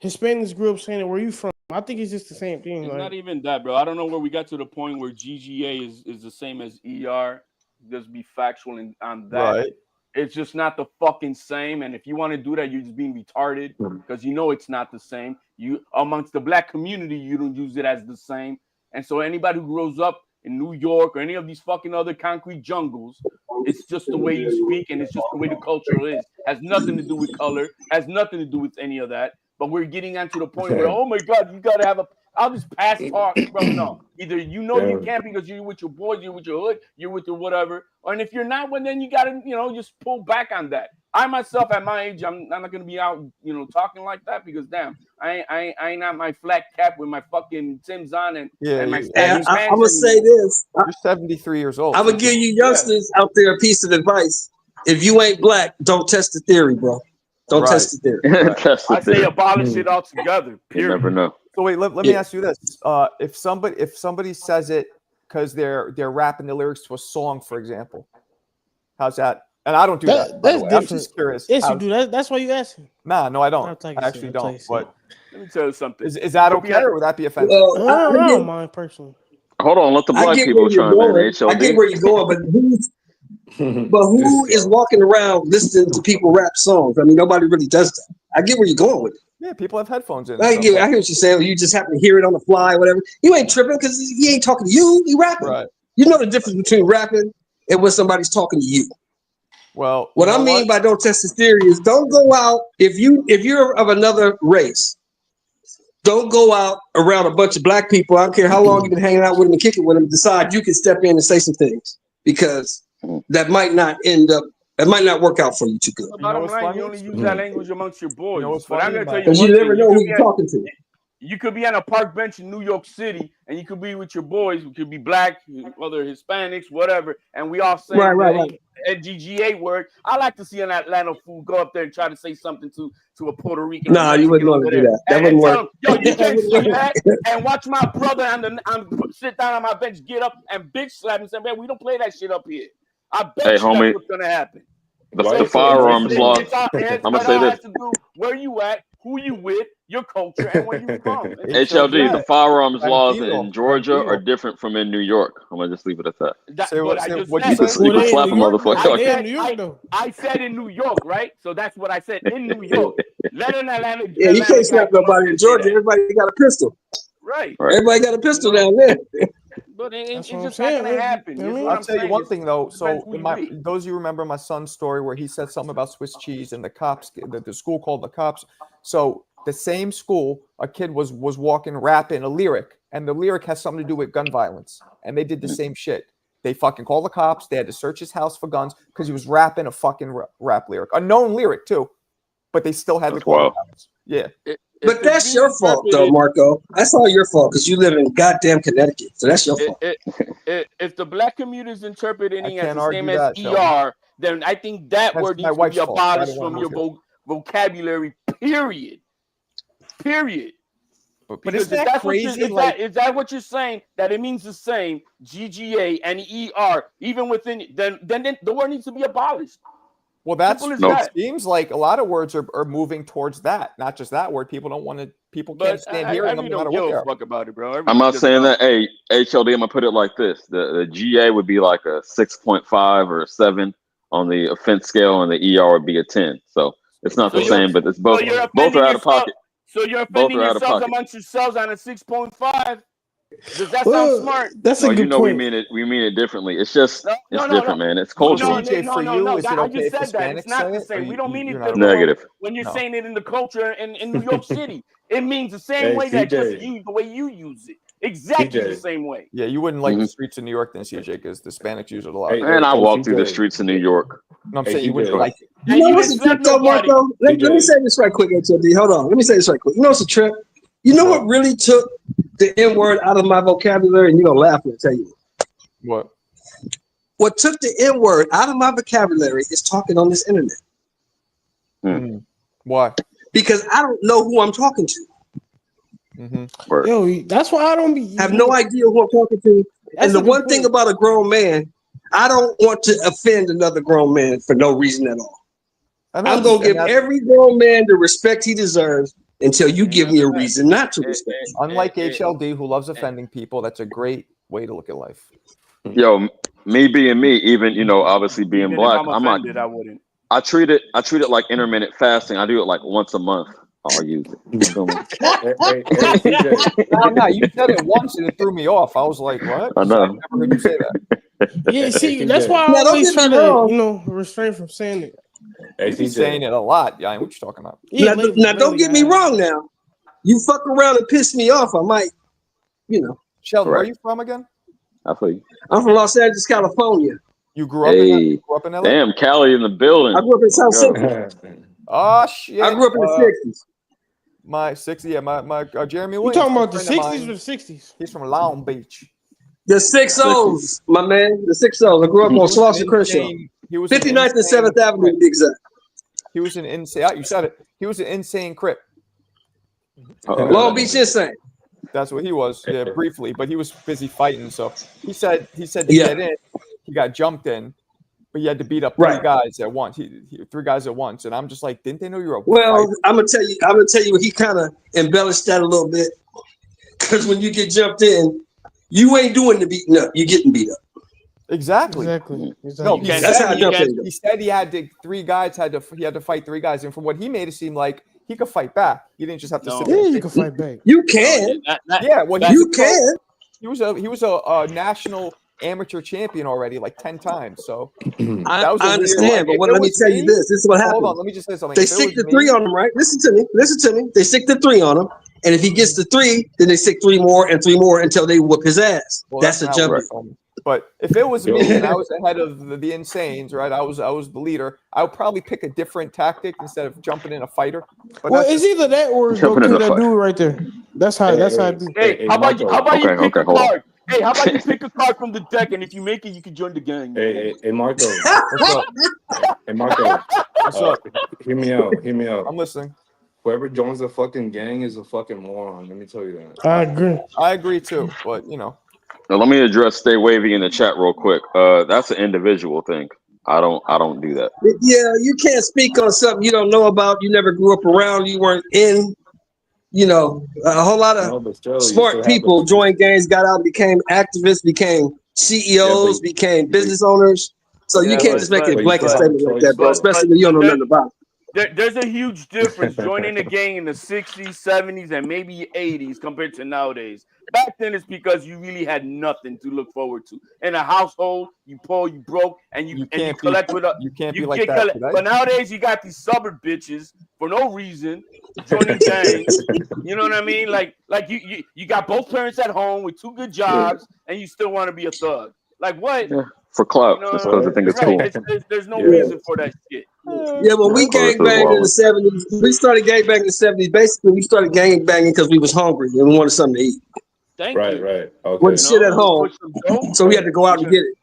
Hispanics grew up saying it. Where you from? I think it's just the same thing. It's Like, not even that, bro. I don't know where we got to the point where GGA is the same as ER. Just be factual on that. Right. It's just not the fucking same. And if you want to do that, you're just being retarded because you know it's not the same. You amongst the black community, you don't use it as the same. And so anybody who grows up in New York or any of these fucking other concrete jungles, it's just the way you speak and it's just the way the culture is. Has nothing to do with color, has nothing to do with any of that. But we're getting onto the point where, oh my God, you gotta have I'll just pass talk, bro. No, either you can't because you're with your boys, you're with your hood, you're with your whatever. Or and if you're not, well, then you gotta, just pull back on that. I myself, at my age, I'm not gonna be out, talking like that because damn, I ain't not my flat cap with my fucking Tim's on and my I'm pants. gonna say this. You're 73 years old. I'm gonna give you youngsters out there a piece of advice. If you ain't black, don't test the theory, bro. Don't test the theory. I say abolish it altogether. Period. You never know. So wait, let me ask you this: if somebody says it because they're rapping the lyrics to a song, for example, how's that? And I don't do that. By the way. I'm just curious. Yes, you do. That's why you asking. Nah, no, I don't. I actually don't. But let me tell you something. Is that okay, or would that be offensive? I don't mind personally. Hold on, let the black people chime in. I get where you're going, but who is walking around listening to people rap songs? I mean, nobody really does that. I get where you're going with it. Yeah, people have headphones in. I hear what you're saying. You just happen to hear it on the fly, whatever. You ain't tripping because he ain't talking to you. He rapping. Right. You know the difference between rapping and when somebody's talking to you. Well, what I mean by don't test his theory is don't go out if you're of another race. Don't go out around a bunch of black people. I don't care how long you've been hanging out with them and kicking with them. Decide you can step in and say some things because that might not work out for you too good. The bottom line, you only use that language amongst your boys. But I'm gonna tell you, because you never know who you're talking to. You could be on a park bench in New York City, and you could be with your boys. We could be black, other Hispanics, whatever, and we all say right. GGA word. I like to see an Atlanta fool go up there and try to say something to a Puerto Rican. Nah, you wouldn't want to do that. That wouldn't work. Yo, you can't say that. And watch my brother sit down on my bench, get up and bitch slap and say, "Man, we don't play that shit up here." I bet you homie, that's what's gonna happen. The firearms law. I'm gonna say this. To do where you at, who you with, your culture, and where you from. HLD, the firearms laws in Georgia are different from in New York. I'm gonna just leave it at that. You can slap a motherfucker. I said in New York, right? So that's what I said in New York. Let an Atlanta. Yeah, you can't slap nobody in Georgia. Everybody got a pistol. Right. Everybody got a pistol down there. But it's just not gonna happen. I'll tell you one thing though. So those of you remember my son's story where he said something about Swiss cheese and the cops, the school called the cops. So the same school, a kid was walking rapping a lyric, and the lyric has something to do with gun violence, and they did the same shit. They fucking called the cops. They had to search his house for guns because he was rapping a fucking rap lyric, a known lyric too, but they still had to call the cops. Yeah. But that's your fault, though, Marco. That's all your fault because you live in goddamn Connecticut. So that's your fault. If the black community is interpreting as the same that, as ER, then I think that word needs to be abolished from your vocabulary, period. But is that crazy? Is that what you're saying? That it means the same GGA and ER, even within, then the word needs to be abolished. Well, seems like a lot of words are moving towards that. Not just that word. People don't want to. People can't stand hearing them no matter what they are. Fuck about it, bro. I'm not saying that. Hey, HLD, I'm gonna put it like this: the GA would be like a 6.5 or a 7 on the offense scale, and the ER would be a 10. So it's not the same, but it's both. Both are out of pocket. So you're offending yourselves amongst yourselves on a 6.5. Does that sound smart? That's a good point. We mean it differently. It's just different, man. It's cultural. No. I just said that. It's not the same. We don't mean it negative. When you're saying it in the culture in New York City, it means the same way that just the way you use it. Exactly the same way. Yeah, you wouldn't like the streets of New York then, CJ, because the Hispanics use it a lot. And I walk through the streets of New York. No, I'm saying you wouldn't like it. You know what's a trip, though, Marco? Let me say this right quick, HLD. Hold on. Let me say this right quick. You know what's a trip? You know what really took the N word out of my vocabulary, and you're gonna laugh when I tell you what. what took the N word out of my vocabulary is talking on this internet. Why? Because I don't know who I'm talking to. Yo, that's why I don't be. Have no idea who I'm talking to. And the one thing about a grown man, I don't want to offend another grown man for no reason at all. I'm gonna give every grown man the respect he deserves until you give me a reason not to respect him. Unlike HLD, who loves offending people, that's a great way to look at life. Yo, me being me, even obviously being Even black, if I'm offended, I wouldn't. I treat it like intermittent fasting. I do it like once a month. I'll use it. You feel me? No, you said it once and it threw me off. I was like, what? I know. I've never heard you say that. Yeah, see, that's why I always try to, refrain from saying it. He's saying it a lot. Yeah, what you talking about? Now, don't get me wrong now. You fuck around and piss me off, I might, Sheldon, where are you from again? I feel you. I'm from Los Angeles, California. You grew up in LA? Damn, Cali in the building. I grew up in South Central. Oh shit! I grew up in the 60s. My 60s, yeah. My Jeremy You Williams. talking about the 60s or the 60s? He's from Long Beach. The 6-0s, my man. The 6-0s. I grew up on Slauson Crenshaw. 59th and 7th Avenue, to be exact. He was an insane. You said it. He was an insane crip. Long Beach insane. That's what he was. Yeah, briefly, but he was busy fighting. So he said to get in, he got jumped in, but he had to beat up three guys at once. Three guys at once, and I'm just like, didn't they know you were a Well, fighter? I'm gonna tell you, he kind of embellished that a little bit, because when you get jumped in, you ain't doing the beating up. You're getting beat up. Exactly. No, he said he had to. He had to fight three guys, and from what he made it seem like, he could fight back. He didn't just have to sit there. Yeah, you can fight back. You can. You can. He was a national amateur champion already, like 10 times. So I understand, but let me tell you this. This is what happened. Hold on, let me just say something. They stick the three on him, right? Listen to me. They stick the three on him, and if he gets the three, then they stick three more until they whoop his ass. Well, that's a jump. But if it was me and I was ahead of the Insanes, right? I was the leader. I would probably pick a different tactic instead of jumping in a fighter. But well, it's either that or go kill that dude right there. That's how. That's how I do. Hey, how about you pick a card? Hey, how about you pick a card from the deck, and if you make it, you can join the gang. Hey, Marco. What's up? Hey, Marco. What's up? Hear me out. I'm listening. Whoever joins the fucking gang is a fucking moron. Let me tell you that. I agree too, but Now, let me address Stay Wavy in the chat real quick. That's an individual thing. I don't do that. Yeah, you can't speak on something you don't know about. You never grew up around. You weren't in. A whole lot of smart people joined gangs, got out, became activists, became CEOs, became business owners. So you can't just make a blanket statement like that, bro. Especially when you don't know nothing about it. There's a huge difference joining a gang in the 60s, 70s, and maybe 80s compared to nowadays. Back then, it's because you really had nothing to look forward to. In a household, you poor, you broke, and you collect with you can't be like that. But nowadays, you got these suburb bitches for no reason joining gangs. You know what I mean? Like you got both parents at home with two good jobs, and you still want to be a thug. Like what? Yeah, for clout. Just because I think it's cool. There's no reason for that shit. Yeah, but we gangbanged in the 70s. We started gangbanging in the 70s. Basically, we started gangbanging because we was hungry and we wanted something to eat. Right. Okay. Wasn't shit at home, so we had to go out and get it.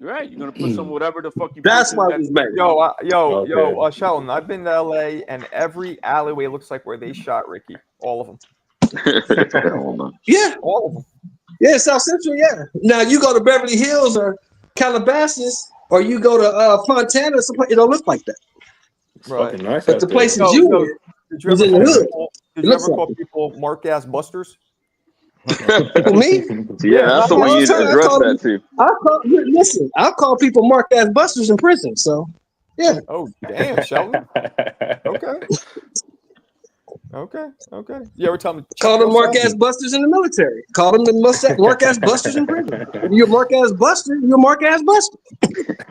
Right, you're gonna put some whatever the fuck you. That's why we was made. Yo, Sheldon, I've been to LA, and every alleyway looks like where they shot Ricky. All of them. Yeah, all of them. Yeah, South Central. Yeah. Now you go to Beverly Hills or Calabasas, or you go to Fontana. It don't look like that. Right. Nice, but the places you were was in the hood. Did you ever call people mark ass busters? Me? Yeah, that's the way you address that too. I'll call people mark ass busters in prison. So, yeah. Oh, damn, Sheldon. Okay. You ever tell me? Call them mark ass busters in the military. Call them mark ass busters in prison. If you're a mark ass buster, you're a mark ass buster.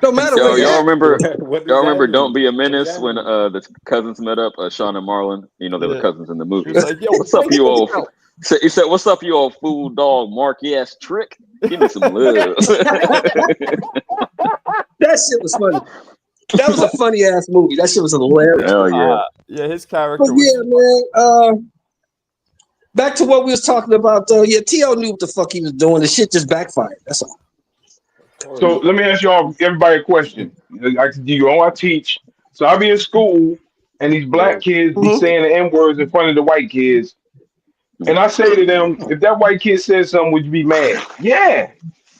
Don't matter. Y'all remember Don't Be a Menace when the cousins met up, Sean and Marlon. They were cousins in the movie. Like, yo, what's up, you old? He said, "What's up, you old fool dog, marky ass trick? Give me some love." That shit was funny. That was a funny ass movie. That shit was hilarious. Hell yeah. Yeah, his character. Man. Back to what we was talking about though. Yeah, T.O. knew what the fuck he was doing. The shit just backfired. That's all. So let me ask y'all, everybody, a question. I teach. So I be in school, and these black kids be saying the N words in front of the white kids, and I say to them, if that white kid says something, would you be mad? Yeah.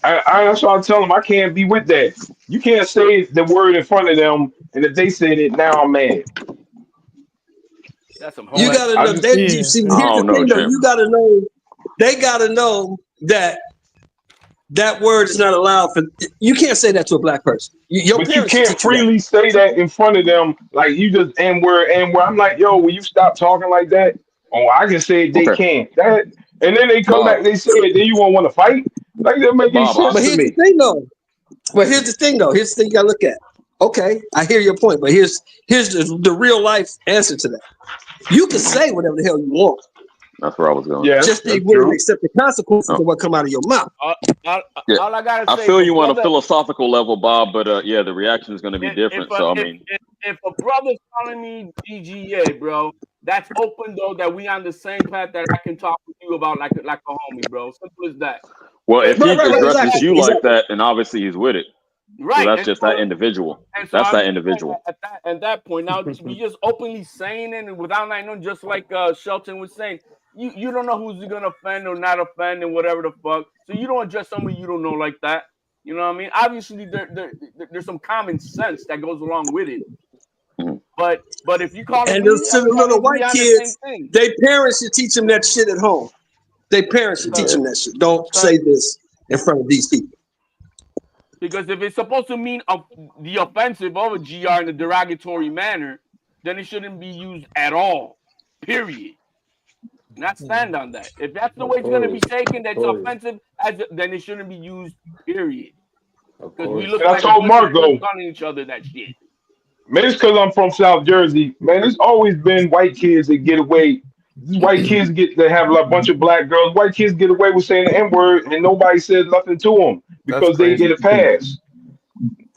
That's why I tell them I can't be with that. You can't say the word in front of them, and if they said it, now I'm mad. That's some You gotta know. Here's the thing, though. You gotta know. They gotta know that that word is not allowed for. You can't say that to a black person. Your But you parents should can't teach you that. freely say that in front of them, like you just N word, N word. I'm like, yo, will you stop talking like that? Oh, I can say it, they can't. That, and then they come back, they say it, then you won't want to fight. Like that make any sense But to here's me. the thing, though. Here's the thing you gotta look at. Okay, I hear your point, but here's the real life answer to that. You can say whatever the hell you want. That's where I was going. Yeah, just be willing to accept the consequences of what come out of your mouth. Yeah. All I gotta I say, feel if you a on a brother- philosophical level, Bob, but yeah, the reaction is going to be different. So I mean, if a brother's calling me GGA, bro, that's open though. That we on the same path. That I can talk with you about like a homie, bro. Simple as that. well, if he addresses exactly, you like that, then obviously he's with it. Right, So that's and just so- that individual. And so That's I'm that just saying individual. at that point, now we just openly saying it and without like no, just like Shelton was saying, you don't know who's gonna offend or not offend and whatever the fuck. So you don't address someone you don't know like that. You know what I mean? Obviously, there's some common sense that goes along with it. But if you call it And me, those little white on the same kids, thing. their parents should teach them that shit at home. Their parents should teach them that shit. Don't say this in front of these people. Because if it's supposed to mean the offensive of a GR in a derogatory manner, then it shouldn't be used at all. Period. Not stand on that. If that's the way it's going to be taken, that's offensive, then it shouldn't be used. Period. Because we look And I like a told bunch of Marco, fools calling each other that shit. man, it's because I'm from South Jersey. Man, there's always been white kids that get away. These white kids that have a bunch of black girls. White kids get away with saying the N word, and nobody says nothing to them because they get a pass.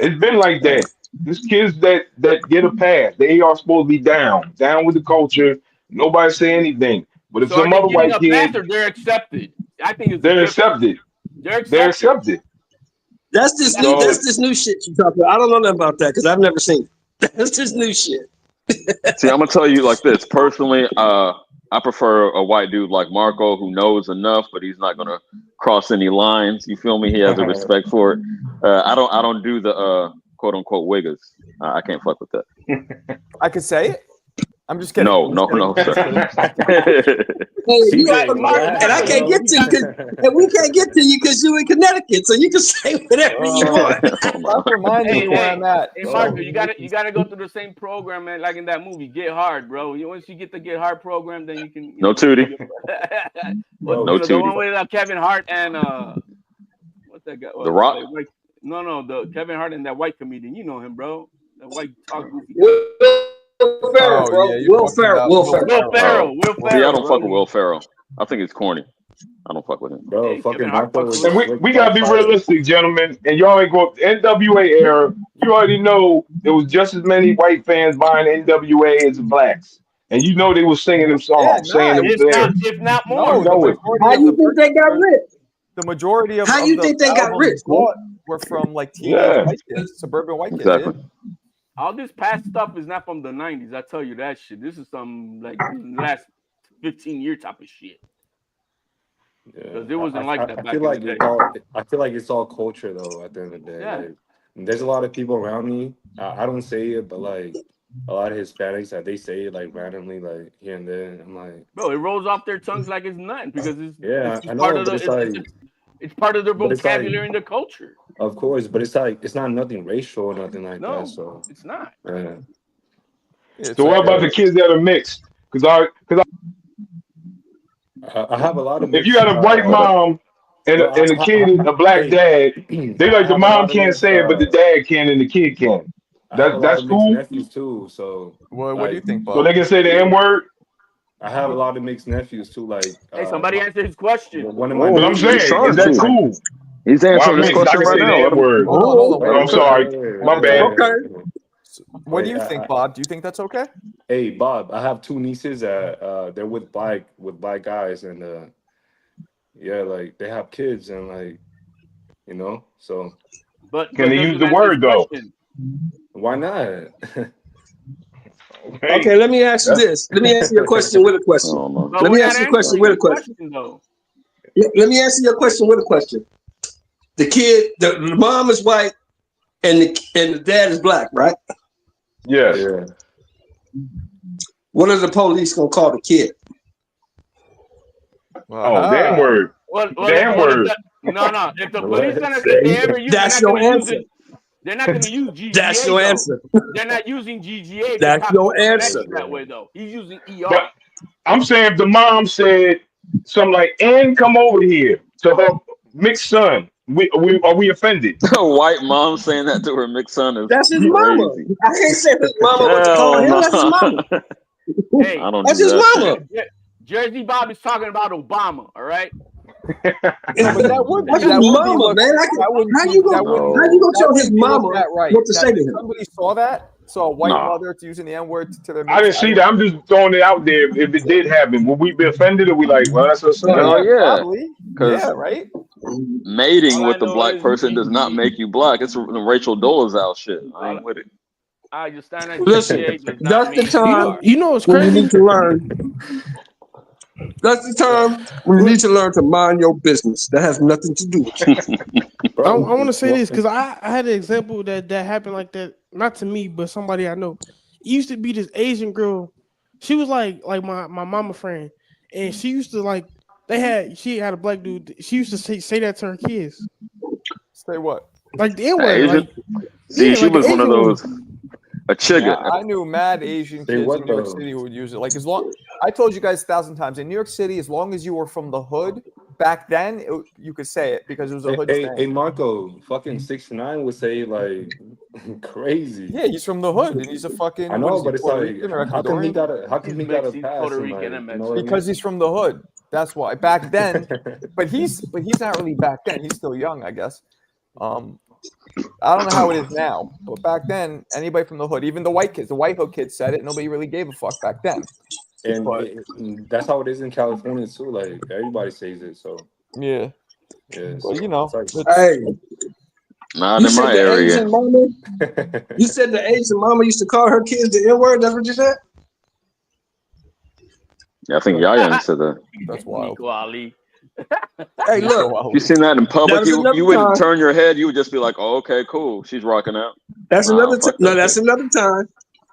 It's been like that. These kids that get a pass, they are supposed to be down with the culture. Nobody say anything. But if So are some they other getting white a kid, pass or they're accepted? I think it's they're different. accepted. They're accepted. They're accepted. That's this new shit you talk about. I don't know nothing about that because I've never seen it. That's just new shit. See, I'm gonna tell you like this. Personally, I prefer a white dude like Marco who knows enough, but he's not gonna cross any lines. You feel me? He has a respect for it. I don't do the quote unquote wiggers. I can't fuck with that. I could say it. I'm just kidding. No, sir. Hey, and I can't get to you, and we can't get to you because you're in Connecticut, so you can say whatever you want. Stop reminding me where I'm at. Hey, Marco, you gotta go through the same program, man, like in that movie, Get Hard, bro. Once you get the Get Hard program, then you can. No Tootie. No Tootie. The one with Kevin Hart and what's that guy? The Rock. No, the Kevin Hart and that white comedian. You know him, bro. That white talk goofy. Will Ferrell, bro. Will Ferrell. See, I don't fuck with Will Ferrell. I think it's corny. I don't fuck with him. Bro, fucking Marco is And we gotta be realistic, gentlemen. And y'all ain't go NWA era. You already know there was just as many white fans buying NWA as blacks, and you know they was singing them songs, saying them lyrics. If not more. You know it. How you think they got rich? The majority of How you the think they got albums rich, bro? bought were from like teenage white kids, suburban white kids. Exactly. Yeah. All this past stuff is not from the 90s. I tell you that shit. This is some like last 15-year type of shit. Because it wasn't like that back in the day. I feel like it's all culture though. At the end of the day, Yeah. like, there's a lot of people around me. I don't say it, but like a lot of Hispanics that they say it like randomly, like here and there. I'm like, bro, it rolls off their tongues like it's nothing because it's I know, part of but it's part of their but it's like- vocabulary and their culture. of course, but it's like it's not nothing racial or nothing like No, that. So it's not. yeah. So what about the kids that are mixed? Because I have a lot of. if you got a white mom and a kid, a black dad, they like the mom can't say it, but the dad can and the kid can. That's cool. Nephews too. So what do you think, Bob? So they can say the N word. I have a lot of mixed nephews too. Like, Hey, somebody answer his question. One of my But I'm saying, is that cool? He's answering this question right now. Hold on. I'm sorry, my bad. Okay. What do you think, Bob? Do you think that's okay? Hey, Bob, I have two nieces that they're with black guys, and yeah, like they have kids, and like, you know, so But Can they doesn't use the answer word his though? question. Why not? Okay, let me ask you this. Let me answer your question with a question. But Let we're me not ask you a question answering with a his question. question though. Let me answer your question with a question. The kid, the mom is white, and the dad is black, right? Yes. Yeah. What are the police gonna call the kid? Oh, damn word. Damn word. No. If the police if they ever use, That's your answer. They're not gonna use GGA. That's your though. answer. They're not using GGA. If That's the your cops coming at answer. you that way though. He's using ER. But I'm saying if the mom said something like, "And come over here" to her mixed son, are we offended? A white mom saying that to her mixed son is That's his mama. crazy. I can't say his mama what to call Hell him. no. That's his mama. Hey, I don't That's do his that mama. shit. Jersey Bob is talking about Obama. All right. No, but that would be That's his that would be mama, looked, man. that wouldn't How be you that gonna wouldn't how you gonna that tell his wouldn't be looked mama at right. what to That say to if him? somebody saw that, saw a white Nah. mother using the N word to their I didn't see that. I'm just throwing it out there. If it did happen, would we be offended, or we like, well, that's her son? Hell yeah. Probably. Because Yeah, right. mating All I with the know black is person does not make you black. It's the Rachel Dolezal shit. I ain't with it. I just stand at Listen, GGA does not that's the mean time ER. You know what's when you crazy? need to learn. That's the time when you need to learn to mind your business. That has nothing to do with you. I want to say this because I had an example that happened like that, not to me, but somebody I know. It used to be this Asian girl. She was like my mama friend, and she used to like she had a black dude. She used to say that to her kids. Say what? Like the N The word. Asian? Like See, she like was the one of Asian those, a Yeah, chigga. I knew mad Asian Say kids what in New York though? City who would use it. Like as long I told you guys 1,000 times in New York City, as long as you were from the hood back then, you could say it because it was a hood Hey, saying. Marco, fucking 6ix9ine would say like crazy. Yeah, he's from the hood and he's a fucking I what know, is he, but it's Puerto like, Rican or how come he Ecuadorian? got a He's pass Puerto and Rican like, and you know what I Because mean? he's from the hood. That's why. Back then, but he's not really back then. He's still young, I guess. I don't know how it is now, but back then, anybody from the hood, even the white kids, the white hood kids said it. Nobody really gave a fuck back then. But And that's how it is in California too. Like everybody says it, so yeah, yeah. but So you know, it's like, Hey, Not you in said my the area. Asian mama. You said the Asian mama used to call her kids the N word. That's what you said. Yeah, I think Yaya said that. that's wild. Nico Ali. Hey, look, If you seen that in that public, was you another wouldn't time. turn your head. You would just be like, "Oh, okay, cool. She's rocking out." That's Nah, another time. fuck No, that that's shit. another time.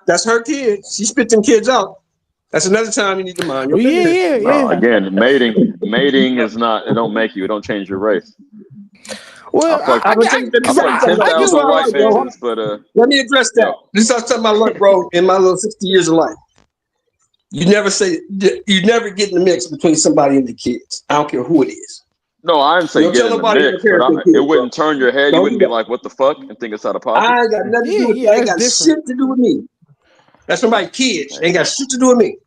That's her kid. She spit them kids out. That's another time you need to mind your well, business. No, again, mating is not. It don't make you. It don't change your race. well, I fucked. I'm gonna tell you. I This is what fucked I this is 10,000 what I white like, bro. bitches, but Let me address that. yo, This is something I learned, bro, in my little 60 years of life. You never get in the mix between somebody and the kids. I don't care who it is. no, I didn't You say don't get tell in the nobody your mix, but parents and it kids, bro. wouldn't turn your head. You Don't do wouldn't be that. like, "What the fuck?" and think it's out of pocket. I ain't got nothing to do with that. Ain't that's got different. shit to do with me. That's somebody's kids. Ain't got shit to do with me.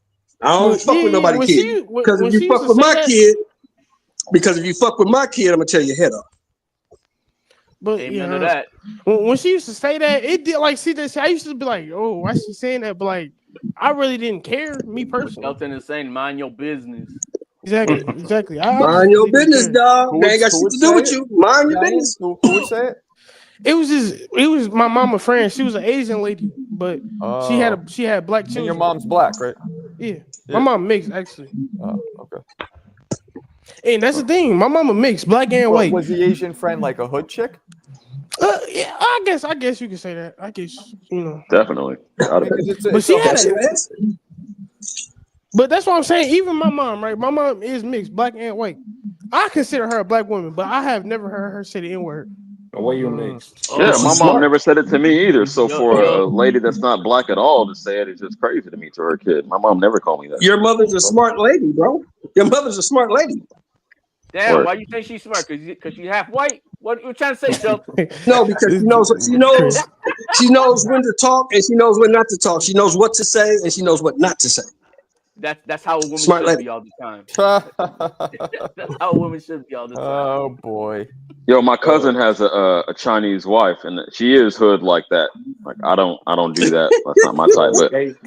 I don't But fuck with nobody's when kid. Because if when you she used fuck to with say my that, kid, I'm gonna tear your head off. but Amen to that. when she used to say that, it did like see that. I used to be like, "Oh, why is she saying that?" But like, I really didn't care, me personally. Elton is saying, mind your business. Exactly. I just Mind your really didn't business, care. dog. Who They would, ain't got who shit would to do say with it? you. Mind your Ryan? business. Who would say it? It was my mama friend. She was an Asian lady, but she Oh, had black and your children. mom's black, right? Yeah, my Yeah. mom mixed actually. Oh, okay. And that's the thing. My mama mixed black and Well, white. was the Asian friend like a hood chick? Yeah, I guess you could say that. I guess Definitely. Gotta be. Because But she had That's it. your answer. But that's what I'm saying. Even my mom, right? My mom is mixed, black and white. I consider her a black woman, but I have never heard her say the N word. The way you mixed. Yeah, She's my mom smart. never said it to me either. So Yo, for yo, a lady that's not black at all to say it is just crazy to me, to her kid. My mom never called me that. Your mother's a smart lady, bro. Your mother's a smart lady. damn, Word. why you think she's smart? Because she's half white? What you trying to say, Chuck? No, because she knows when to talk and she knows when not to talk. She knows what to say and she knows what not to say. That's how a woman Smart should lady. be all the time. That's how a woman should be all the time. Oh boy. Yo, my cousin has a Chinese wife, and she is hood like that. Like I don't do that. That's not my type.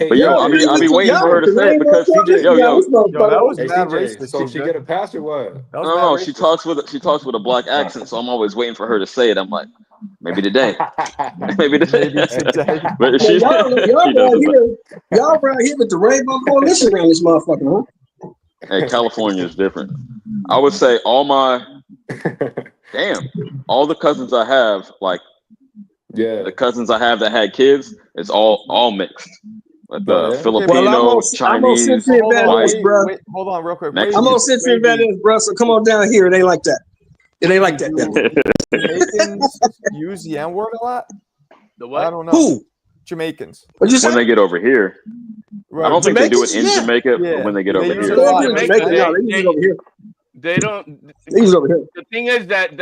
But yo, Y'all I agree be with waiting for her to because I say it ain't gonna because talk this yo, down. This Yo, that was Hey mad CJ, racist. so she CJ. get a pass or what? That was no, mad no, racist. she talks with a black accent, so I'm always waiting for her to say it. I'm like, Maybe today. Maybe today. But Man, y'all around here with the Rainbow Coalition around this motherfucker, huh? Hey, California is different. I would say all the cousins I have, like the cousins I have that had kids, it's all mixed. Like the Filipino, Chinese, I'm on Century Advantage, bro. Wait, hold on real quick. Mexican. I'm on Century Advantage, bro. So come on down here. It ain't like that. It ain't like that. Jamaicans use the N word a lot. The what? I don't know. Who? Jamaicans. When they get over here. Right. I don't think they do it in Yeah. Jamaica, but when they get over use here. it a lot. They don't. They use it over here. The thing is that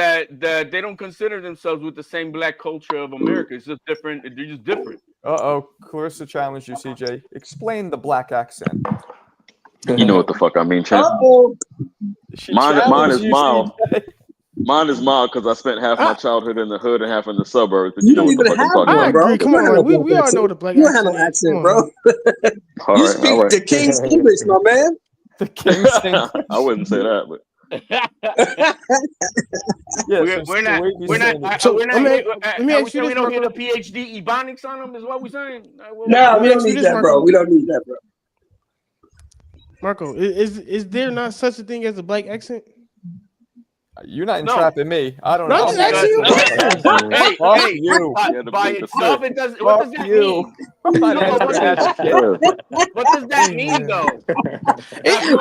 they don't consider themselves with the same black culture of America. It's just different. They're just different. Clarissa challenged you, CJ. Explain the black accent. You know what the fuck I mean, champ. Mine is mild. Mine is mild because I spent half my childhood in the hood and half in the suburbs. But you know what the fuck I'm talking about. I agree. Come on, we all know the black accent. You don't have no accent, bro. You speak the King's English, my man. The King's English. I wouldn't say that, but. We're not. We don't get a PhD Ebonics on them. Is what we're saying. No, we don't need that, bro. We don't need that, bro. Marco, is there not such a thing as a black accent? You're not entrapping me. I don't know. I'm just asking you. Hey, you. By itself, it doesn't. What does that mean? What does that mean, though?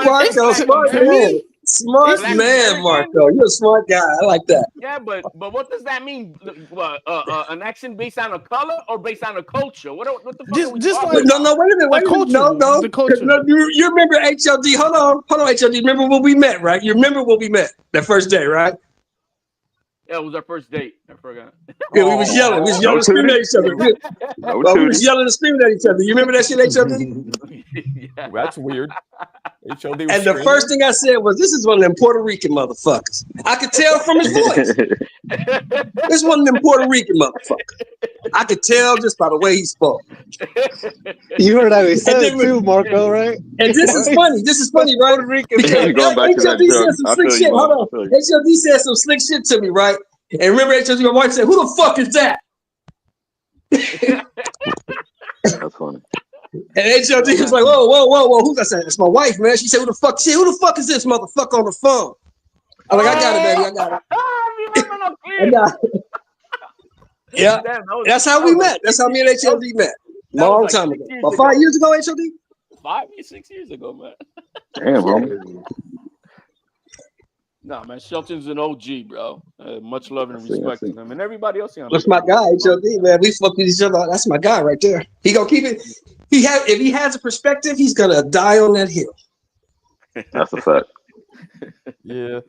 Marco, smart man. Smart man, Marco. You're a smart guy. I like that. Yeah, but what does that mean? An accent based on a color or based on a culture? What the fuck? No, wait a minute. Wait a minute. No. The culture. You remember HLD? Hold on, HLD. Remember when we met, right? You remember when we met that first day, right? Yeah, it was our first date. I forgot. Yeah, we was yelling. We was yelling and screaming at each other. We was yelling and screaming at each other. You remember that shit, HLD? Yeah. That's weird. HLD was and the first thing I said was, "This is one of them Puerto Rican motherfuckers." I could tell from his voice. This is one of them Puerto Rican motherfuckers. I could tell just by the way he spoke. You heard how he said it too, Marco, right? And this is funny. This is funny, right? Because HLD said some slick shit. Hold on. HLD said some slick shit to me, right? And remember, HLD, my wife said, "Who the fuck is that?" That's funny. And HLD was like, whoa, who's that saying? It's my wife, man. She said, who the fuck is this motherfucker on the phone? I'm like, I got it, baby. I got it. Yeah. That's how we met. That's how me and HLD met. Long time ago. About 5 years ago, HLD? 6 years ago, man. Damn, bro. No, man, Shelton's an OG, bro. Much love and respect to him and everybody else here. That's my guy, HLD, man. We fuck with each other. That's my guy right there. He gonna keep it. If he has a perspective, he's gonna die on that hill. That's a fact. Yeah,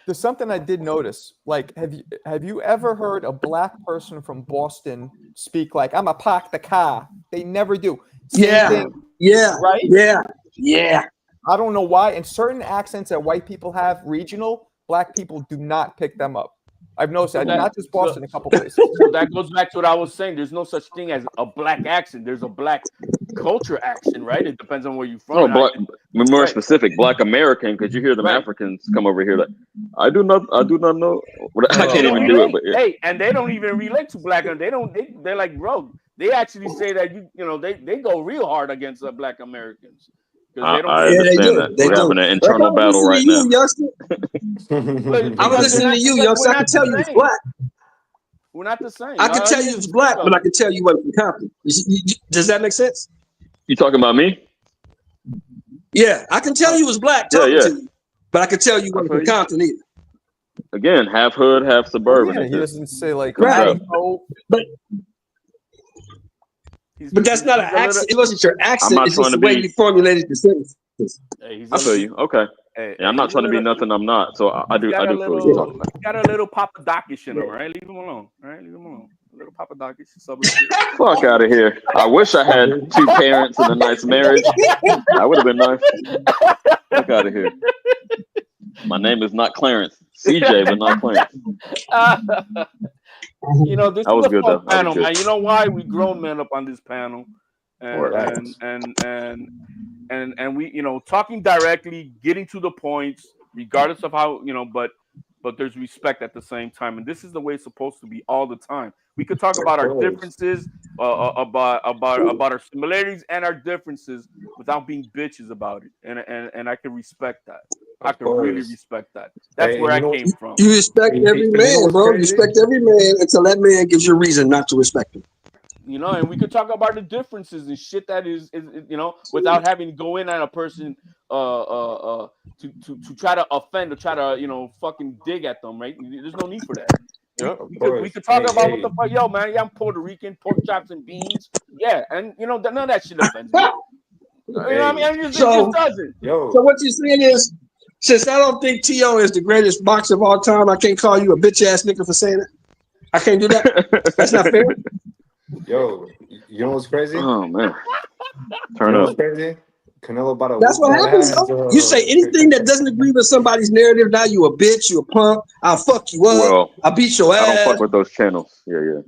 there's something I did notice. Like, have you ever heard a black person from Boston speak like, "I'm a park the car"? They never do. Same thing, right? Yeah. I don't know why. And certain accents that white people have, regional, black people do not pick them up. I've noticed that, not just Boston, a couple places. So that goes back to what I was saying. There's no such thing as a black accent. There's a black culture accent, right? It depends on where you're from. No, more specific, Black American, because you hear them Africans come over here like, I do not know. I can't even do it. But yeah. Hey, and they don't even relate to black. They're like, bro. They actually say that they go real hard against Black Americans. I understand that. We're having an internal battle right now. I was listening to you, youngster. I can tell you it's black. We're not the same. I can tell you it's black, but I can tell you what from Compton. Does that make sense? You talking about me? Yeah, I can tell you it's black talking to you, but I can tell you what from Compton either. Again, half hood, half suburban. He doesn't say like, right. But that's not an accent. It wasn't your accent. It's just the way you formulated the sentences. I feel you. Okay. I'm not trying to be nothing I'm not. So I do feel you talking about. You got a little Papadakis in him, right? Leave him alone. Right? Leave him alone. A little Papadakis. Fuck out of here. I wish I had 2 parents and a nice marriage. That would have been nice. Fuck out of here. My name is not Clarence. CJ, but not Clarence. This was a fun panel, man. You know why? We grown men up on this panel, and we, talking directly, getting to the points, regardless of how, but but there's respect at the same time, and this is the way it's supposed to be all the time. We could talk about our differences, about our similarities and our differences without being bitches about it, and I can respect that. I can really respect that. That's where I came from. You respect every man, bro. You respect every man until that man gives you a reason not to respect him. You know, and we could talk about the differences and shit that is you know, without having to go in on a person to try to offend or try to, you know, fucking dig at them, right? There's no need for that. Yeah, we could talk about what the fuck, yo, man. Yeah, I'm Puerto Rican, pork chops and beans. Yeah, and you know, none of that shit offends me. You know what I mean? It just doesn't. So what you're saying is, since I don't think T.O. is the greatest boxer of all time, I can't call you a bitch ass nigga for saying it. I can't do that. That's not fair. Yo, you know what's crazy? Oh man, turn up. What's crazy? Canelo about to. That's what happens. You say anything that doesn't agree with somebody's narrative. Now you a bitch. You a punk. I'll fuck you up. Well, I'll beat your ass. I don't fuck with those channels. Yeah.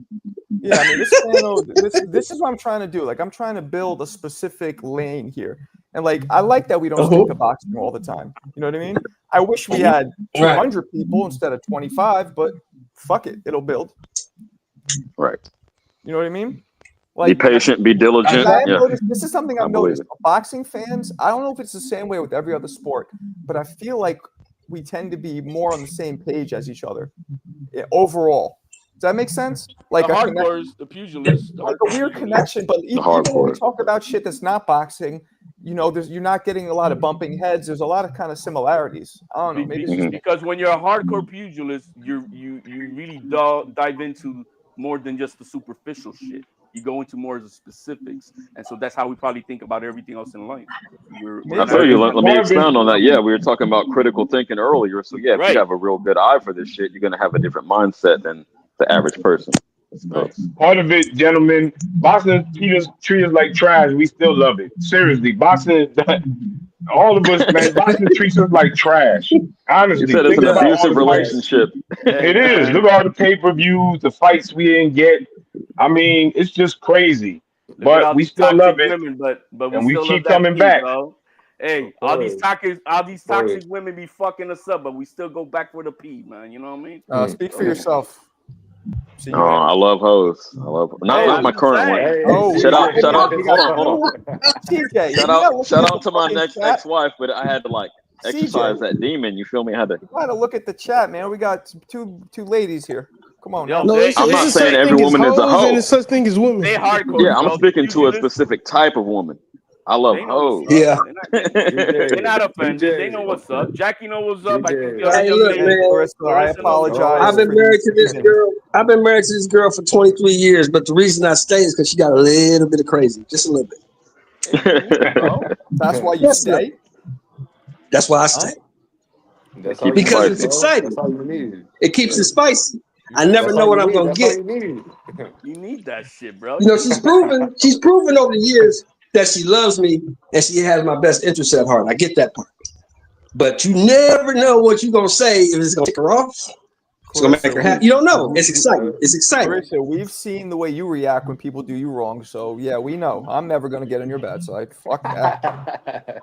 Yeah, I mean, this channel, this is what I'm trying to do. Like, I'm trying to build a specific lane here. And, like, I like that we don't stick to boxing all the time. You know what I mean? I wish we had 200 people instead of 25, but fuck it. It'll build. Right. You know what I mean? Like, be patient, be diligent. This is something I've noticed. Boxing fans, I don't know if it's the same way with every other sport, but I feel like we tend to be more on the same page as each other overall. Does that make sense? Like the hardcores, the pugilists, like a weird connection. But even when we talk about shit that's not boxing, you know, you're not getting a lot of bumping heads. There's a lot of kind of similarities. I don't know. Maybe it's just because when you're a hardcore pugilist, you really dive into more than just the superficial shit. You go into more of the specifics, and so that's how we probably think about everything else in life. I tell you, let me expound on that. Yeah, we were talking about critical thinking earlier. So yeah, if you have a real good eye for this shit, you're gonna have a different mindset than the average person. Part of it, gentlemen, boxing treat us like trash. We still love it. Seriously, boxing. All of us, man, boxing treats us like trash. Honestly, you said it's an abusive relationship. It is. Look at all the pay-per-views, the fights we didn't get. I mean, it's just crazy. But we still love it. Women, but and we still keep love coming that back. Bro. Hey, all these toxic women be fucking us up, but we still go back for the pee, man. You know what I mean? Speak for yourself. Oh, I love hoes. I love not my current one. Oh, shout out. Hold on. CJ, shout out to my next ex-wife, but I had to like exercise that demon. You feel me? I had to. You gotta look at the chat, man. We got two ladies here. Come on, I'm not saying every woman is a hoe. And there's such thing as women. They hardcore. Yeah, I'm speaking to a specific type of woman. I love hoes. Yeah. They're not offended. They know what's up. Jackie know what's up. Hey, look, man. I apologize. I've been married to this girl. I've been married to this girl for 23 years, but the reason I stay is because she got a little bit of crazy, just a little bit. That's why you stay. That's why I stay. Because it's exciting. It keeps it spicy. I never know what I'm gonna get. You need that shit, bro. You know, she's proven over the years that she loves me and she has my best interest at heart. I get that part. But you never know what you're gonna say if it's gonna take her off. It's gonna make her happy. You don't know. It's exciting. It's exciting. Clarissa, we've seen the way you react when people do you wrong. So yeah, we know. I'm never gonna get on your bad side. Fuck that.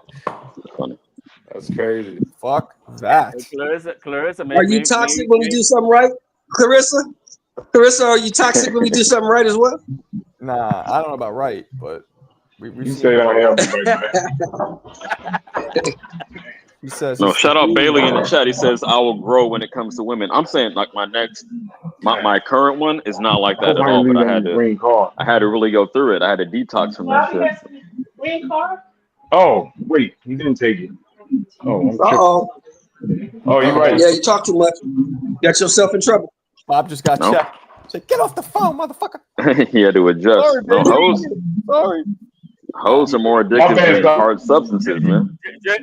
That's crazy. Fuck that. Clarissa, are you toxic when we do something right? Clarissa, are you toxic when we do something right as well? Nah, I don't know about right, but we say that. He says no. Shout out Bailey in the chat. He says I will grow when it comes to women. I'm saying like my current one is not like that at all. But I had to really go through it. I had to detox from that shit. Green card? Oh wait, he didn't take it. Oh, you're right. Yeah, you talk too much. You got yourself in trouble. Bob just got checked. Say, get off the phone, motherfucker. He had to adjust. Sorry. Hoes are more addictive than hard substances, man.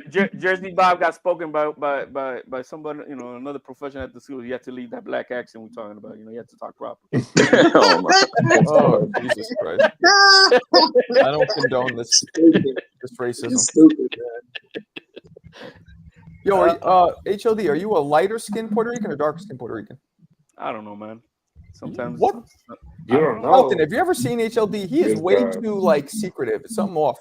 Jersey Bob got spoken by somebody, you know, another professional at the school. You have to leave that black accent we're talking about. You know, you have to talk proper. Oh, Jesus Christ. I don't condone this racism. Yo, HLD, are you a lighter skin Puerto Rican or darker skin Puerto Rican? I don't know, man. Sometimes. What? Elton, have you ever seen HLD? He is way too like secretive. It's something off.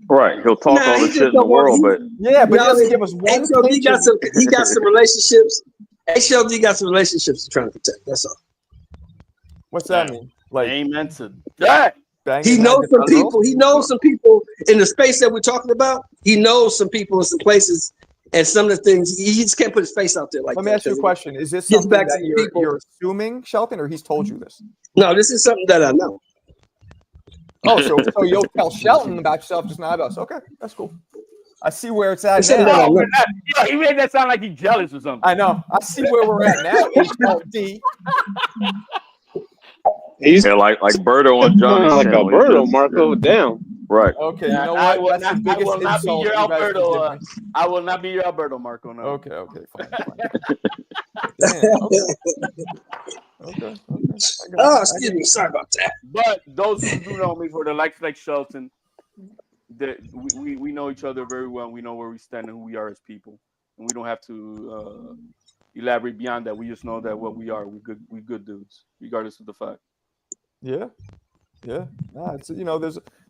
Right, he'll talk all the shit in the world, but he doesn't give us one. HLD he got some relationships HLD got some relationships to try to protect. That's all. What's that mean? Like amen to that. He knows some people. He knows some people in the space that we're talking about. He knows some people in some places, and some of the things he just can't put his face out there like that. Let me ask you a question: is this gets something back to that the people. you're assuming, Shelton, or he's told you this? No, this is something that I know. Oh, so you'll tell Shelton about yourself, just not about us. Okay, that's cool. I see where it's at It's something now. that I know. Yo, he made that sound like he's jealous or something. I know. I see where we're at now. HLD. He's like Berto on Johnny's like channel. Alberto, Marco, down. Right. Okay, you know I what? will That's the not, I biggest will not be insult your you guys can Alberto. give me. I will not be your Alberto, Marco. No. Okay, fine. Damn, okay. Oh, excuse me. Sorry about that. But those who do know me for the likes like Shelton, we know each other very well. We know where we stand and who we are as people, and we don't have to elaborate beyond that. We just know that what we are, we good dudes, regardless of the fact. Yeah. Nah, it's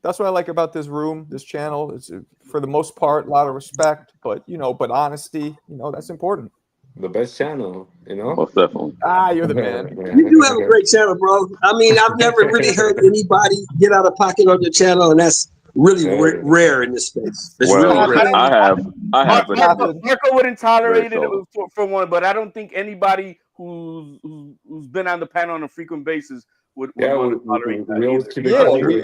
that's what I like about this room, this channel. It's for the most part a lot of respect, but honesty. That's important. The best channel, Most definitely. You're the man. You do have a great channel, bro. I mean, I've never really heard anybody get out of pocket on your channel, and that's really rare in this space. It's really rare. I have. Marco wouldn't tolerate it for one, but I don't think anybody who's been on the panel on a frequent basis would want to tolerate that.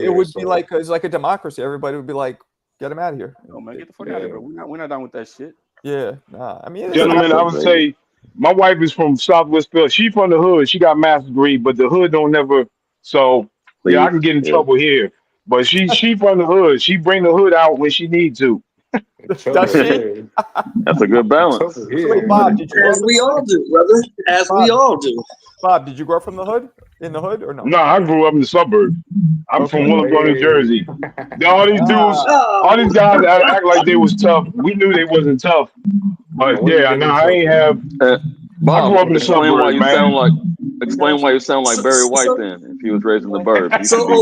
It would be like it's like a democracy. Everybody would be like, "Get him out of here." No man, get the fuck out of here, bro. We're not done with that shit. Yeah, nah. I mean, gentlemen, I would say my wife is from Southwest Philly. She from the hood. She got master's degree, but the hood don't never. So I can get in trouble here. But she from the hood. She bring the hood out when she need to. Does she? That's a good balance. Wait, Bob, As we all do, brother. As we all do. Bob, did you grow up from the hood? In the hood or no? No, I grew up in the suburbs. I'm from Willowbrook, New Jersey. All these dudes, all these guys that act like they was tough. We knew they wasn't tough. But I ain't have. Bob, I grew up in the suburbs, man. Explain why you sound like Barry White then, if he was raised in the burbs.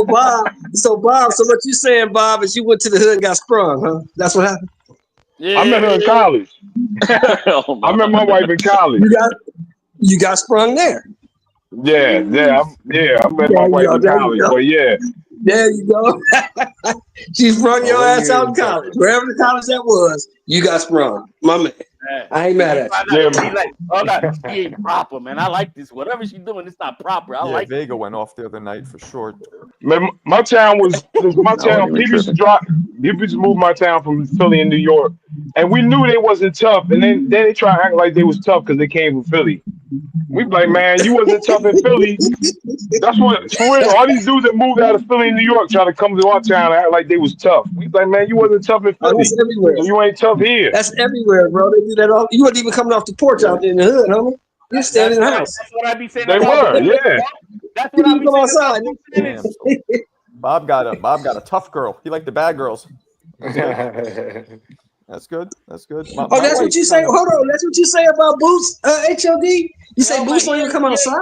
Bob, so what you saying, Bob, is you went to the hood and got sprung, huh? That's what happened? Yeah. I met her in college. I met my wife in college. You got sprung there. Yeah. I met my wife in college, but yeah. There you go. She sprung your ass out in college. Wherever the college that was, you got sprung. My man. I ain't mad at you. She ain't proper, man. I like this. Whatever she's doing, it's not proper. I like Vega went off the other night for sure. Man, my town was my town. People used to move my town from Philly and New York, and we knew they wasn't tough. And then they try to act like they was tough because they came from Philly. We be like, man, you wasn't tough in Philly. That's what for real. All these dudes that moved out of Philly and New York try to come to our town and act like they was tough. We be like, man, you wasn't tough in Philly. That's everywhere. So you ain't tough here. That's everywhere, bro. They do that all. You wasn't even coming off the porch out there in the hood, homie. You standing in the house. That's what I be saying. They were, yeah. That's what I be saying. Outside. Bob got a tough girl. He liked the bad girls. That's good. That's good. That's what you say. Hold on. That's what you say about Boots, HLD? You say Boots don't even come outside?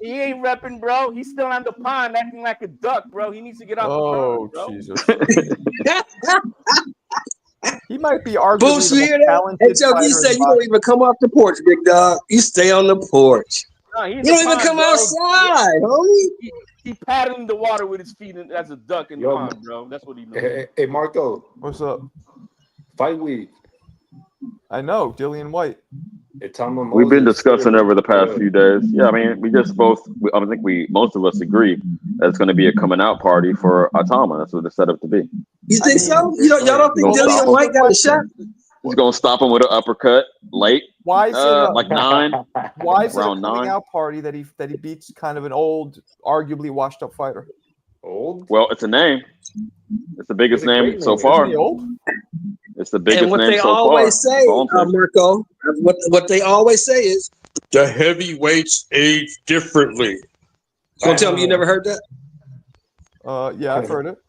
He ain't repping, bro. He's still on the pond acting like a duck, bro. He needs to get off the pond, bro. Jesus. He might be arguably Boots, you hear that? HLD said you don't even come off the porch, big dog. You stay on the porch. No, you don't even come outside, homie. He paddling the water with his feet as a duck in the pond, bro. That's what he knows. Hey, Marco. What's up? Fight week. I know, Dillian White. We've been discussing over the past few days. Yeah, I mean, we just both. I think most of us agree that it's going to be a coming out party for Atama. That's what it's set up to be. You think so? Y'all don't think Dillian White got a shot? He's going to stop him with an uppercut late. Why is like 9? Why is it a around coming 9? out party that he beats kind of an old, arguably washed up fighter? Old? Well, it's a name. It's the biggest name so far. Isn't he old? It's the biggest and what name they so always far. say, Marco, what they always say is the heavyweights age differently. Don't tell me you never heard that? Yeah, I've heard it.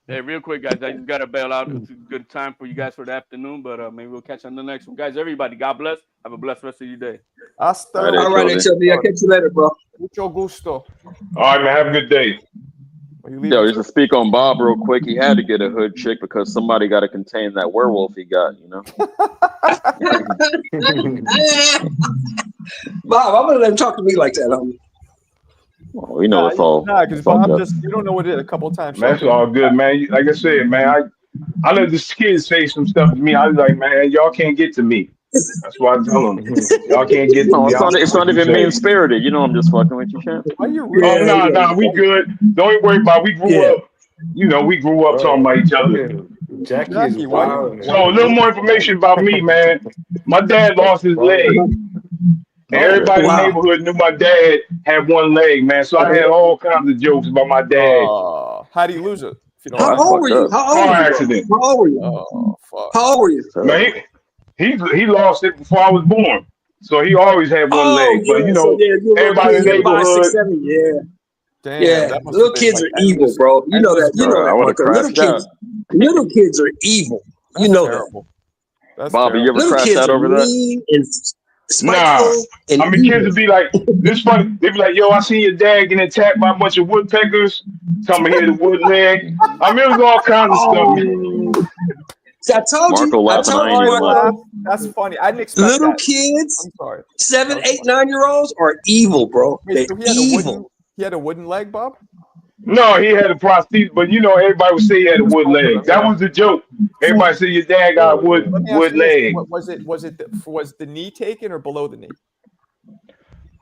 Hey, real quick, guys, I just got to bail out. It's a good time for you guys for the afternoon, but maybe we'll catch you on the next one. Guys, everybody, God bless. Have a blessed rest of your day. All right, HLD. I'll catch you later, bro. Mucho gusto. All right, man. Have a good day. Yo, just to speak on Bob real quick, he had to get a hood chick because somebody got to contain that werewolf he got, you know? Bob, I'm gonna let him talk to me like that, homie. Well, we know it's all. because it's all Bob good. just you don't know what it is. A couple of times. Man, that's all good, man. Like I said, man, I let this kid say some stuff to me. I was like, man, y'all can't get to me. That's why I tell them, y'all can't get to No, me. it's not even mean spirited. You know, I'm just fucking with you, champ. Why you Oh, no, we good. Don't even worry about it. We grew up. You know, we grew up talking about each other. Jackie is wild. So a little more information about me, man. My dad lost his leg. And everybody in the neighborhood knew my dad had one leg, man. So I had all kinds of jokes about my dad. How do you lose it? If you don't How old were you? Car accident. How old were you? Oh, fuck. How old were you? Man, he lost it before I was born. So he always had one leg. But, you know, everybody in the neighborhood. 5, 6, 7, yeah. Damn, yeah, little kids are evil, bro. You know that. You know that, Parker. Little kids are evil. You know terrible. that. Bobby, you ever Little crashed kids out are over that? mean and Nah, spiteful and I mean, kids would be like, this funny. They'd be like, yo, I seen your dad getting attacked by a bunch of woodpeckers. Tell me he had a wood leg. I mean, it was all kinds of stuff. See, I told you, Marco. That's funny. I didn't expect Little that. kids, I'm sorry. 7, 8, 9-year-olds are evil, bro. Wait, They're so evil. he had a wooden leg, Bob? No, he had a prosthesis, but you know, everybody would say he had a wood leg. That was the joke. Everybody said your dad got a wood leg. Was the knee taken or below the knee?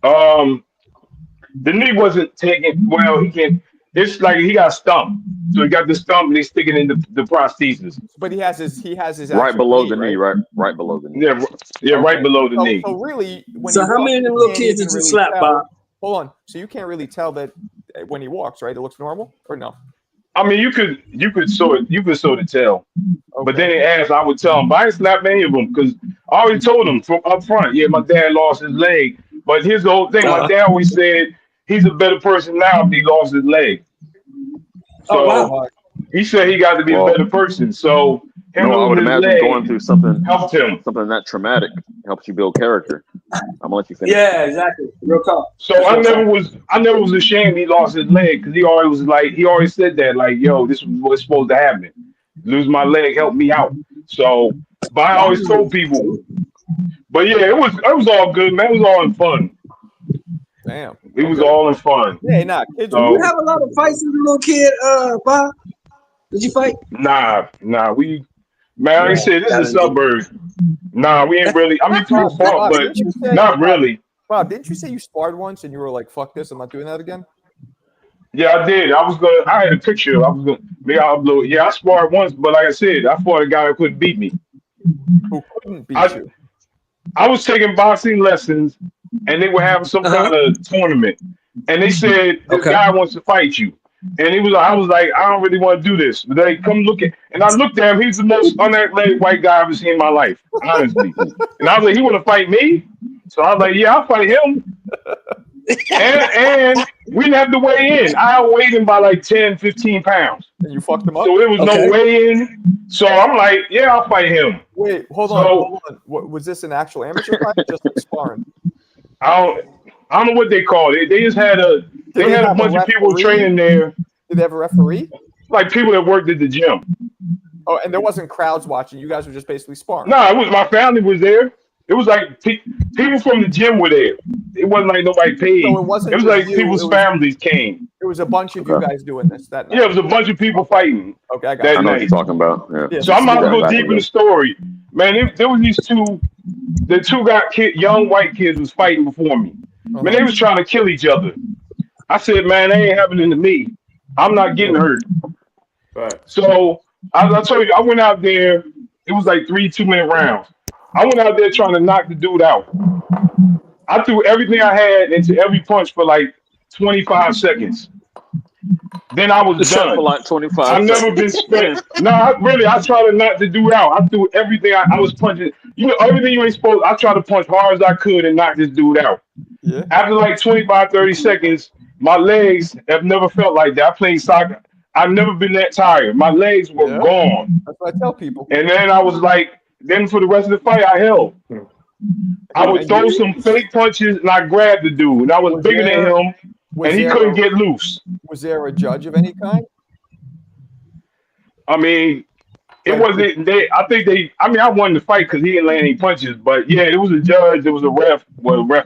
The knee wasn't taken. Well, he can. It's like he got stumped, so he got the stump and they stick it in the prosthesis. But he has his right below the knee, right below the knee. Yeah, right below the knee. So really, when So how many of them little kids did you slap, Bob? Hold on. So you can't really tell that when he walks, right? It looks normal, or no? I mean, you could sort of tell. But then they asked, I would tell them, but I didn't slap any of them because I already told them from up front. Yeah, my dad lost his leg, but here's the whole thing. My dad always said he's a better person now if he lost his leg. So he said he got to be a better person. So him I would losing his imagine leg going through something helped him. Something that traumatic helps you build character. I'm gonna let you finish. Yeah, exactly. Real talk. So I never was ashamed he lost his leg because he always said that like, yo, this is what's supposed to happen. Lose my leg, help me out. So, but I always told people. But yeah, it was all good, man. It was all in fun. Damn. It was all in fun. Yeah, kids. Did you have a lot of fights as a little kid, Bob? Did you fight? Nah. Man, like I said, this is a suburb. Nah, we ain't really. I mean, people fought, but not really. Bob, didn't you say you sparred once and you were like, "Fuck this, I'm not doing that again"? Yeah, I did. I had a picture. Maybe I'll upload. Yeah, I sparred once, but like I said, I fought a guy who couldn't beat me. Who couldn't beat you? I was taking boxing lessons, and they were having some kind of tournament, and they said this guy wants to fight you. And I was like, I don't really want to do this. But they come look at, and I looked at him. He's the most unathletic white guy I've ever seen in my life, honestly. And I was like, he want to fight me? So I was like, yeah, I'll fight him. and we didn't have to weigh in. I outweighed him by like 10, 15 pounds. And you fucked him up? So there was no weigh-in. So I'm like, yeah, I'll fight him. Wait, hold on. What, was this an actual amateur fight or just like sparring? I don't know what they called it. They just had a bunch of people training there. Did they have a referee? Like people that worked at the gym. Oh, and there wasn't crowds watching. You guys were just basically sparring. No, it was my family was there. It was like people from the gym were there. It wasn't like nobody paid. So it was like people's families came. It was a bunch of you guys doing this that night. Yeah, it was a bunch of people fighting. Okay, I got I know what you're talking about. Yeah. So I'm about to go deep in the story. Man, there was these two young white kids was fighting before me. Man, they was trying to kill each other. I said, man, that ain't happening to me. I'm not getting hurt. Right. So I told you, I went out there. It was like 3 2-minute rounds. I went out there trying to knock the dude out. I threw everything I had into every punch for like 25 seconds. Then I was done. For like 25 I've never been spent. No, I tried to knock the dude out. I threw everything I was punching. You know, everything you ain't supposed. I tried to punch hard as I could and knock this dude out. Yeah. After like 25, 30 seconds, my legs have never felt like that. I played soccer. I've never been that tired. My legs were gone. That's what I tell people. And then I was like, then for the rest of the fight, I held. I would throw some fake punches and I grabbed the dude. And I was bigger than him and he couldn't get loose. Was there a judge of any kind? I mean, It wasn't. I think they. I mean, I won the fight because he didn't land any punches. But yeah, it was a judge. It was a ref. Well, a ref.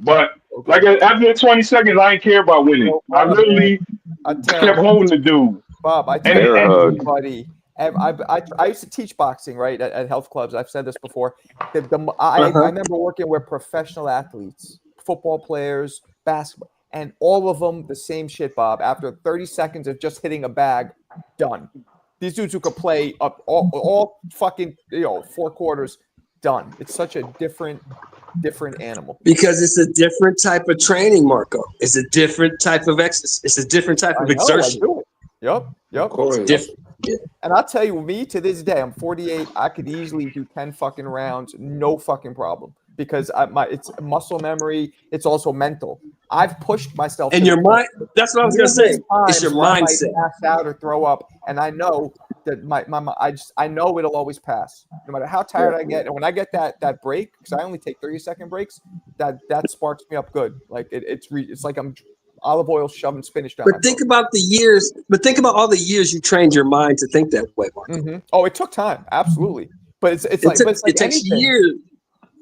But like after the 20 seconds, I didn't care about winning. I literally kept holding the dude. Bob, I tell everybody. I used to teach boxing, right, at health clubs. I've said this before. I remember working with professional athletes, football players, basketball, and all of them the same shit, Bob. After 30 seconds of just hitting a bag, done. These dudes who could play up all fucking 4 quarters, done. It's such a different animal. Because it's a different type of training, Marco. It's a different type of exercise. It's a different type of exertion. Yep. Different. Yeah. And I'll tell you, me to this day, I'm 48. I could easily do 10 fucking rounds, no fucking problem, because it's muscle memory. It's also mental. I've pushed myself. And your mind. That's what I was gonna say. It's your mindset. I might pass out or throw up, and I know that I know it'll always pass, no matter how tired I get. And when I get that break, because I only take 30-second breaks, that sparks me up good. Like it's like I'm olive oil shoving spinach down. But think about the years. But think about all the years you trained your mind to think that way, Marco. Mm-hmm. Oh, it took time, absolutely. But it takes years.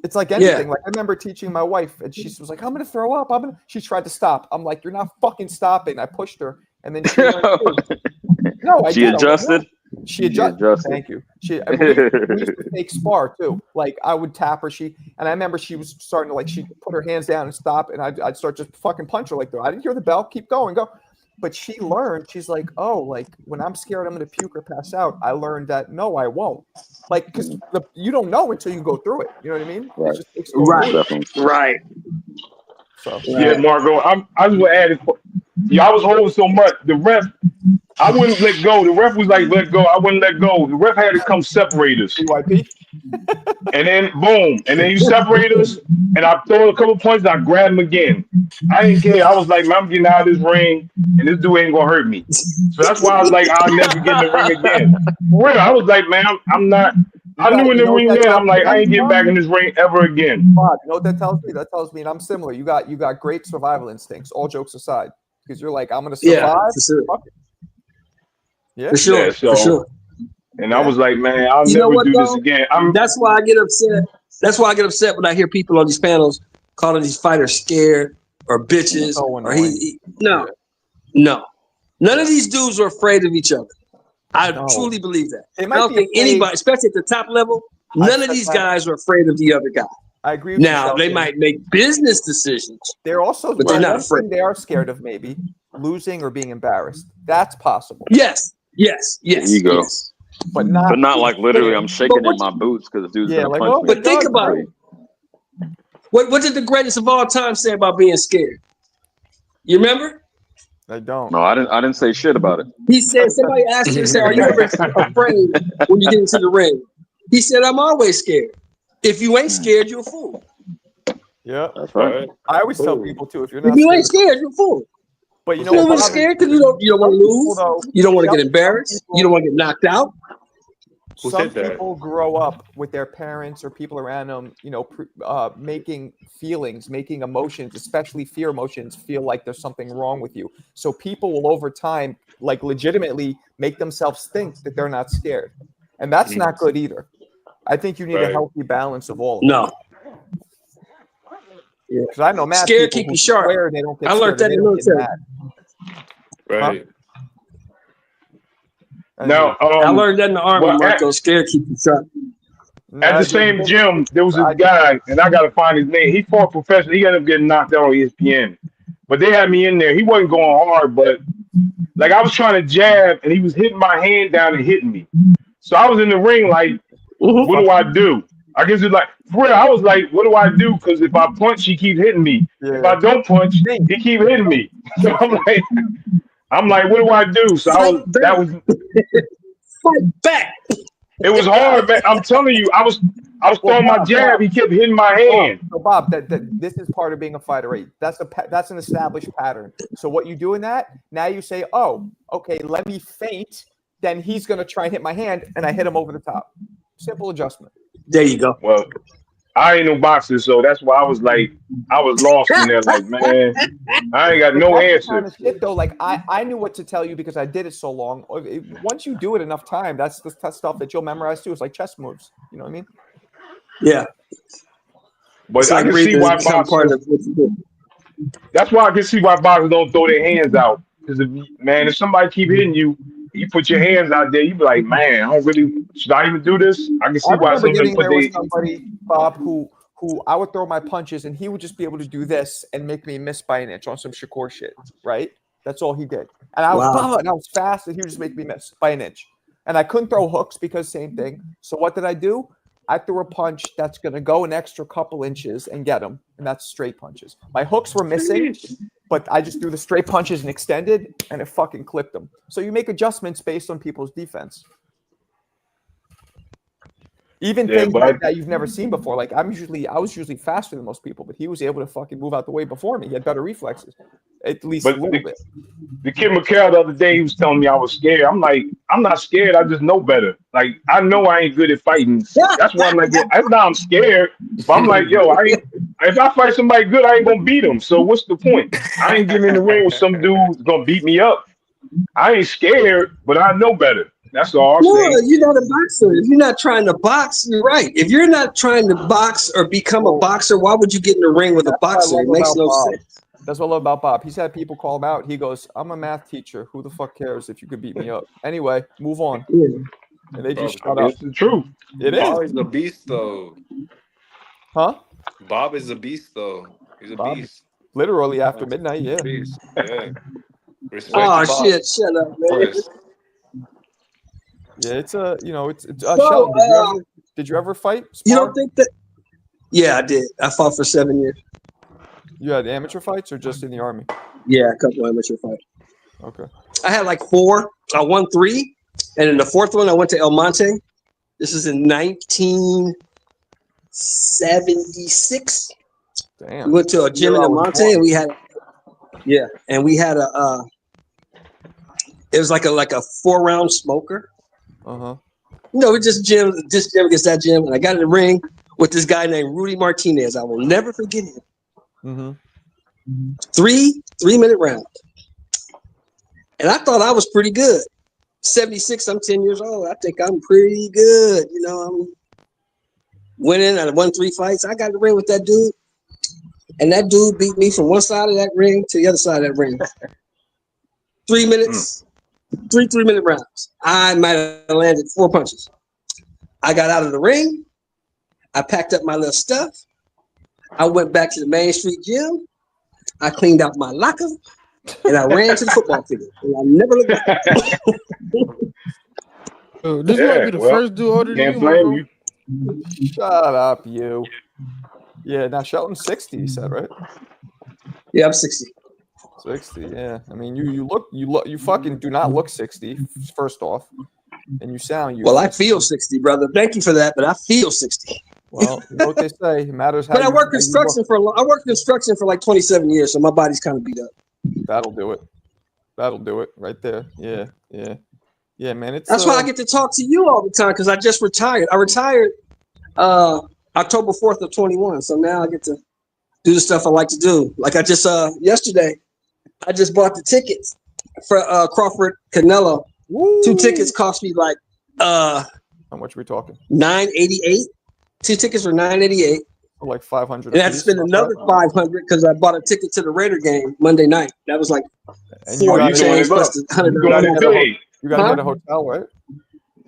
It's like anything. Like I remember teaching my wife, and she was like, "I'm gonna throw up." She tried to stop. I'm like, "You're not fucking stopping." I pushed her, and then she she adjusted. She adjusted. Thank you. We used to fake spar too. Like I would tap her. And I remember she was starting to she put her hands down and stop, and I'd start just fucking punch her like that. I didn't hear the bell. Keep going, go. But she learned. She's like, oh, like when I'm scared I'm gonna puke or pass out. I learned that no, I won't. Like because you don't know until you go through it. You know what I mean? Right. Right. So yeah, Margo. I was gonna add it. I was holding so much. The ref, I wouldn't let go. The ref was like, let go. I wouldn't let go. The ref had to come separate us. And then boom. And then you separate us. And I throw a couple punches. I grab him again. I didn't care. I was like, man, I'm getting out of this ring, and this dude ain't gonna hurt me. So that's why I was like, I'll never get in the ring again. For real, I was like, man, I'm not. I knew in the ring then. I'm like, I ain't getting back in this ring ever again. Bob, you know what that tells me? That tells me, and I'm similar. You got great survival instincts. All jokes aside, because you're like, I'm gonna survive. Yeah, for sure. Yeah, for sure. Yeah, for sure. And I was like, man, I'll never do this again. That's why I get upset. That's why I get upset when I hear people on these panels calling these fighters scared or bitches. Or no. None of these dudes are afraid of each other. I truly believe that. I don't think anybody, especially at the top level, none of these guys are afraid of the other guy. I agree with now, they might make business decisions. They're also, but they're not afraid. They are scared of maybe losing or being embarrassed. That's possible. Yes. Ego. Yes. But not like literally I'm shaking in my boots because dude's gonna punch me. But think about it. What did the greatest of all time say about being scared? You remember? I don't. No, I didn't say shit about it. He said, somebody asked him, said, are you ever afraid when you get into the ring? He said, I'm always scared. If you ain't scared, you're a fool. Yeah, that's right. I always tell people too, if you ain't scared, you're a fool. But you know, you're scared because you don't want to lose. You don't want to get embarrassed. You don't want to get knocked out. Some people grow up with their parents or people around them, making feelings, making emotions, especially fear emotions, feel like there's something wrong with you. So people will over time, like legitimately make themselves think that they're not scared. And that's not good either. I think you need a healthy balance of all of them. No. Because I know mad scared keep you sharp. They don't get I learned that in the military. Right. Now, I learned that in the Army, Marco. Scared keep you sharp. At the same gym, there was this guy, and I got to find his name. He fought professional. He ended up getting knocked out on ESPN. But they had me in there. He wasn't going hard, but like I was trying to jab, and he was hitting my hand down and hitting me. So I was in the ring like, what do I do? I guess it's like, for real, I was like, what do I do? Because if I punch, he keep hitting me. Yeah. If I don't punch, he keep hitting me. So I'm like, what do I do? So fight back. It was hard, man. I'm telling you, I was throwing my jab. He kept hitting my hand. So Bob, this is part of being a fighter, right? That's an established pattern. So what you do in that? Now you say, oh, okay, let me feint. Then he's gonna try and hit my hand, and I hit him over the top. Simple adjustment. There you go. Well, I ain't no boxer, so that's why I was lost in there. Like, man, I ain't got no That's the answer. kind of shit though. Like I knew what to tell you because I did it so long. Once you do it enough time, that's the stuff that you'll memorize too. It's like chess moves. You know what I mean? Yeah. But It's I like can see breathing why has become part boxers. of what you do. That's why I can see why boxers don't throw their hands out. Because if somebody keep hitting you, you put your hands out there, you be like, man, should I even do this? I can I see why remember some of them getting put there with their. somebody, Bob, who I would throw my punches and he would just be able to do this and make me miss by an inch on some Shakur shit, right? That's all he did. And I was and I was fast and he would just make me miss by an inch. And I couldn't throw hooks because same thing. So what did I do? I threw a punch that's going to go an extra couple inches and get him. And that's straight punches. My hooks were missing, but I just threw the straight punches and extended and it fucking clipped them. So you make adjustments based on people's defense. Even things like that you've never seen before. Like I was usually faster than most people, but he was able to fucking move out the way before me. He had better reflexes, at least a little bit. The kid McHale the other day, he was telling me I was scared. I'm like, I'm not scared. I just know better. Like I know I ain't good at fighting. That's why I'm like, that's not I'm scared. But I'm like, yo, if I fight somebody good, I ain't gonna beat him. So what's the point? I ain't getting in the ring with some dude who's gonna beat me up. I ain't scared, but I know better. That's all I'm saying. You're not a boxer. If you're not trying to box, you're right. If you're not trying to box or become a boxer, why would you get in the ring with a boxer? It makes no sense. That's what I love about Bob. He's had people call him out. He goes, I'm a math teacher. Who the fuck cares if you could beat me up? Anyway, move on. Yeah. And they just shut up. It's the truth. It is. Bob is a beast, though. Huh? Bob is a beast, though. He's a beast. Literally after midnight, yeah. Beast. Yeah. Oh, shit. Shut up, man. Yeah, it's it's So, Shelton, did you ever fight? You don't think that? Yeah, I did. I fought for 7 years. You had amateur fights or just in the army? Yeah, a couple amateur fights. Okay. I had like 4. I won 3, and in the 4th one, I went to El Monte. This is in 1976. Damn. We went to a gym in El Monte, and we had a. It was like a 4-round smoker. No, we just gym against that gym, and I got in the ring with this guy named Rudy Martinez. I will never forget him. 3-minute round, and I thought I was pretty good. 76. I'm 10 years old. I think I'm pretty good. You know, I'm winning. I won 3 fights. I got in the ring with that dude, and that dude beat me from one side of that ring to the other side of that ring. 3 minutes. 3-minute rounds. I might have landed 4 punches. I got out of the ring. I packed up my little stuff. I went back to the Main Street gym. I cleaned out my locker, and I ran to the football field. And I never looked back. This might be the first dude older than you, Marco. Shut up, you. Yeah, now Shelton's 60, you said, right? Yeah, I'm 60. 60, yeah. I mean, you fucking do not look 60, first off. And you sound Well, I feel 60, brother. Thank you for that, but I feel 60. Well, you know what they say. It matters how But I worked construction for like 27 years, so my body's kind of beat up. That'll do it. That'll do it right there. Yeah, man. That's why I get to talk to you all the time, because I just retired. I retired October 4th of 21, so now I get to do the stuff I like to do. Like I just yesterday, I just bought the tickets for Crawford Canelo. Woo. 2 tickets cost me like how much are we talking? $988. 2 tickets were $988. Like 500. And I had to spend another $500 because I bought a ticket to the Raider game Monday night. That was like $4 change plus the $100. You got to get a hotel, right?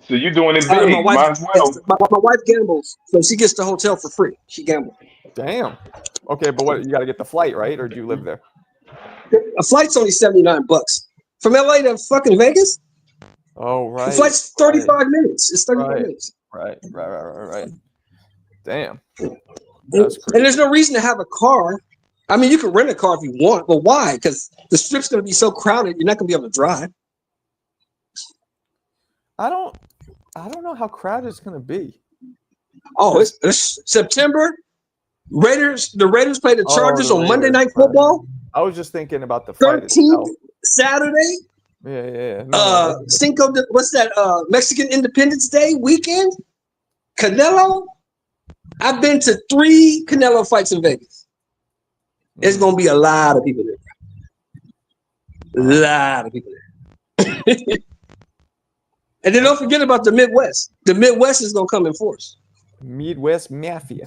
So you're doing it big. My wife gambles, so she gets the hotel for free. She gambles. Damn. Okay, but what? You got to get the flight, right? Or do you live there? A flight's only $79 from LA to fucking Vegas. Oh, right. The flight's 35 minutes. It's 35 minutes. Right. Damn. And there's no reason to have a car. I mean, you can rent a car if you want, but why? Because the strip's going to be so crowded, you're not going to be able to drive. I don't know how crowded it's going to be. Oh, it's September. The Raiders play the Chargers on Monday Night Football. I was just thinking about the fight 13th Saturday. Yeah. What's that? Mexican Independence Day weekend. Canelo. I've been to 3 Canelo fights in Vegas. There's gonna be a lot of people there. A lot of people there. And then don't forget about the Midwest. The Midwest is gonna come in force. Midwest Mafia.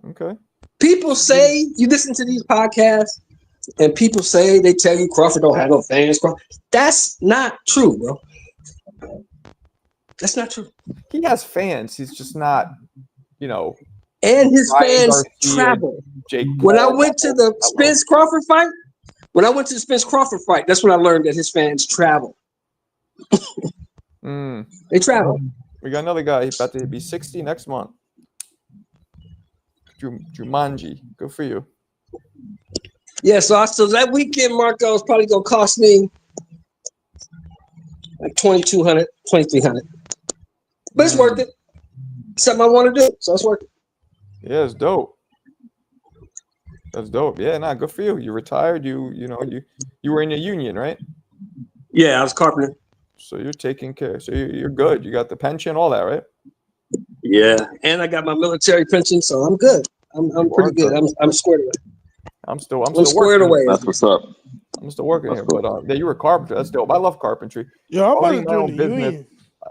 Okay. People say, you listen to these podcasts, and people say, they tell you Crawford don't have no fans. That's not true, bro. That's not true. He has fans. He's just not, And his Ryan fans Garcia, travel. Jake When I Paul, went to the Spence Crawford fight, that's when I learned that his fans travel. They travel. We got another guy. He's about to be 60 next month. Jumanji. Good for you. Yeah, so that weekend, Marco, is probably gonna cost me like $2,200, $2,300. But it's worth it. Something I want to do, so it's worth it. Yeah, it's dope. That's dope. Yeah, good for you. You retired. You were in a union, right? Yeah, I was carpenter. So you're taking care. So you're good. You got the pension, all that, right? Yeah, and I got my military pension, so I'm good. I'm pretty good. I'm squared away. I'm still squared working. away. That's what's up. I'm still working here, but yeah, you were a carpenter. That's dope. I love carpentry. Yeah, I'm about Owning to my join own the business, union.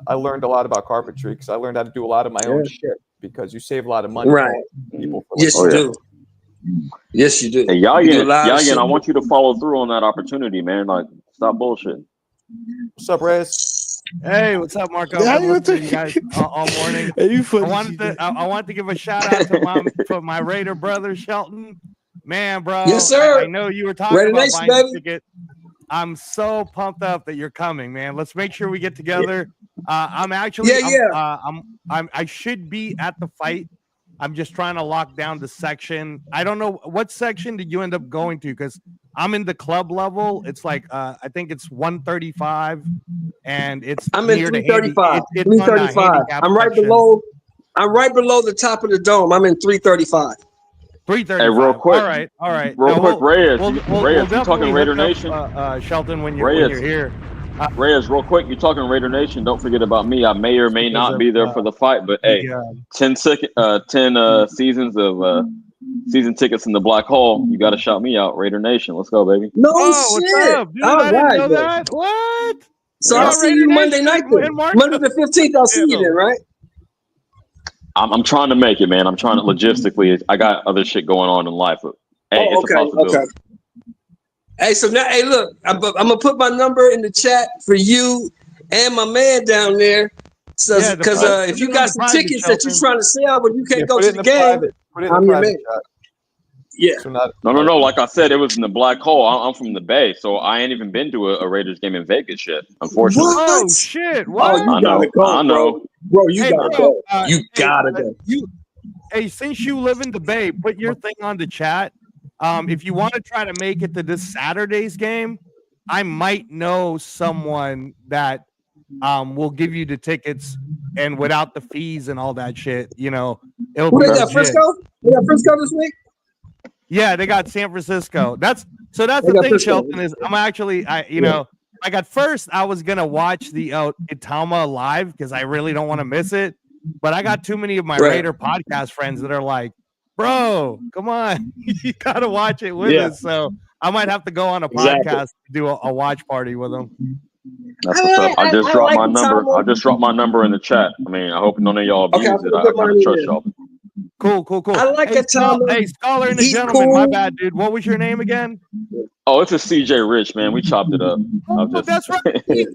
I learned a lot about carpentry because I learned how to do a lot of my own shit because you save a lot of money. Right. People for Yes, you do. Yes, you do. Hey, You do a lot of Yayan, shit. I want you to follow through on that opportunity, man. Like, stop bullshitting. What's up, Reyes? Hey, what's up, Marco? Yeah, I've been listening to you guys all morning. Hey, you I funny, wanted to give a shout out to my Raider brother Shelton. Man, bro. Yes, sir. I know you were talking Raider about Nation, buying baby. the ticket. I'm so pumped up that you're coming, man. Let's make sure we get together. I'm actually, I should be at the fight. I'm just trying to lock down the section. I don't know what section did you end up going to because I'm in the club level. It's like I think it's 135, and it's I'm in near the 335. it's on the 335. handicap I'm right section. below. I'm right below the top of the dome. I'm in 335. 335. Hey, real quick. All right. Real quick, Reyes. We'll You talking definitely Raider hook Nation? up, Shelton, when you're here. Reyes, real quick, you're talking Raider Nation. Don't forget about me. I may or may not be there for the fight, but hey, 10 seasons of season tickets in the black hole. You got to shout me out, Raider Nation. Let's go, baby. No what's shit. up, dude? All I didn't right, know bro. that. What? So I'll see you Monday night then. Monday the 15th, I'll see you then, right? I'm trying to make it, man. I'm trying to logistically. I got other shit going on in life, but hey, it's a possibility. Okay. Hey, so now, hey, look, I'm gonna put my number in the chat for you and my man down there. So, because if you got some tickets that you're trying to sell, but you can't go to the game, I'm your man. Yeah. So No. Like I said, it was in the black hole. I'm from the Bay, so I ain't even been to a Raiders game in Vegas yet. Unfortunately. What? Oh shit! What? Oh, you gotta go. I know. Bro, you gotta go. You gotta go. Hey, since you live in the Bay, put your thing on the chat. If you want to try to make it to this Saturday's game, I might know someone that will give you the tickets and without the fees and all that shit. It'll be They got legit. Frisco? They got Frisco this week? Yeah, they got San Francisco. That's They the got thing, Frisco. Shelton, is I'm actually like at first I was gonna watch the Italma live because I really don't want to miss it. But I got too many of my Raider podcast friends that are like, bro, come on, you gotta watch it with us. So I might have to go on a podcast to do a watch party with them. That's what's up. I just dropped my number. I just dropped my number in the chat. I mean, I hope none of y'all abuse it. I gotta trust y'all. Cool. I like hey, Italma. Hey, Scholar and the He's Gentleman, cool. my bad, dude. What was your name again? Oh, it's a CJ Rich, man. We chopped it up. That's right. CJ.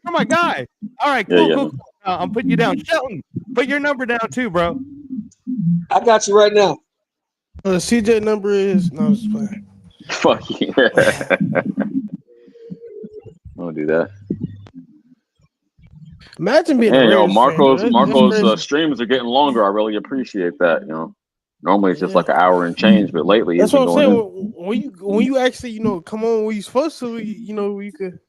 You're my guy. All right, cool. I'm putting you down. Shelton, put your number down too, bro. I got you right now. CJ number is no, I'm just playing. Fuck you. Don't do that. Imagine being Hey, a yo, Raiders Marco's fan, that's streams are getting longer. I really appreciate that. Normally it's just like an hour and change, but lately That's it's been what I'm saying. going When you actually come on when you supposed to, you could.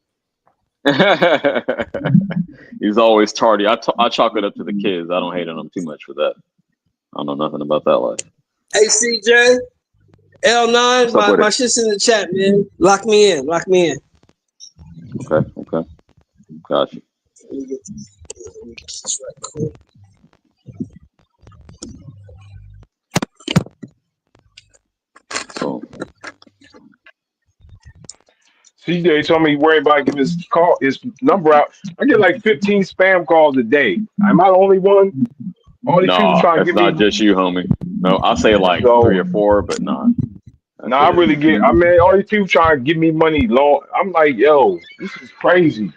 He's always tardy. I chalk it up to the kids. I don't hate on them too much for that. I don't know nothing about that life. Hey, CJ, L9, my shit's in the chat, man. Lock me in. Okay. Gotcha. Let me get this right quick. CJ told me worry about giving his number out. I get like 15 spam calls a day. Am I the only one? All these people No, trying to it's give not me. just you, homie. No, I'll say like So 3 or 4, but nah. now I really get. I mean, all these people trying to give me money. Long. I'm like, yo, this is crazy.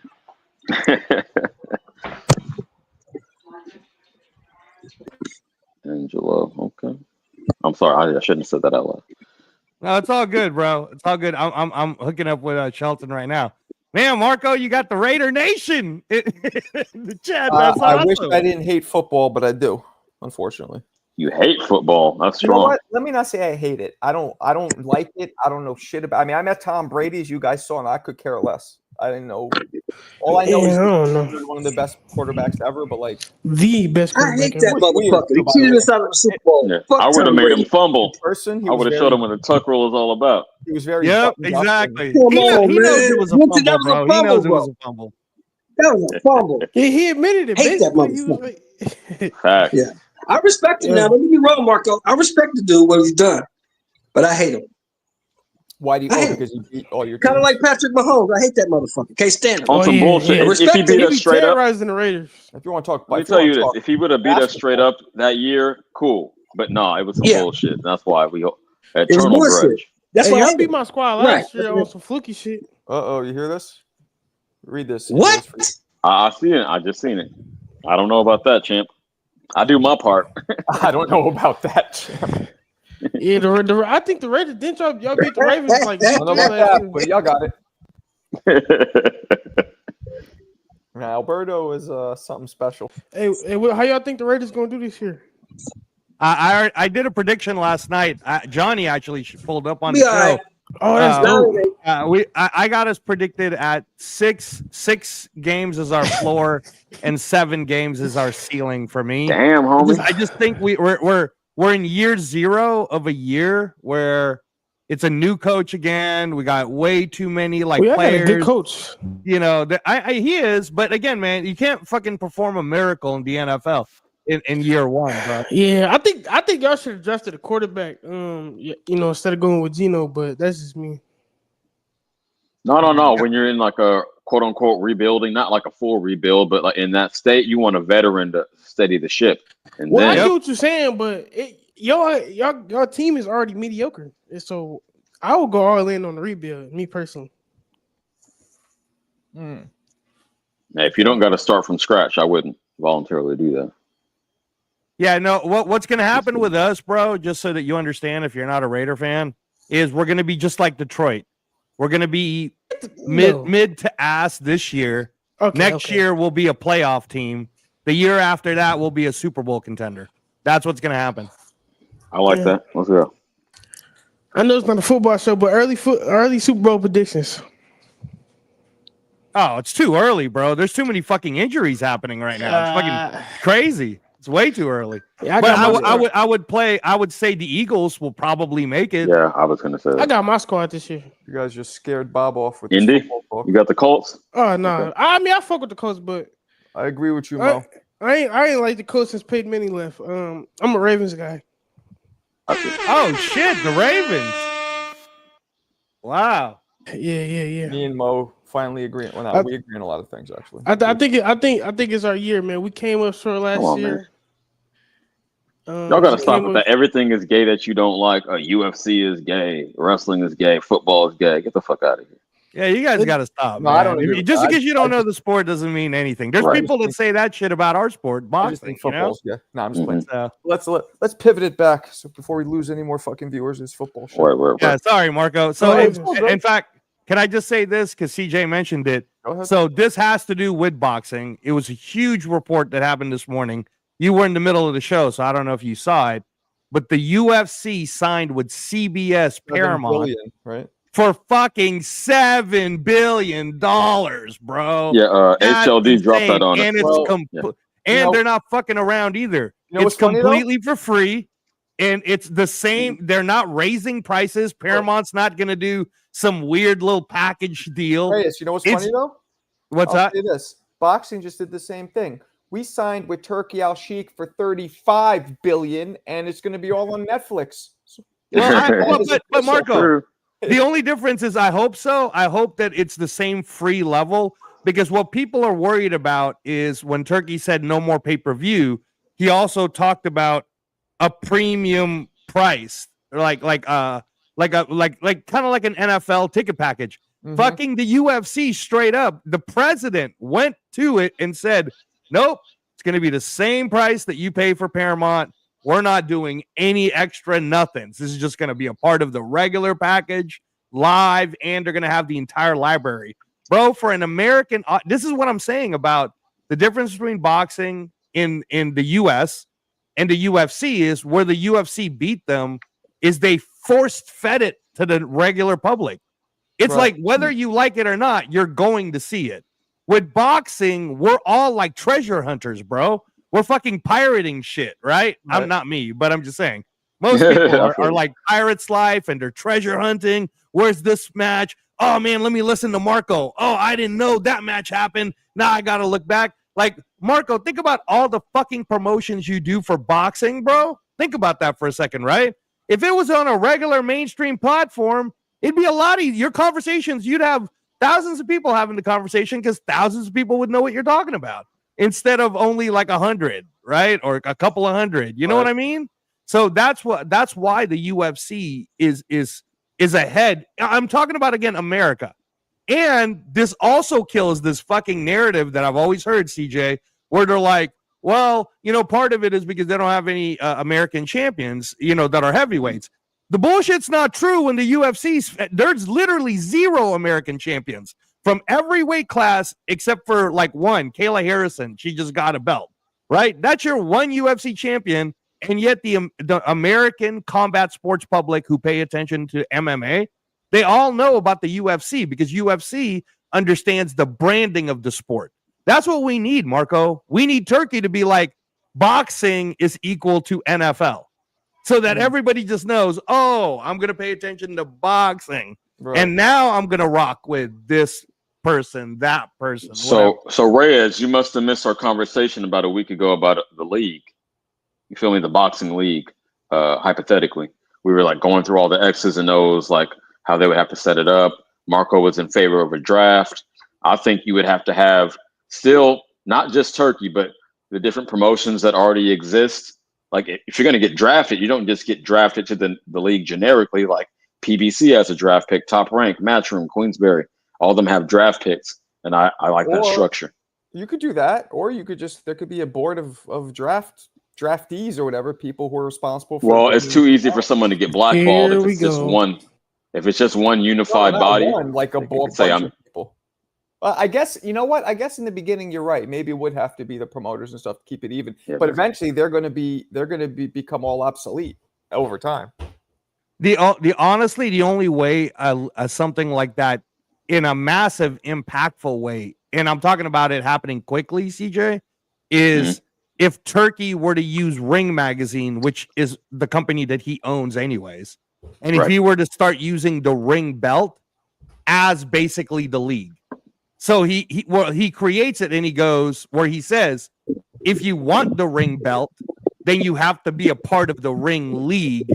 Angelo, okay. I'm sorry, I shouldn't have said that out loud. No, it's all good, bro. It's all good. I'm hooking up with Shelton right now. Man, Marco, you got the Raider Nation in the chat. That's awesome. I wish I didn't hate football, but I do, unfortunately. You hate football. That's strong. You know what? Let me not say I hate it. I don't like it. I don't know shit about. I mean, I met Tom Brady, as you guys saw, and I could care less. I didn't know. All I know is he's one of the best quarterbacks ever. But like the best I hate quarterback that ever. motherfucker. He cheated us out of the Super Bowl. Yeah. Fuck I would have Tom made Brady. him fumble. Person, I would have showed him what the tuck rule is all about. He was very. Yep, buttoned up exactly. Come He on, knows man. it was a That fumble, was a bro. He fumble, knows it was bro. a fumble. That was a fumble. Yeah, he admitted it. Hate that Basically, he was motherfucker. like, Facts. Yeah, I respect him now. Don't get me wrong, Marco. I respect the dude what he's done, but I hate him. Why do you? I hate because you beat all your Kind of teams. like Patrick Mahomes. I hate that motherfucker. Can't stand him. On some bullshit. I If respect he beat him. us straight up, terrorizing the Raiders. If you want to talk, let me tell you this: if he would have beat us straight up that year, cool. But no, it was some bullshit. That's why we eternal grudge. That's hey, why I y'all hate beat him. my squad last year on some fluky shit. You hear this? Read this. What? I see it. I just seen it. I don't know about that, champ. I do my part. I don't know about that, champ. Yeah, I think the Raiders didn't y'all beat the Ravens like I don't know about that, but y'all got it. Now, Alberto is something special. Hey, how y'all think the Raiders gonna do this year? I did a prediction last night. Johnny actually pulled up on Be the all show. right. Oh, that's dope. I got us predicted at six games as our floor and 7 games as our ceiling for me. Damn, homie. I just think we're in year 0 of a year where it's a new coach again. We got way too many players. Got a good coach. You know, he is, but again, man, you can't fucking perform a miracle in the NFL in year 1, bro. Yeah, I think y'all should have drafted a quarterback. Instead of going with Geno, but that's just me. No. When you're in like a quote unquote rebuilding, not like a full rebuild, but like in that state, you want a veteran to steady the ship. And Well, then I get what you're saying, but your team is already mediocre, and so I would go all in on the rebuild. Me personally. Now, if you don't got to start from scratch, I wouldn't voluntarily do that. Yeah, no. What's going to happen with us, bro? Just so that you understand, if you're not a Raider fan, is we're going to be just like Detroit. We're going to be mid to ass this year. Next year we'll be a playoff team. The year after that we'll be a Super Bowl contender. That's what's going to happen. I like that. Let's go. I know it's not a football show, but early Super Bowl predictions. Oh, it's too early, bro. There's too many fucking injuries happening right now. It's fucking crazy. It's way too early. Yeah, I would say the Eagles will probably make it. Yeah, I was gonna say that. I got my squad this year. You guys just scared Bob off with Indy. this football talk. You got the Colts. Oh no, Okay. I mean I fuck with the Colts, but I agree with you, Mo. I ain't like the Colts since Peyton Manning left. I'm a Ravens guy. Oh shit, the Ravens. Wow. Yeah. Me and Mo finally agree. Well, we agree on a lot of things actually. I think it's our year, man. We came up short last year. Y'all gotta stop with that. Everything is gay that you don't like. UFC is gay. Wrestling is gay. Football is gay. Get the fuck out of here. Yeah, you guys got to stop. No, man. I don't agree with just that. because you don't know the sport doesn't mean anything. There's people that say that shit about our sport, I just boxing. think football's yeah. No, I'm just playing. So, Let's pivot it back. So before we lose any more fucking viewers, it's football shit. yeah, sorry, Marco. So in fact, can I just say this because CJ mentioned it? Go ahead. So this has to do with boxing. It was a huge report that happened this morning. You were in the middle of the show, so I don't know if you saw it. But the UFC signed with CBS Paramount billion, right? for fucking $7 billion, bro. Yeah, That's HLD dropped that on and us. it's they're not fucking around either. You know It's what's funny, though? completely for free, and it's the same. They're not raising prices. Paramount's not going to do some weird little package deal. Hey, you know what's funny though? What's I'll that? say this: boxing just did the same thing. We signed with Turkey Al Sheikh for $35 billion, and it's going to be all on Netflix. Well, but Marco, The only difference is I hope so. I hope that it's the same free level, because what people are worried about is when Turkey said no more pay-per-view, he also talked about a premium price, like kind of like an NFL ticket package. Fucking the UFC straight up, the president went to it and said, nope, it's going to be the same price that you pay for Paramount. We're not doing any extra nothings. This is just going to be a part of the regular package, live, and they're going to have the entire library. Bro, for an American, this is what I'm saying about the difference between boxing in the U.S. and the UFC is where the UFC beat them is they forced fed it to the regular public. It's like whether you like it or not, you're going to see it. With boxing, we're all like treasure hunters, bro. We're fucking pirating shit, right? I'm not me, but I'm just saying. Most people are like Pirate's Life and they're treasure hunting. Where's this match? Oh, man, let me listen to Marco. Oh, I didn't know that match happened. Now I got to look back. Like, Marco, think about all the fucking promotions you do for boxing, bro. Think about that for a second, right? If it was on a regular mainstream platform, it'd be a lot easier. Your conversations, you'd have thousands of people having the conversation because thousands of people would know what you're talking about instead of only like 100, right? Or a couple of hundred. You know what I mean? So that's why the UFC is ahead. I'm talking about, again, America. And this also kills this fucking narrative that I've always heard, CJ, where they're like, well, part of it is because they don't have any American champions, that are heavyweights. The bullshit's not true in the UFC. There's literally 0 American champions from every weight class except for like one, Kayla Harrison. She just got a belt, right? That's your one UFC champion. And yet the American combat sports public who pay attention to MMA, they all know about the UFC because UFC understands the branding of the sport. That's what we need, Marco. We need Turkey to be like, boxing is equal to NFL. So that everybody just knows, oh, I'm going to pay attention to boxing. Right. And now I'm going to rock with this person, that person. So Reyes, you must have missed our conversation about a week ago about the league. You feel me? The boxing league, hypothetically. We were like going through all the X's and O's, like how they would have to set it up. Marco was in favor of a draft. I think you would have to have still not just Turkey, but the different promotions that already exist. Like if you're going to get drafted, you don't just get drafted to the league generically. Like PBC has a draft pick, Top Rank, Matchroom, Queensberry. All of them have draft picks, and I like that structure. You could do that, or you could there could be a board of draftees or whatever, people who are responsible for. Well, it's too easy for someone to get blackballed if it's just one. If it's just one unified body, like a bunch of people. I guess, you know what? I guess in the beginning you're right. Maybe it would have to be the promoters and stuff to keep it even. Yeah, but eventually they're going to become all obsolete over time. Honestly, the only way something like that in a massive, impactful way, and I'm talking about it happening quickly, CJ, is if Turkey were to use Ring Magazine, which is the company that he owns anyways, and if he were to start using the Ring belt as basically the league. So he creates it and he goes where he says, if you want the Ring belt, then you have to be a part of the Ring league,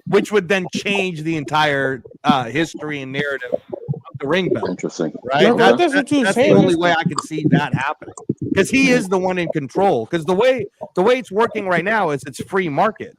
which would then change the entire history and narrative of the Ring belt. Interesting. Right? That's the only way I can see that happening. Because he is the one in control. Because the way it's working right now is it's free market.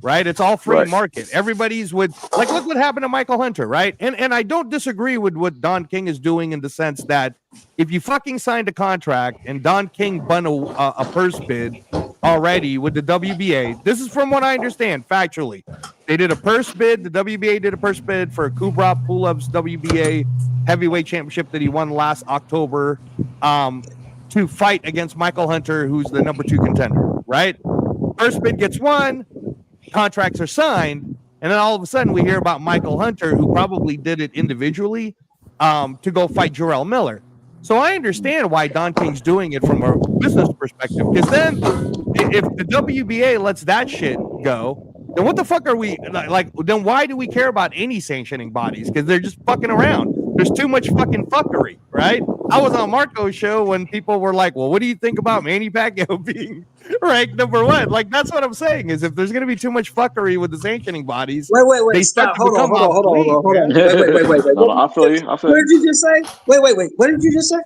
Right, it's all free market. Everybody's look what happened to Michael Hunter, right? And I don't disagree with what Don King is doing in the sense that if you fucking signed a contract and Don King won a purse bid already with the WBA, this is from what I understand factually. They did a purse bid. The WBA did a purse bid for Kubrat Pulev's WBA heavyweight championship that he won last October to fight against Michael Hunter, who's the number 2 contender. Right, purse bid gets won. Contracts are signed, and then all of a sudden we hear about Michael Hunter, who probably did it individually to go fight Jarrell Miller. So I understand why Don King's doing it from a business perspective, because then if the WBA lets that shit go, then what the fuck are we like? Then why do we care about any sanctioning bodies? Because they're just fucking around. there's too much fucking fuckery, right? I was on Marco's show when people were like, well, what do you think about Manny Pacquiao being ranked number 1? Like, that's what I'm saying, is if there's going to be too much fuckery with the sanctioning bodies, Wait, they stop. start to Hold on. become obsolete. Wait. No, I feel you. What did you just say? Wait. What did you just say?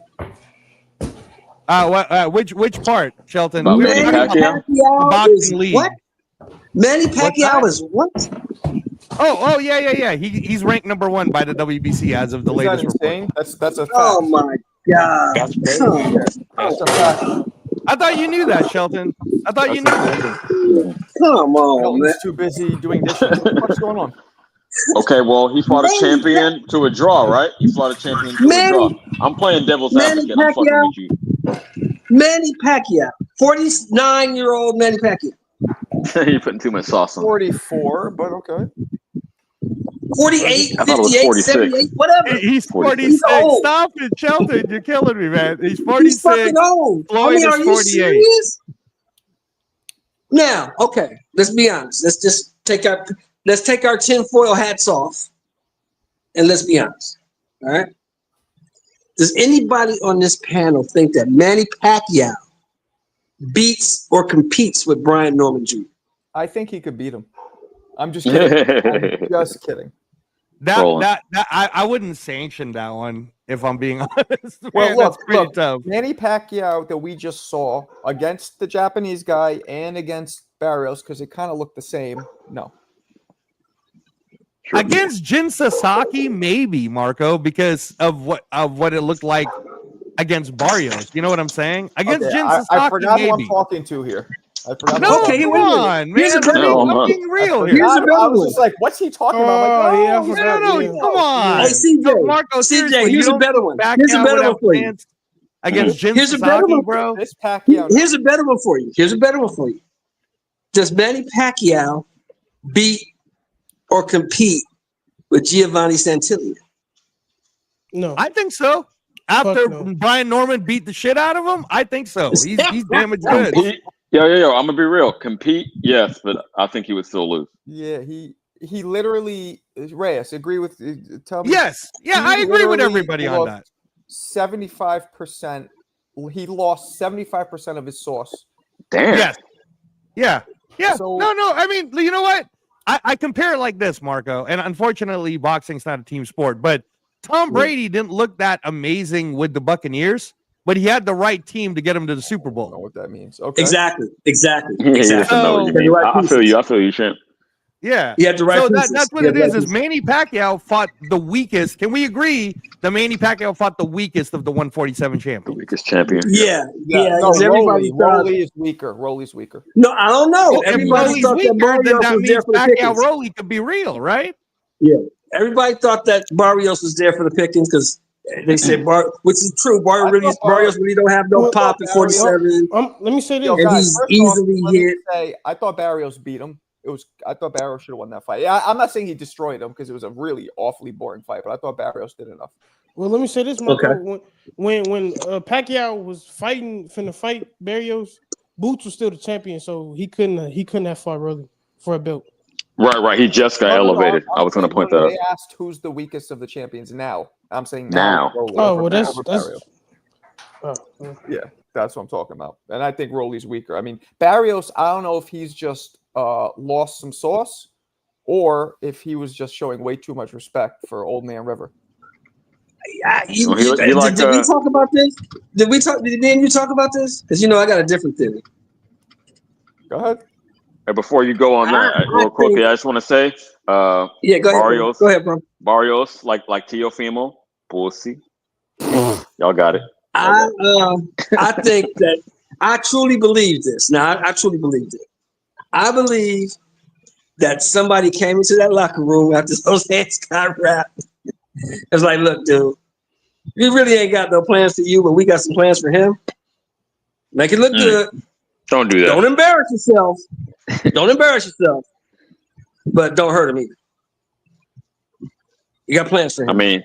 Which part, Shelton? About Manny Pacquiao? The boxing league. What? Manny Pacquiao is what? Oh, yeah. He's ranked number 1 by the WBC as of the Is that latest report. insane? That's a fact. Oh my God! That's crazy. That's a fact. I thought you knew that, Shelton. I thought you knew that. Come on, man. Shelton's too busy doing dishes. What the fuck's going on? Okay, well, he fought a champion to a draw, right? He fought a champion to a draw. I'm playing devil's advocate. I'm fucking with you. Manny Pacquiao, 49-year-old Manny Pacquiao. You're putting too much sauce on. 44, but okay. 48, I thought it was 58, 46. 78, whatever. He's 46. He's old. Stop it, Shelton. You're killing me, man. He's 46. He's fucking old. Floyd are is you 48. serious? Now, okay, let's be honest. Let's just take our tinfoil hats off, and let's be honest. All right. Does anybody on this panel think that Manny Pacquiao beats or competes with Brian Norman Jr.? I think he could beat him. I'm just kidding. I'm just kidding. I wouldn't sanction that one if I'm being honest. Well, That's pretty look, tough. Manny Pacquiao that we just saw against the Japanese guy and against Barrios, because it kind of looked the same. No. Against Jin Sasaki, maybe, Marco, because of what it looked like against Barrios. You know what I'm saying? Against Jin Sasaki, I forgot maybe. who I'm talking to here. I forgot. No, come on, man. I'm being real here. I was just like, what's he talking about? I'm like, no, come on. Hey, CJ, Marco, CJ, here's a better one. Here's a better one for you. Against Jin Here's a better Sasaki, one, bro. This Pacquiao. Here's a better one for you. Here's a better one for you. Does Manny Pacquiao beat or compete with Giovanni Santillan? No, I think so. After Brian Norman beat the shit out of him, I think so. He's damaged good. Yo, I'm gonna be real. Compete, yes, but I think he would still lose. Yeah, he literally, Reyes, agree with, tell me. Yes, yeah, I agree with everybody on that. 75%, he lost 75% of his sauce. Damn. Yes. Yeah. So, no, I mean, you know what? I compare it like this, Marco, and unfortunately, boxing's not a team sport, but Tom Brady didn't look that amazing with the Buccaneers, but he had the right team to get him to the Super Bowl. I don't know what that means. Okay. Exactly. I feel you, champ. Yeah. He had the right so pieces. that's what it is Manny Pacquiao fought the weakest. Can we agree that Manny Pacquiao fought the weakest of the 147 champions? The weakest champion. Yeah. No, Everybody thought Rolly is weaker. Rolly's weaker. No, I don't know. Everybody If thought weaker, that then Barrios that was there means for the Pacquiao pickings. Rolly could be real, right? Yeah. Everybody thought that Barrios was there for the pickings because they said which is true. Barrios really don't have no pop at 47. Let me say this. Yo, And guys, he's first off, easily let me hit. say, I thought Barrios beat him. I thought Barrios should have won that fight. Yeah, I'm not saying he destroyed him because it was a really awfully boring fight, but I thought Barrios did enough. Well, let me say this, Marco. When Pacquiao was finna fight Barrios, Boots was still the champion, so he couldn't have fought Rolly for a belt. Right. He just got elevated. I was going to point that out. They asked who's the weakest of the champions now. I'm saying now. Rolly Oh, over well, that's Barrios. yeah. That's what I'm talking about. And I think Rolly's weaker. I mean, Barrios, I don't know if he's just lost some sauce or if he was just showing way too much respect for Old Man River. Did we talk about this? Did you talk about this? Because I got a different theory. Go ahead. And before you go on that, real quickly, I just want to say, go ahead. Barrios, Go ahead, bro. Barrios, like Teofimo, pussy. Y'all got it. I think that I truly believe this. Now, I truly believe it. I believe that somebody came into that locker room after those hands got wrapped. It's like, look, dude, we really ain't got no plans for you, but we got some plans for him. Make it look good. Don't do that. Don't embarrass yourself. Don't embarrass yourself. But don't hurt him either. You got plans for him. I mean,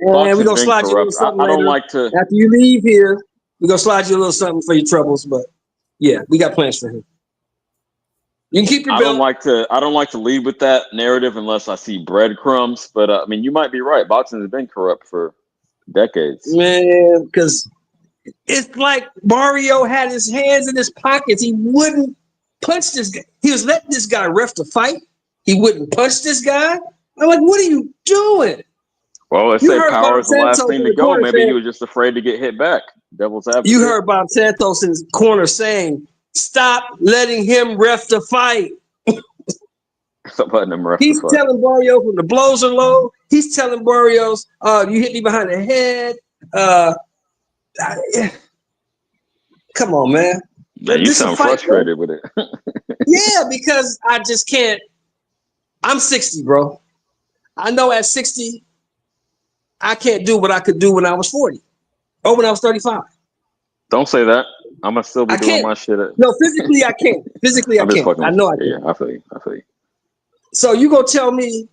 and we're going to slide you a little something I don't later. like to. After you leave here, we're going to slide you a little something for your troubles. But, yeah, we got plans for him. You can keep your I belt. don't like to lead with that narrative unless I see breadcrumbs. But I mean, you might be right. Boxing has been corrupt for decades, man. Because it's like Mario had his hands in his pockets. He wouldn't punch this guy. He was letting this guy ref the fight. He wouldn't punch this guy. I'm like, what are you doing? Well, let's You say heard power Bob is the last Santos thing in to the go. corner Maybe saying- he was just afraid to get hit back. Devil's advocate. You heard Bob Santos in his corner saying, "Stop letting him ref the fight." Stop letting him ref He's the fight. telling Barrios when the blows are low. He's telling Barrios, "You hit me behind the head." Come on, man. Man, you sound frustrated with it. Yeah, because I just can't. I'm 60, bro. I know at 60, I can't do what I could do when I was 40 or when I was 35. Don't say that. I'm gonna still be doing my shit. No, physically I can't. Physically I I'm just can't. fucking I with know I you. can't. Yeah, I feel you. I feel you. So you gonna tell me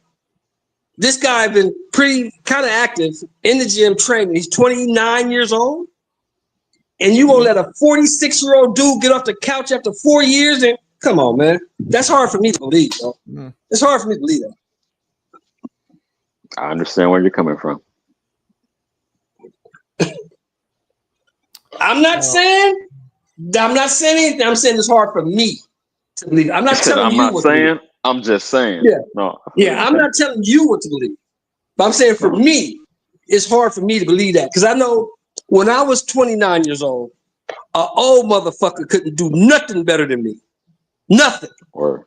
this guy been pretty kind of active in the gym training. He's 29 years old, and you gonna let a 46-year-old dude get off the couch after 4 years? And come on, man, that's hard for me to believe, bro. It's hard for me to believe that. I understand where you're coming from. I'm not saying anything. I'm saying it's hard for me to believe. I'm not telling I'm you not what to saying. believe. I'm just saying. Yeah. No. Yeah, I'm not telling you what to believe. But I'm saying for me, it's hard for me to believe that. Because I know when I was 29 years old, an old motherfucker couldn't do nothing better than me. Nothing. Or.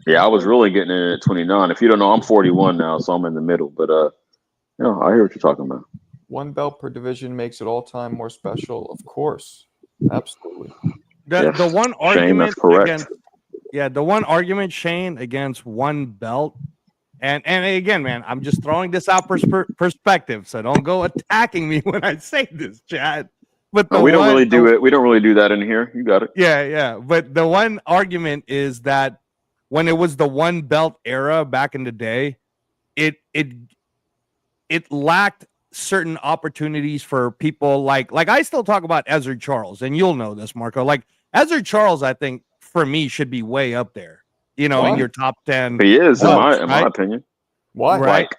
Yeah, I was really getting in at 29. If you don't know, I'm 41 now, so I'm in the middle. But I hear what you're talking about. One belt per division makes it all time more special, of course. Absolutely. The one Shane, argument that's correct. against, the one argument, Shane, against one belt, and again, man, I'm just throwing this out perspective, so don't go attacking me when I say this, Chad. But No, we don't really do it. We don't really do that in here. You got it. Yeah. But the one argument is that when it was the one belt era back in the day, it lacked certain opportunities for people like I still talk about Ezra Charles, and you'll know this, Marco. Like Ezra Charles, I think for me should be way up there, in your top 10. He is, in my opinion. Why? Right? Like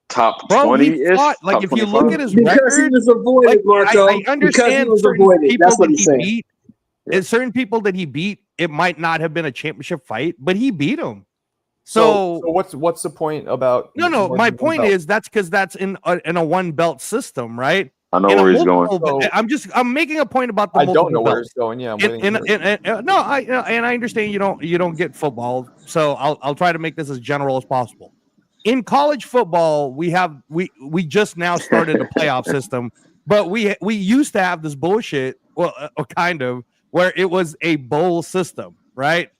top Bro, 20-ish. Like if you look at his because record, he was avoided, Marco. I understand certain people that he beat. And certain people that he beat, it might not have been a championship fight, but he beat them. So what's the point about? No. My point is that's because that's in a one belt system, right? I know where he's going. I'm making a point about the. I don't know where belts. he's going. Yeah, I understand you don't get football, so I'll try to make this as general as possible. In college football, we just now started a playoff system, but we used to have this bullshit, kind of, where it was a bowl system, right?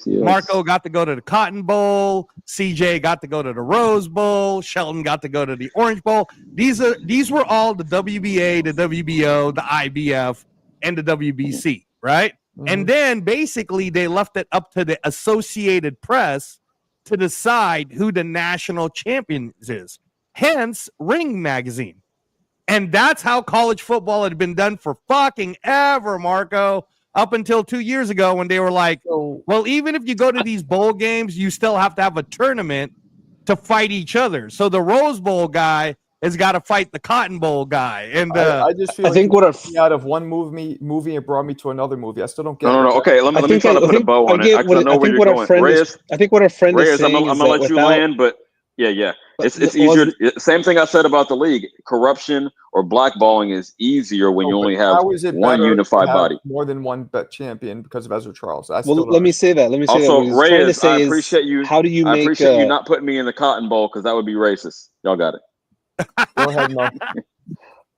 Marco got to go to the Cotton Bowl. CJ got to go to the Rose Bowl. Shelton got to go to the Orange Bowl. These were all the WBA, the WBO, the IBF, and the WBC, right? And then basically they left it up to the Associated Press to decide who the national champion is. Hence, Ring Magazine. And that's how college football had been done for fucking ever, Marco. Up until 2 years ago when they were like, well, even if you go to these bowl games, you still have to have a tournament to fight each other. So the Rose Bowl guy has got to fight the Cotton Bowl guy. And I just feel out of one movie, it brought me to another movie. I still don't get it. No. Okay, let me try to put a bow on it. I know where you're going. Reyes, I think what our friend is saying I'm gonna let you land, but yeah. It's easier. Same thing I said about the league. Corruption or blackballing is easier when you only have one unified body. More than one champion because of Ezra Charles. Let me say that. Also, Reyes, I appreciate you. How do you I make? appreciate you not putting me in the Cotton Bowl because that would be racist. Y'all got it. Go ahead, Mo.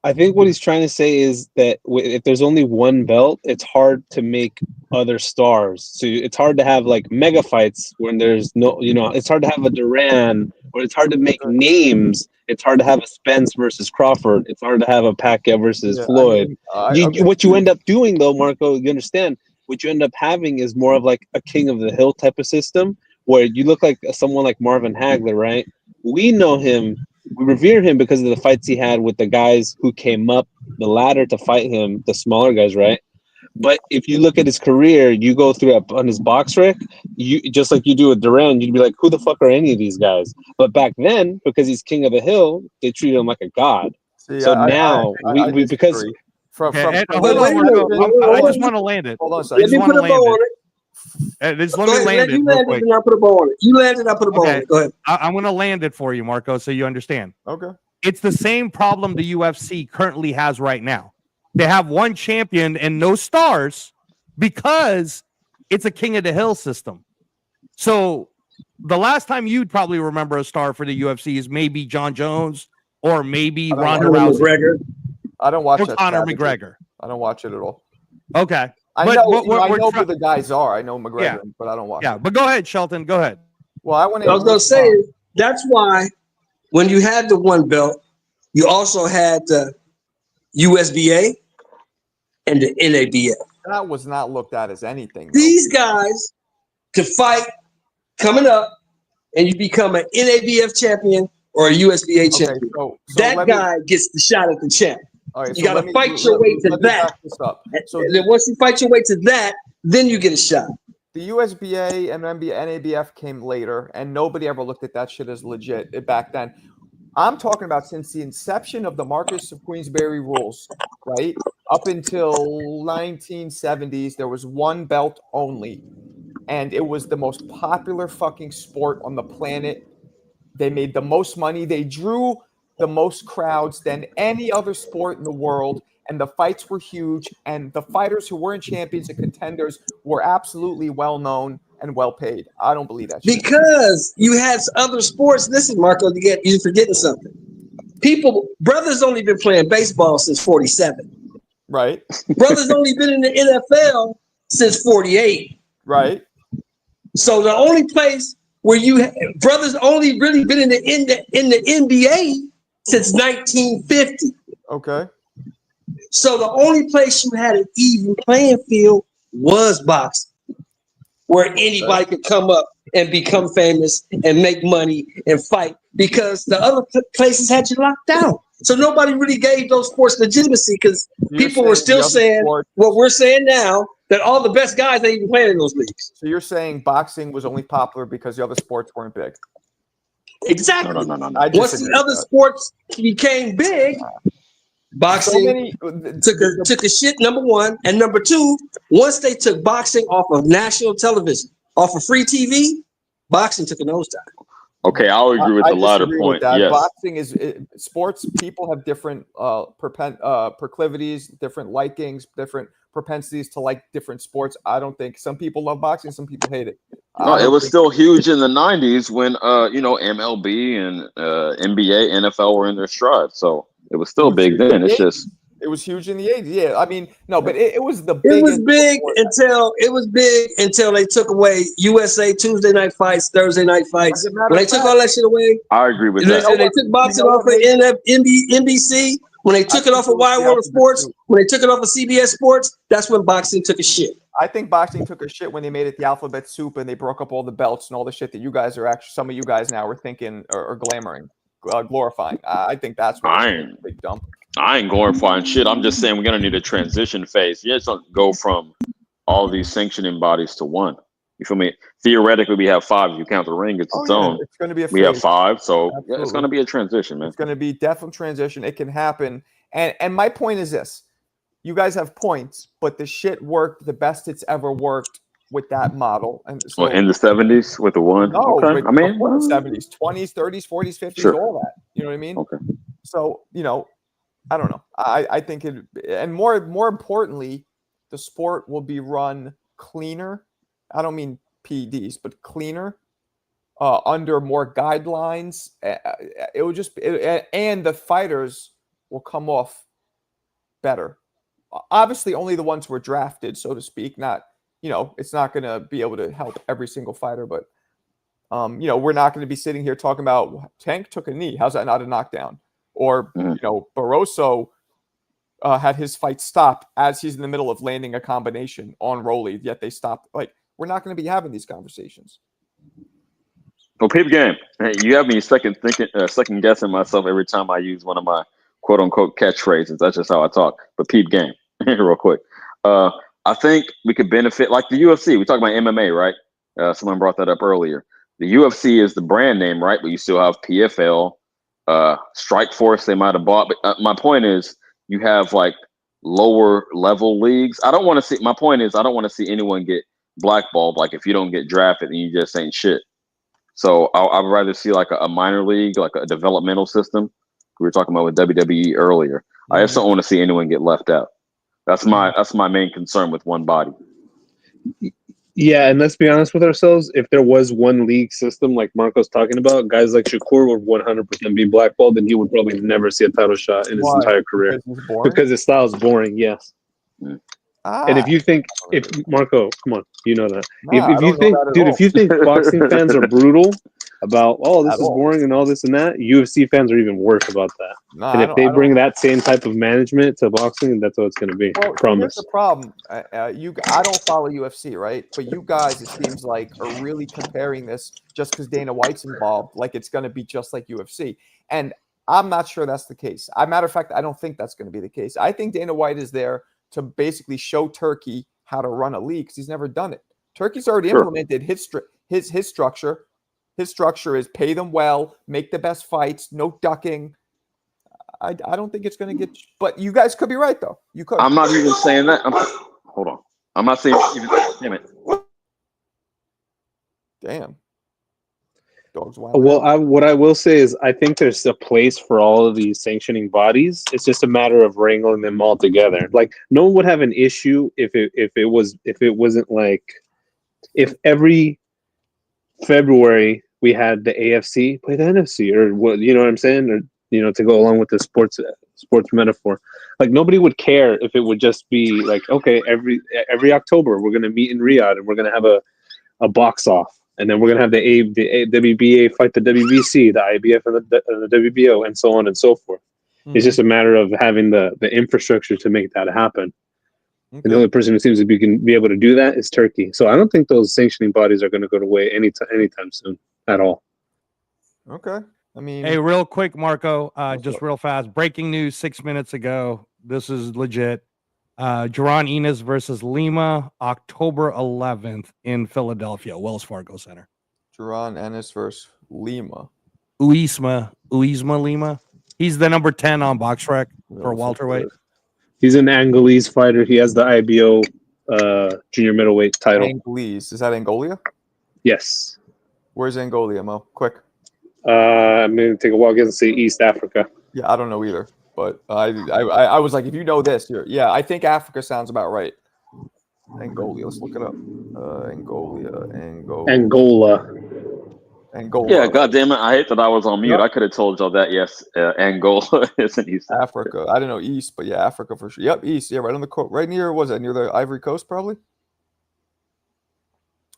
I think what he's trying to say is that if there's only one belt, it's hard to make other stars. So it's hard to have like mega fights when there's no, it's hard to have a Duran, or it's hard to make names. It's hard to have a Spence versus Crawford. It's hard to have a Pacquiao versus Floyd. What you end up doing though, Marco, you understand, what you end up having is more of like a King of the Hill type of system where you look like someone like Marvin Hagler, right? We know him. We revere him because of the fights he had with the guys who came up the ladder to fight him, the smaller guys, right? But if you look at his career, you go through on his box rec, you just like you do with Duran, you'd be like, who the fuck are any of these guys? But back then, because he's king of the hill, they treat him like a god. See, so now we because disagree. From Ed, from hold on, his Marco. position- I just want to land it. Hold on a I second. just Let me want put to a bow land on it. it. Just let Go me ahead, land it you real landed, quick. and I'll put a bow on it. You landed, I'll put a bow on Okay, it. Go ahead. I'm going to land it for you, Marco, so you understand. Okay. It's the same problem the UFC currently has right now. They have one champion and no stars because it's a king of the hill system. So the last time you'd probably remember a star for the UFC is maybe John Jones or maybe Ronda Rousey. McGregor. I don't watch Or that. Conor strategy. McGregor. I don't watch it at all. Okay. I But know, what I we're know try- who the guys are. I know McGregor, Yeah. but I don't watch Yeah, it. but go ahead, Shelton. Go ahead. Well, I want I was to. gonna say that's why when you had the one belt, you also had the USBA and the NABF. That was not looked at as anything. Though. These guys to fight coming up, and you become an NABF champion or a USBA champion. So that guy gets the shot at the champ. All right, You so got let to me- fight your way to let me that. back this up. So And then once you fight your way to that, then you get a shot. the USBA and NABF came later, and nobody ever looked at that shit as legit back then. I'm talking about since the inception of the Marcus of Queensberry rules, right? Up until 1970s, there was one belt only, and it was the most popular fucking sport on the planet. They made the most money. They drew the most crowds than any other sport in the world, and the fights were huge, and the fighters who weren't champions and contenders were absolutely well known and well paid. I don't believe that shit. Because you had other sports. Listen, Marco, you're forgetting something. Brothers only been playing baseball since 47. Right. Brothers only been in the NFL since 48. Right. So the only place where brothers only really been in the NBA since 1950. Okay. So the only place you had an even playing field was boxing, where anybody could come up and become famous and make money and fight, because the other places had you locked down. So nobody really gave those sports legitimacy, because people were still saying what we're saying now, that all the best guys ain't even playing in those leagues. So you're saying boxing was only popular because the other sports weren't big? Exactly. No. Once the other sports became big, boxing took a shit, number one. And number two, once they took boxing off of national television, off of free TV, boxing took a nosedive. Okay, I'll agree with the latter disagree point. with that. Yes. Boxing is sports. People have different proclivities, different likings, different propensities to like different sports. I don't think some people love boxing, some people hate it. No, it was still huge in the 90s when MLB and NBA, NFL were in their stride. So it was still big then. It's just it was huge in the 80s. Yeah, I mean, no, but it was the It was big until they took away USA Tuesday night fights, Thursday night fights. When they took all that shit away, I agree with and that. they took boxing off of NBC. When they took it off of Wide World of Sports, when they took it off of CBS Sports, that's when boxing took a shit. I think boxing took a shit when they made it the alphabet soup and they broke up all the belts and all the shit that you guys are actually, some of you guys now are thinking or glorifying. I think that's what a big dump. I ain't glorifying shit. I'm just saying we're gonna need a transition phase. You just don't go from all these sanctioning bodies to one. You feel me? Theoretically, we have 5. If you count the ring, it's its own. It's going to be a we have phase. 5, so Absolutely. it's going to be a transition, man. It's going to be definitely transition. It can happen. And my point is this: you guys have points, but the shit worked the best it's ever worked with that model. And so, Well, in the 70s with the one. no, Okay. but I mean, before the 70s, 20s, 30s, 40s, 50s, Sure. all that. You know what I mean? Okay. So, I don't know. I think it, and more importantly, the sport will be run cleaner. I don't mean PEDs, but cleaner, under more guidelines. It will just, and the fighters will come off better. Obviously, only the ones who were drafted, so to speak. Not, it's not going to be able to help every single fighter, but we're not going to be sitting here talking about Tank took a knee. How's that not a knockdown? Or, Barroso had his fight stop as he's in the middle of landing a combination on Rolly, yet they stopped. Like, we're not going to be having these conversations. Well, peep game. Hey, you have me second guessing myself every time I use one of my quote unquote catchphrases. That's just how I talk. But peep game, real quick. I think we could benefit like the UFC. We talk about MMA, right? Someone brought that up earlier. The UFC is the brand name, right? But you still have PFL, Strike Force. They might have bought. But my point is, you have like lower level leagues. I don't want to see. My point is, I don't want to see anyone get blackballed. Like if you don't get drafted, then you just ain't shit. So I'd rather see like a minor league, like a developmental system. We were talking about with WWE earlier. I just don't want to see anyone get left out. That's my main concern with one body. Yeah, and let's be honest with ourselves. If there was one league system like Marco's talking about, guys like Shakur would 100% be blackballed, and he would probably never see a title shot in his entire career because his style is boring. Yes. And if you think, if Marco, come on, you know that. If you think, dude, if you think boxing fans are brutal about, oh, this is boring and all this and that, UFC fans are even worse about that. And if they bring that same type of management to boxing, that's what it's going to be. Well, Promise. here's the problem. I don't follow UFC, right? But you guys, it seems like, are really comparing this just because Dana White's involved, like it's going to be just like UFC. And I'm not sure that's the case. As a matter of fact, I don't think that's going to be the case. I think Dana White is there to basically show Turkey how to run a league because he's never done it. Turkey's already implemented his structure. His structure is pay them well, make the best fights, no ducking. I don't think it's going to get. But you guys could be right though. You could. I'm not even saying that. Hold on. I'm not saying even. Damn it. Damn. Dogs wild. Well, what I will say is I think there's a place for all of these sanctioning bodies. It's just a matter of wrangling them all together. Like no one would have an issue if it wasn't like if every February we had the AFC play the NFC or what, you know what I'm saying, or to go along with the sports metaphor. Like nobody would care if it would just be like, okay, every October we're gonna meet in Riyadh and we're gonna have a box off. And then we're going to have the WBA fight the WBC, the IBF and the WBO, and so on and so forth. Mm-hmm. It's just a matter of having the infrastructure to make that happen. Okay. And the only person who seems to be able to do that is Turkey. So I don't think those sanctioning bodies are going to go away anytime soon at all. Okay. I mean, hey, real quick, Marco, just real fast. Breaking news 6 minutes ago. This is legit. Jaron Enos versus Lima, October 11th in Philadelphia, Wells Fargo Center. Jaron Enos versus Lima. Uisma Lima. He's the number 10 on BoxRec for welterweight. He's an Angolese fighter. He has the IBO junior middleweight title. Angolese. Is that Angola? Yes. Where's Angola, Mo? Quick. I'm going to take a walk and say East Africa. Yeah, I don't know either. But I was like, if you know this, I think Africa sounds about right. Angola, let's look it up. Angola. Yeah, goddamn it! I hate that I was on mute. Yep. I could have told y'all that. Yes, Angola is in East Africa. I don't know East, but yeah, Africa for sure. Yep, East. Yeah, right on the coast. Right near near the Ivory Coast, probably.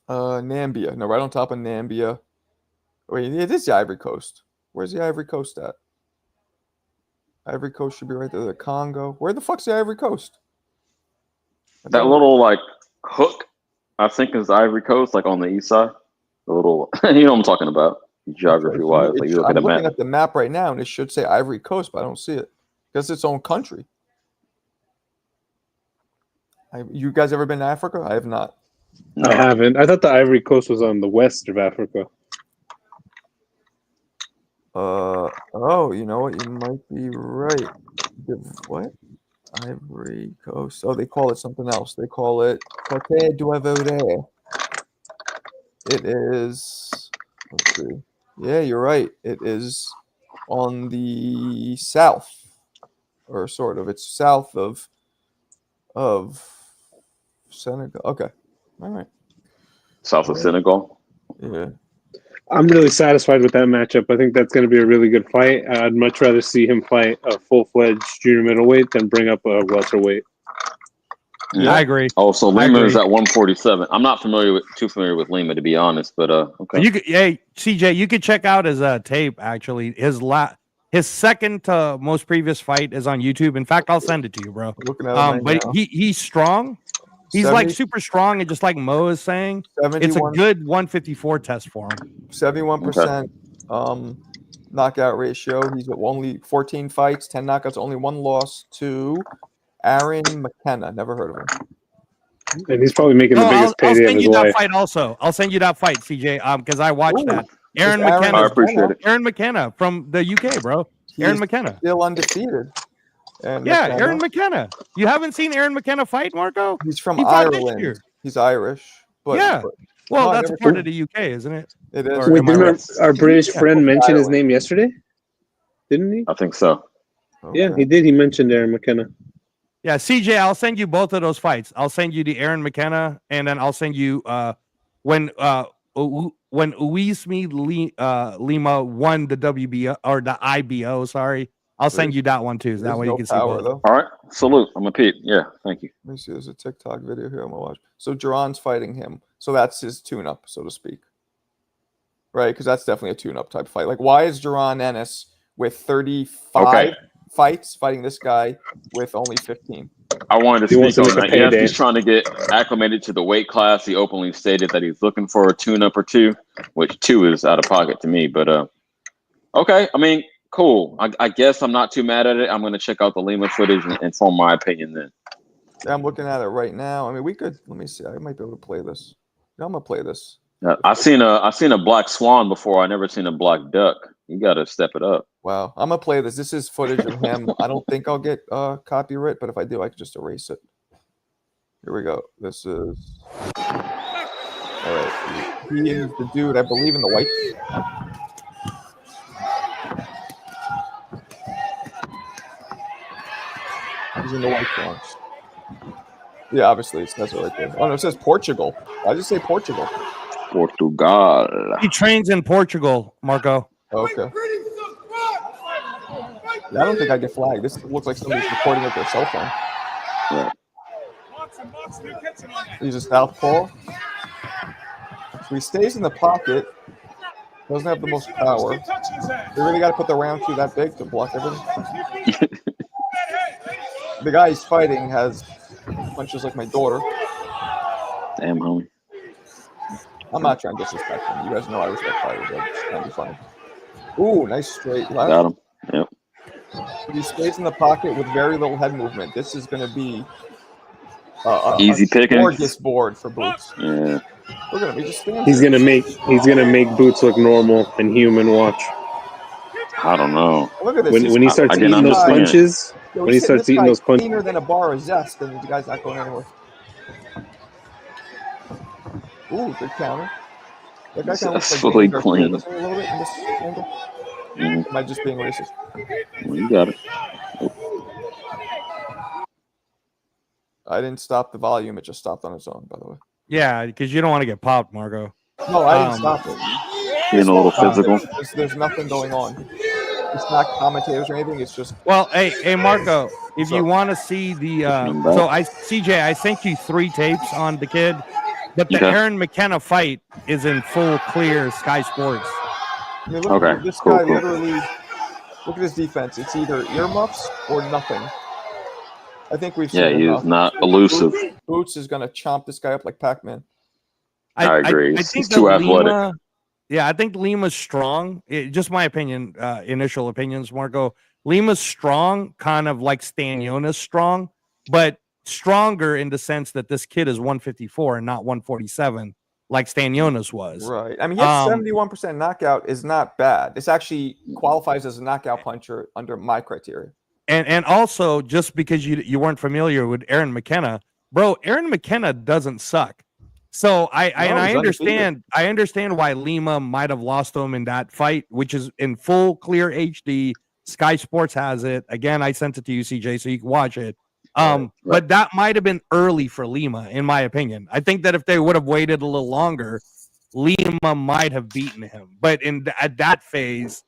Nambia. No, right on top of Nambia. Wait, it is the Ivory Coast. Where's the Ivory Coast at? Ivory Coast should be right there. The Congo. Where the fuck's the Ivory Coast? That little like hook, I think, is the Ivory Coast, like on the east side. The little, you know what I'm talking about, geography wise. Like you look I'm at looking at the map right now, and it should say Ivory Coast, but I don't see it because it's its own country. You guys ever been to Africa? I have not. No. I haven't. I thought the Ivory Coast was on the west of Africa. Oh, you know what? You might be right. What? Ivory Coast. Oh, they call it something else. They call it Cote d'Ivoire. It is. Let's see. Yeah, you're right. It is on the south, or sort of. It's south of Senegal. Okay. All right. South of Senegal. Yeah. I'm really satisfied with that matchup. I think that's going to be a really good fight. I'd much rather see him fight a full-fledged junior middleweight than bring up a welterweight. Yeah, I agree. Oh, so Lima is at 147. I'm not too familiar with Lima, to be honest, but okay. Hey, CJ, you could check out his tape. Actually, his second to most previous fight is on YouTube. In fact, I'll send it to you, bro. Looking at him but he's strong. He's 70, like super strong, and just like Mo is saying, it's a good 154 test for him. 71% knockout ratio. He's got only 14 fights, 10 knockouts, only one loss to Aaron McKenna. Never heard of him. And he's probably making the biggest I'll payday of send his you that life. fight also. I'll send you that fight, CJ. Because I watched that. Aaron Aaron McKenna. I appreciate it. Aaron McKenna from the UK, bro. Aaron He's McKenna. still undefeated. And Yeah, McKenna, Aaron McKenna. You haven't seen Aaron McKenna fight, Marco? he's from He fought this Ireland. year. He's Irish. But, Yeah. Well, no, I that's a never part seen of the UK, isn't it? It is. Or Wait, am I didn't right? our British Yeah. friend mention his Ireland. name yesterday? Didn't he? I think so. Yeah, he did. He mentioned Aaron McKenna. Yeah, CJ, I'll send you both of those fights. I'll send you the Aaron McKenna, and then I'll send you when Uismi Lima won the WBO or the IBO. Sorry, I'll send you that one too. So that way you can see both. Though. All right, salute. I'm a Pete. Yeah, thank you. Let me see. There's a TikTok video here I'm gonna watch. So Duran's fighting him. So that's his tune-up, so to speak. Right? Because that's definitely a tune-up type fight. Like, why is Duran Ennis with 35 fights fighting this guy with only 15? I wanted to He wants speak to on make a that. Yes, payday. he's trying to get acclimated to the weight class. He openly stated that he's looking for a tune-up or two, which 2 is out of pocket to me. But okay, I mean, cool. I guess I'm not too mad at it. I'm going to check out the Lima footage and form my opinion then. Yeah, I'm looking at it right now. I mean, we could. Let me see. I might be able to play this. Yeah, I'm gonna play this. I've seen a black swan before. I never seen a black duck. You got to step it up. Wow, I'm gonna play this. This is footage of him. I don't think I'll get copyright, but if I do, I can just erase it. Here we go. This is all right. He is the dude, I believe, in the white. He's in the white trunks. Yeah, obviously it says it right there. Oh no, it says Portugal. I just say Portugal. Portugal. He trains in Portugal, Marco. Okay. Yeah, I don't think I get flagged. This looks like somebody's recording with their cell phone. Yeah. He's a southpaw. So he stays in the pocket. Doesn't have the most power. They really got to put the round 2 that big to block everything. The guy he's fighting has punches like my daughter. Damn, homie. I'm not trying to disrespect him. You guys know I respect fighters. I'm just trying to be funny. Ooh, nice straight left. Got him. Yep. He stays in the pocket with very little head movement. This is going to be easy picking. Gorgeous board for Boots. Yeah. Look at him. He just stands He's there. gonna make Boots look normal and human. Watch. I don't know. Look at this. When he starts Again, eating those punches, Yo, when he starts eating those punches, cleaner than a bar of zest, and the guy's not going anywhere. Ooh, good counter. That guy kind of looks like Fully James clean. Garcia, doesn't he, a little bit in this angle? Am I just being racist? Well, you got it. I didn't stop the volume; it just stopped on its own. By the way. Yeah, because you don't want to get popped, Marco. No, I didn't stop it. Being a little physical. There's nothing going on. It's not commentators or anything. It's just. Well, hey, Marco, if you want to see the CJ, I sent you 3 tapes on the kid, but the Aaron McKenna fight is in full clear Sky Sports. I mean, look at this guy literally. Look at his defense. It's either earmuffs or nothing. I think we've seen Yeah, he enough. is not elusive. Boots is going to chomp this guy up like Pac-Man. I agree. I He's think too that athletic. Yeah, I think Lima's strong. Just my opinion, initial opinions, Marco. Lima's strong, kind of like Staniona's strong, but stronger in the sense that this kid is 154 and not 147 like Staniona's was. Right. I mean, he has 71% knockout is not bad. This actually qualifies as a knockout puncher under my criteria. And also, just because you weren't familiar with Aaron McKenna, bro, Aaron McKenna doesn't suck. So I understand why Lima might have lost him in that fight, which is in full clear HD. Sky Sports has it. Again, I sent it to you, CJ, so you can watch it. But that might have been early for Lima, in my opinion. I think that if they would have waited a little longer, Lima might have beaten him. But at that phase,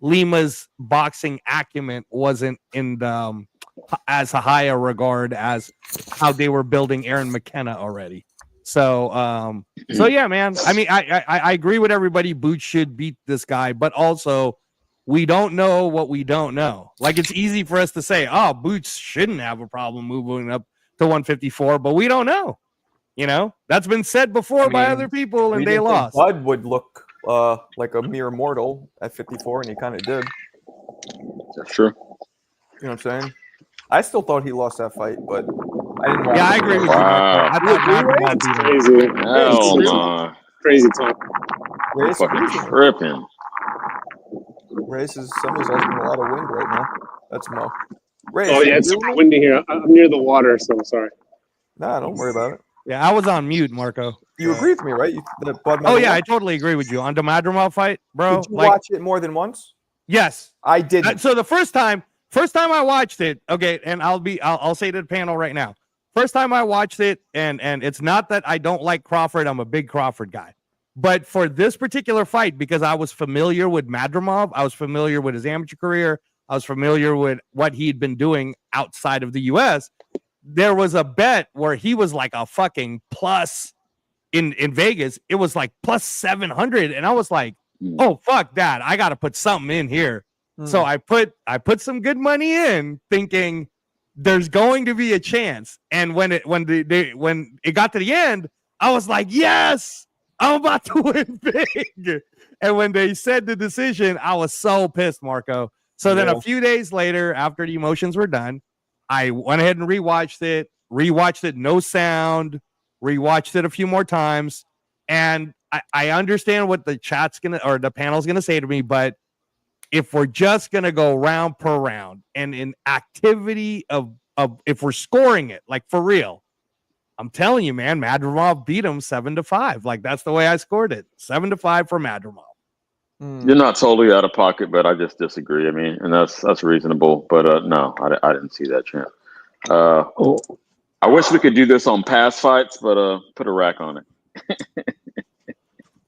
Lima's boxing acumen wasn't in the as high a regard as how they were building Aaron McKenna already. So yeah, man. I mean, I agree with everybody. Boots should beat this guy, but also we don't know what we don't know. Like, it's easy for us to say, oh, Boots shouldn't have a problem moving up to 154, but we don't know. You know, that's been said before by other people, and they lost. Bud would look like a mere mortal at 54, and he kind of did. That's true. You know what I'm saying? I still thought he lost that fight, but I didn't watch. Yeah, I agree with you, Marco. I thought Madrimov beat him. Crazy. Hell no. Crazy talk. I'm fucking tripping. Race is somebody's asking a lot of wind right now. That's Mo. Race, Oh yeah, you it's agree super with me? windy here. I'm near the water, so I'm sorry. Nah, don't worry about it. Yeah, I was on mute, Marco. You agree with me, right? The Bud Oh yeah, Madrimov? I totally agree with you on the Madrimov fight, bro. Did you watch it more than once? Yes, I didn't. So the first time I watched it, okay, and I'll say to the panel right now. First time I watched it, and it's not that I don't like Crawford. I'm a big Crawford guy. But for this particular fight, because I was familiar with Madrimov, I was familiar with his amateur career, I was familiar with what he'd been doing outside of the US. There was a bet where he was like a fucking plus in Vegas. It was like plus 700. And I was like, oh, fuck that. I got to put something in here. So I put some good money in thinking there's going to be a chance. And when it got to the end, I was like, yes, I'm about to win big. And when they said the decision, I was so pissed, Marco. So then a few days later, after the emotions were done, I went ahead and rewatched it, no sound, rewatched it a few more times. And I understand what the chat's or the panel's gonna say to me, but if we're just gonna go round per round and in activity of if we're scoring it, like for real, I'm telling you, man, Madrimov beat him 7-5. Like that's the way I scored it. 7-5 for Madrimov. You're not totally out of pocket, but I just disagree. I mean, and that's reasonable. But no, I didn't see that champ. I wish we could do this on past fights, but put a rack on it.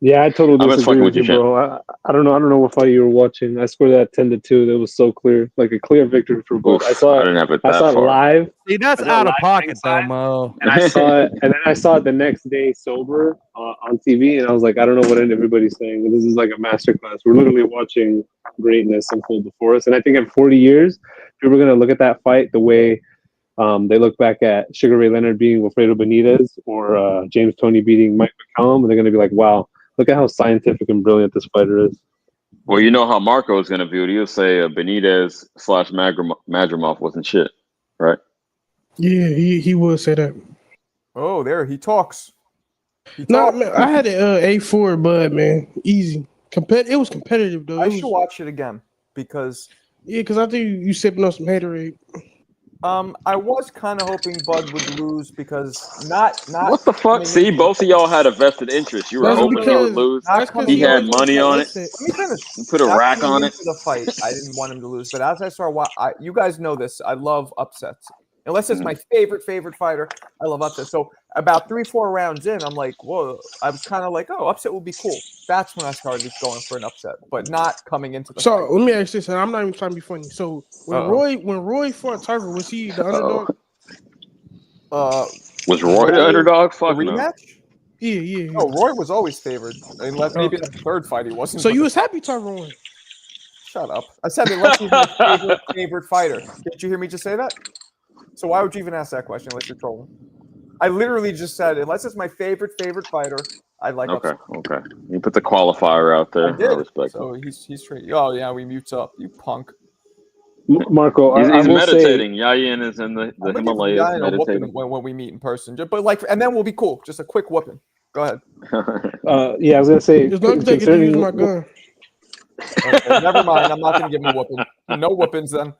Yeah, I totally I'm just disagree fucking with with you, you, bro. I don't know what fight you were watching. I scored that 10-2. That was so clear, like a clear victory for both. Oof, I saw I didn't have it I that saw it far. live. See, that's I saw it out of live pocket, though, ringside, Mo. and I saw it, and then I saw it the next day sober on TV, and I was like, I don't know what everybody's saying. This is like a masterclass. We're literally watching greatness unfold before us. And I think in 40 years, people are gonna look at that fight the way they look back at Sugar Ray Leonard beating Wilfredo Benitez or James Toney beating Mike McCallum, and they're gonna be like, wow. Look at how scientific and brilliant this fighter is. Well, you know how Marco is going to view it. He'll say Benitez / Madrimov wasn't shit, right? Yeah, he would say that. Oh, there he talks. No, man, I had it A4, but man, easy. It was competitive though. I should watch it again because because I think you sipping on some haterade. I was kind of hoping Bud would lose because not. What the fuck? See, both of y'all had a vested interest. You were That's hoping he would lose. He had money on it. Let me finish. You put a Not rack coming on it. into the fight, I didn't want him to lose, but as I started, you guys know this. I love upsets. Unless it's my favorite fighter, I love upsets. So about 3-4 rounds in, I'm like, whoa. I was kind of like, oh, upset would be cool. That's when I started going for an upset, but not coming into the So fight. let me ask this, and I'm not even trying to be funny. So when Roy fought Tucker, was he the underdog? Was Roy the underdog? Fuck the no. rematch? Yeah. No, Roy was always favored, unless maybe in the third fight he wasn't. So you was happy Tucker won? Shut up! I said unless he's my favorite fighter. Did you hear me just say that? So why would you even ask that question unless you're trolling? I literally just said unless it's my favorite fighter, I like. Okay. You put the qualifier out there. I respect. So he's straight. Oh yeah, we mutes up. You punk. Marco, He's I will meditating. Yayin is in the Himalayas meditating. When we meet in person, but and then we'll be cool. Just a quick whooping. Go ahead. Yeah, I was gonna say. As long as they get to use my gun. Okay, never mind. I'm not gonna give him a whooping. No whoopings then.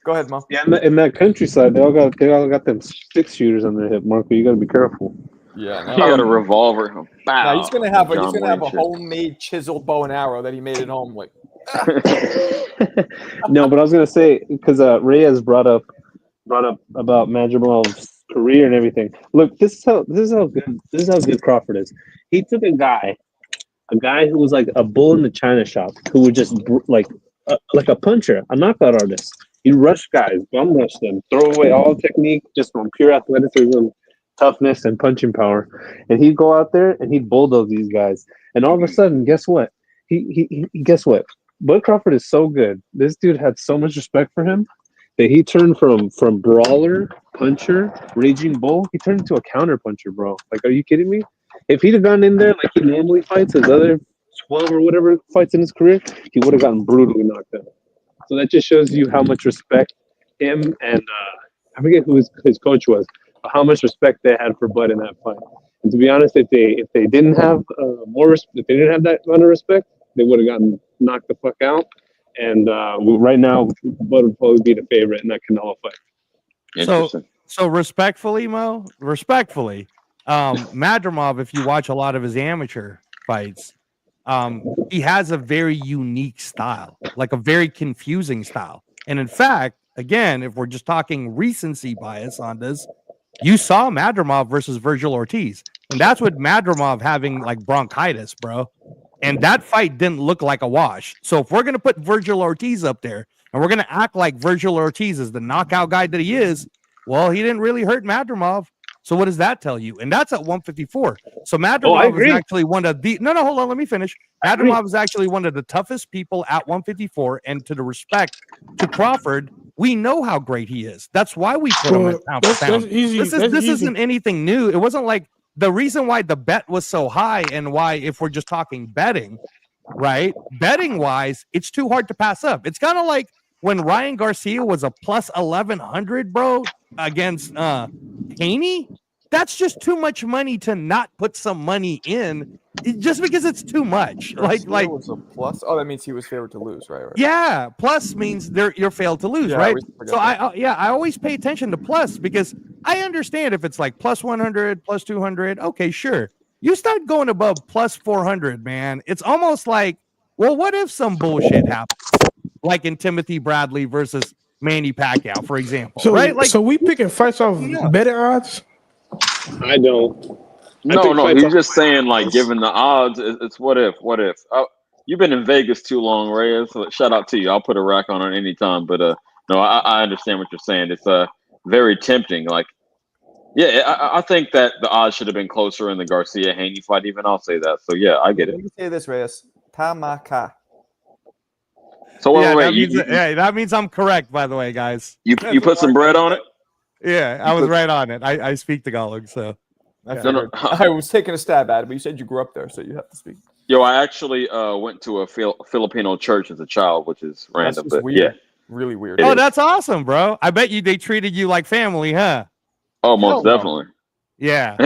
Go ahead, Mom. Yeah, in that countryside, they all got them 6-shooters on their hip, Marco. You gotta be careful. Yeah, He got a revolver. Now he's gonna have John Wayne shit. homemade chiseled bow and arrow that he made at home. Like, no, but I was gonna say because Reyes brought up about Madrimov's career and everything. Look, this is how good Crawford is. He took a guy who was like a bull in the china shop, who would just like a puncher, a knockout artist. He'd rush guys, bum rush them, throw away all technique, just on pure athleticism, toughness, and punching power. And he'd go out there and he'd bulldoze these guys. And all of a sudden, guess what? Guess what? Bud Crawford is so good. This dude had so much respect for him that he turned from brawler, puncher, raging bull, he turned into a counter puncher, bro. Like, are you kidding me? If he'd have gone in there like he normally fights his other 12 or whatever fights in his career, he would have gotten brutally knocked out. So that just shows you how much respect him and I forget who his coach was, how much respect they had for Bud in that fight. And to be honest, if they didn't have if they didn't have that amount of respect, they would have gotten knocked the fuck out. And right now, Bud would probably be the favorite in that Canelo fight. So respectfully, Mo, Madrimov, if you watch a lot of his amateur fights, he has a very unique style, like a very confusing style. And in fact, again, if we're just talking recency bias on this, you saw Madrimov versus Virgil Ortiz, and that's with Madrimov having like bronchitis, bro. And that fight didn't look like a wash. So if we're gonna put Virgil Ortiz up there, and we're gonna act like Virgil Ortiz is the knockout guy that he is, well, he didn't really hurt Madrimov. So what does that tell you? And that's at 154. So Madrimov is actually one of the hold on, let me finish. Madrimov is actually one of the toughest people at 154, and to the respect to Crawford, we know how great he is. That's why we put him at pound for pound. This isn't anything new. It wasn't like the reason why the bet was so high, and why, if we're just talking betting, right? Betting wise, it's too hard to pass up. It's kind of like when Ryan Garcia was a plus 1100, bro, against Haney. That's just too much money to not put some money in, just because it's too much. Like was a plus. Oh, that means he was favored to lose, right? Yeah, plus means you're failed to lose, right? So I always pay attention to plus, because I understand if it's like plus 100, plus 200. Okay, sure. You start going above plus 400, man. It's almost like, well, what if some bullshit happens, like in Timothy Bradley versus Manny Pacquiao, for example, right? Like, so we picking fights off better odds. I don't. No, he's just saying, like, given the odds, it's what if. You've been in Vegas too long, Reyes. So shout out to you. I'll put a rack on any time. But no, I understand what you're saying. It's very tempting. Like, yeah, I think that the odds should have been closer in the Garcia Haney fight. Even I'll say that. So yeah, I get it. Let me say this, Reyes. Tamaka. So that means I'm correct. By the way, guys, you put some bread on it. Yeah, I was right on it. I speak Tagalog, so I was taking a stab at it, but you said you grew up there, so you have to speak. Yo, I actually went to a Filipino church as a child, which is random, but weird. Yeah, really weird. Oh, that's awesome, bro. I bet they treated you like family, huh? Oh, most definitely. Yeah.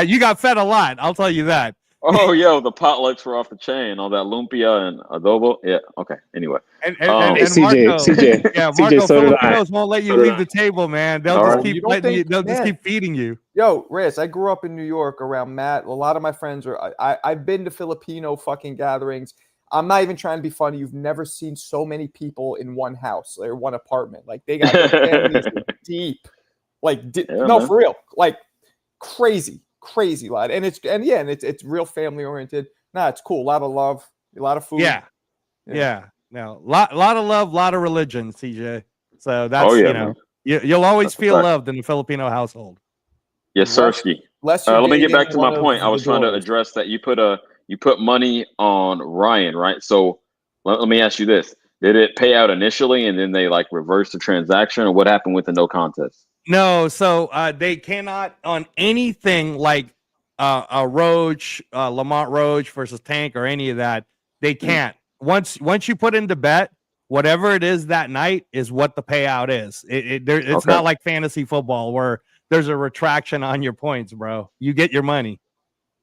You got fed a lot. I'll tell you that. Oh, yo, the potlucks were off the chain. All that lumpia and adobo. Yeah. Okay. Anyway. And CJ. Yeah, Marco, Filipinos won't let you leave the table, man. They'll just keep feeding you. Yo, Reyes, I grew up in New York around Matt. A lot of my friends I've been to Filipino fucking gatherings. I'm not even trying to be funny. You've never seen so many people in one house or one apartment. Like, they got families deep. Like, no, for real. Like, crazy lad. And it's real family oriented. Nah, it's cool. A lot of love, a lot of food. Yeah. No, lot of love, lot of religion, CJ. So that's you'll always feel loved in the Filipino household. Yes, Sirski. Let me get back to my point. I was trying to address that you put money on Ryan, right? So let me ask you this: did it pay out initially, and then they like reversed the transaction, or what happened with the no contest? No, so they cannot on anything like a Roach, Lamont Roach versus Tank or any of that. They can't. Once you put into bet, whatever it is that night is what the payout is. It's not like fantasy football where there's a retraction on your points, bro. You get your money.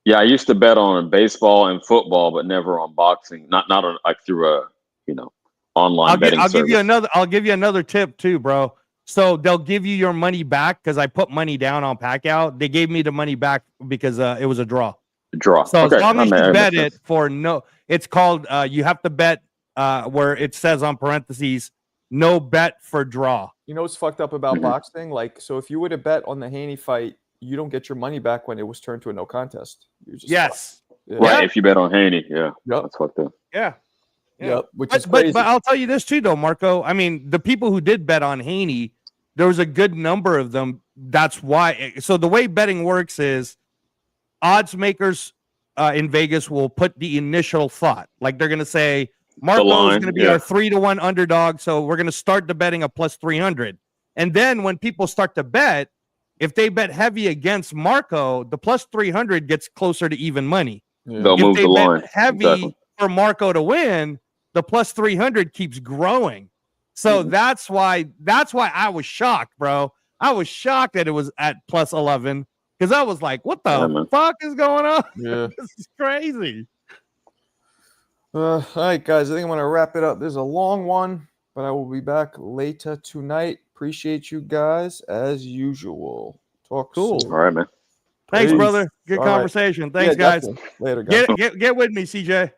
Yeah, I used to bet on baseball and football, but never on boxing. Not on, like through a online betting service. I'll give you another tip too, bro. So they'll give you your money back because I put money down on Pacquiao. They gave me the money back because it was a draw. So as long as you bet it it's called you have to bet where it says on parentheses no bet for draw. You know what's fucked up about boxing? Like, so if you would have bet on the Haney fight, you don't get your money back when it was turned to a no contest. Right. If you bet on Haney, that's fucked up. Yeah. Which is crazy. But I'll tell you this too, though, Marco. I mean, the people who did bet on Haney, there was a good number of them. That's why. So the way betting works is odds makers in Vegas will put the initial thought. Like, they're going to say, Marco is going to be our 3-1 underdog. So we're going to start the betting at plus 300. And then when people start to bet, if they bet heavy against Marco, the plus 300 gets closer to even money. They'll if move they the bet line heavy for Marco to win, the plus 300 keeps growing. So that's why I was shocked, bro. I was shocked that it was at plus 11 because I was like, what the fuck is going on? Yeah. This is crazy. All right, guys. I think I'm going to wrap it up. This is a long one, but I will be back later tonight. Appreciate you guys as usual. Talk Cool. soon. All right, man. Thanks, Peace. brother. Good All right. conversation. Thanks, Yeah, guys. definitely. Later, guys. Get with me, CJ.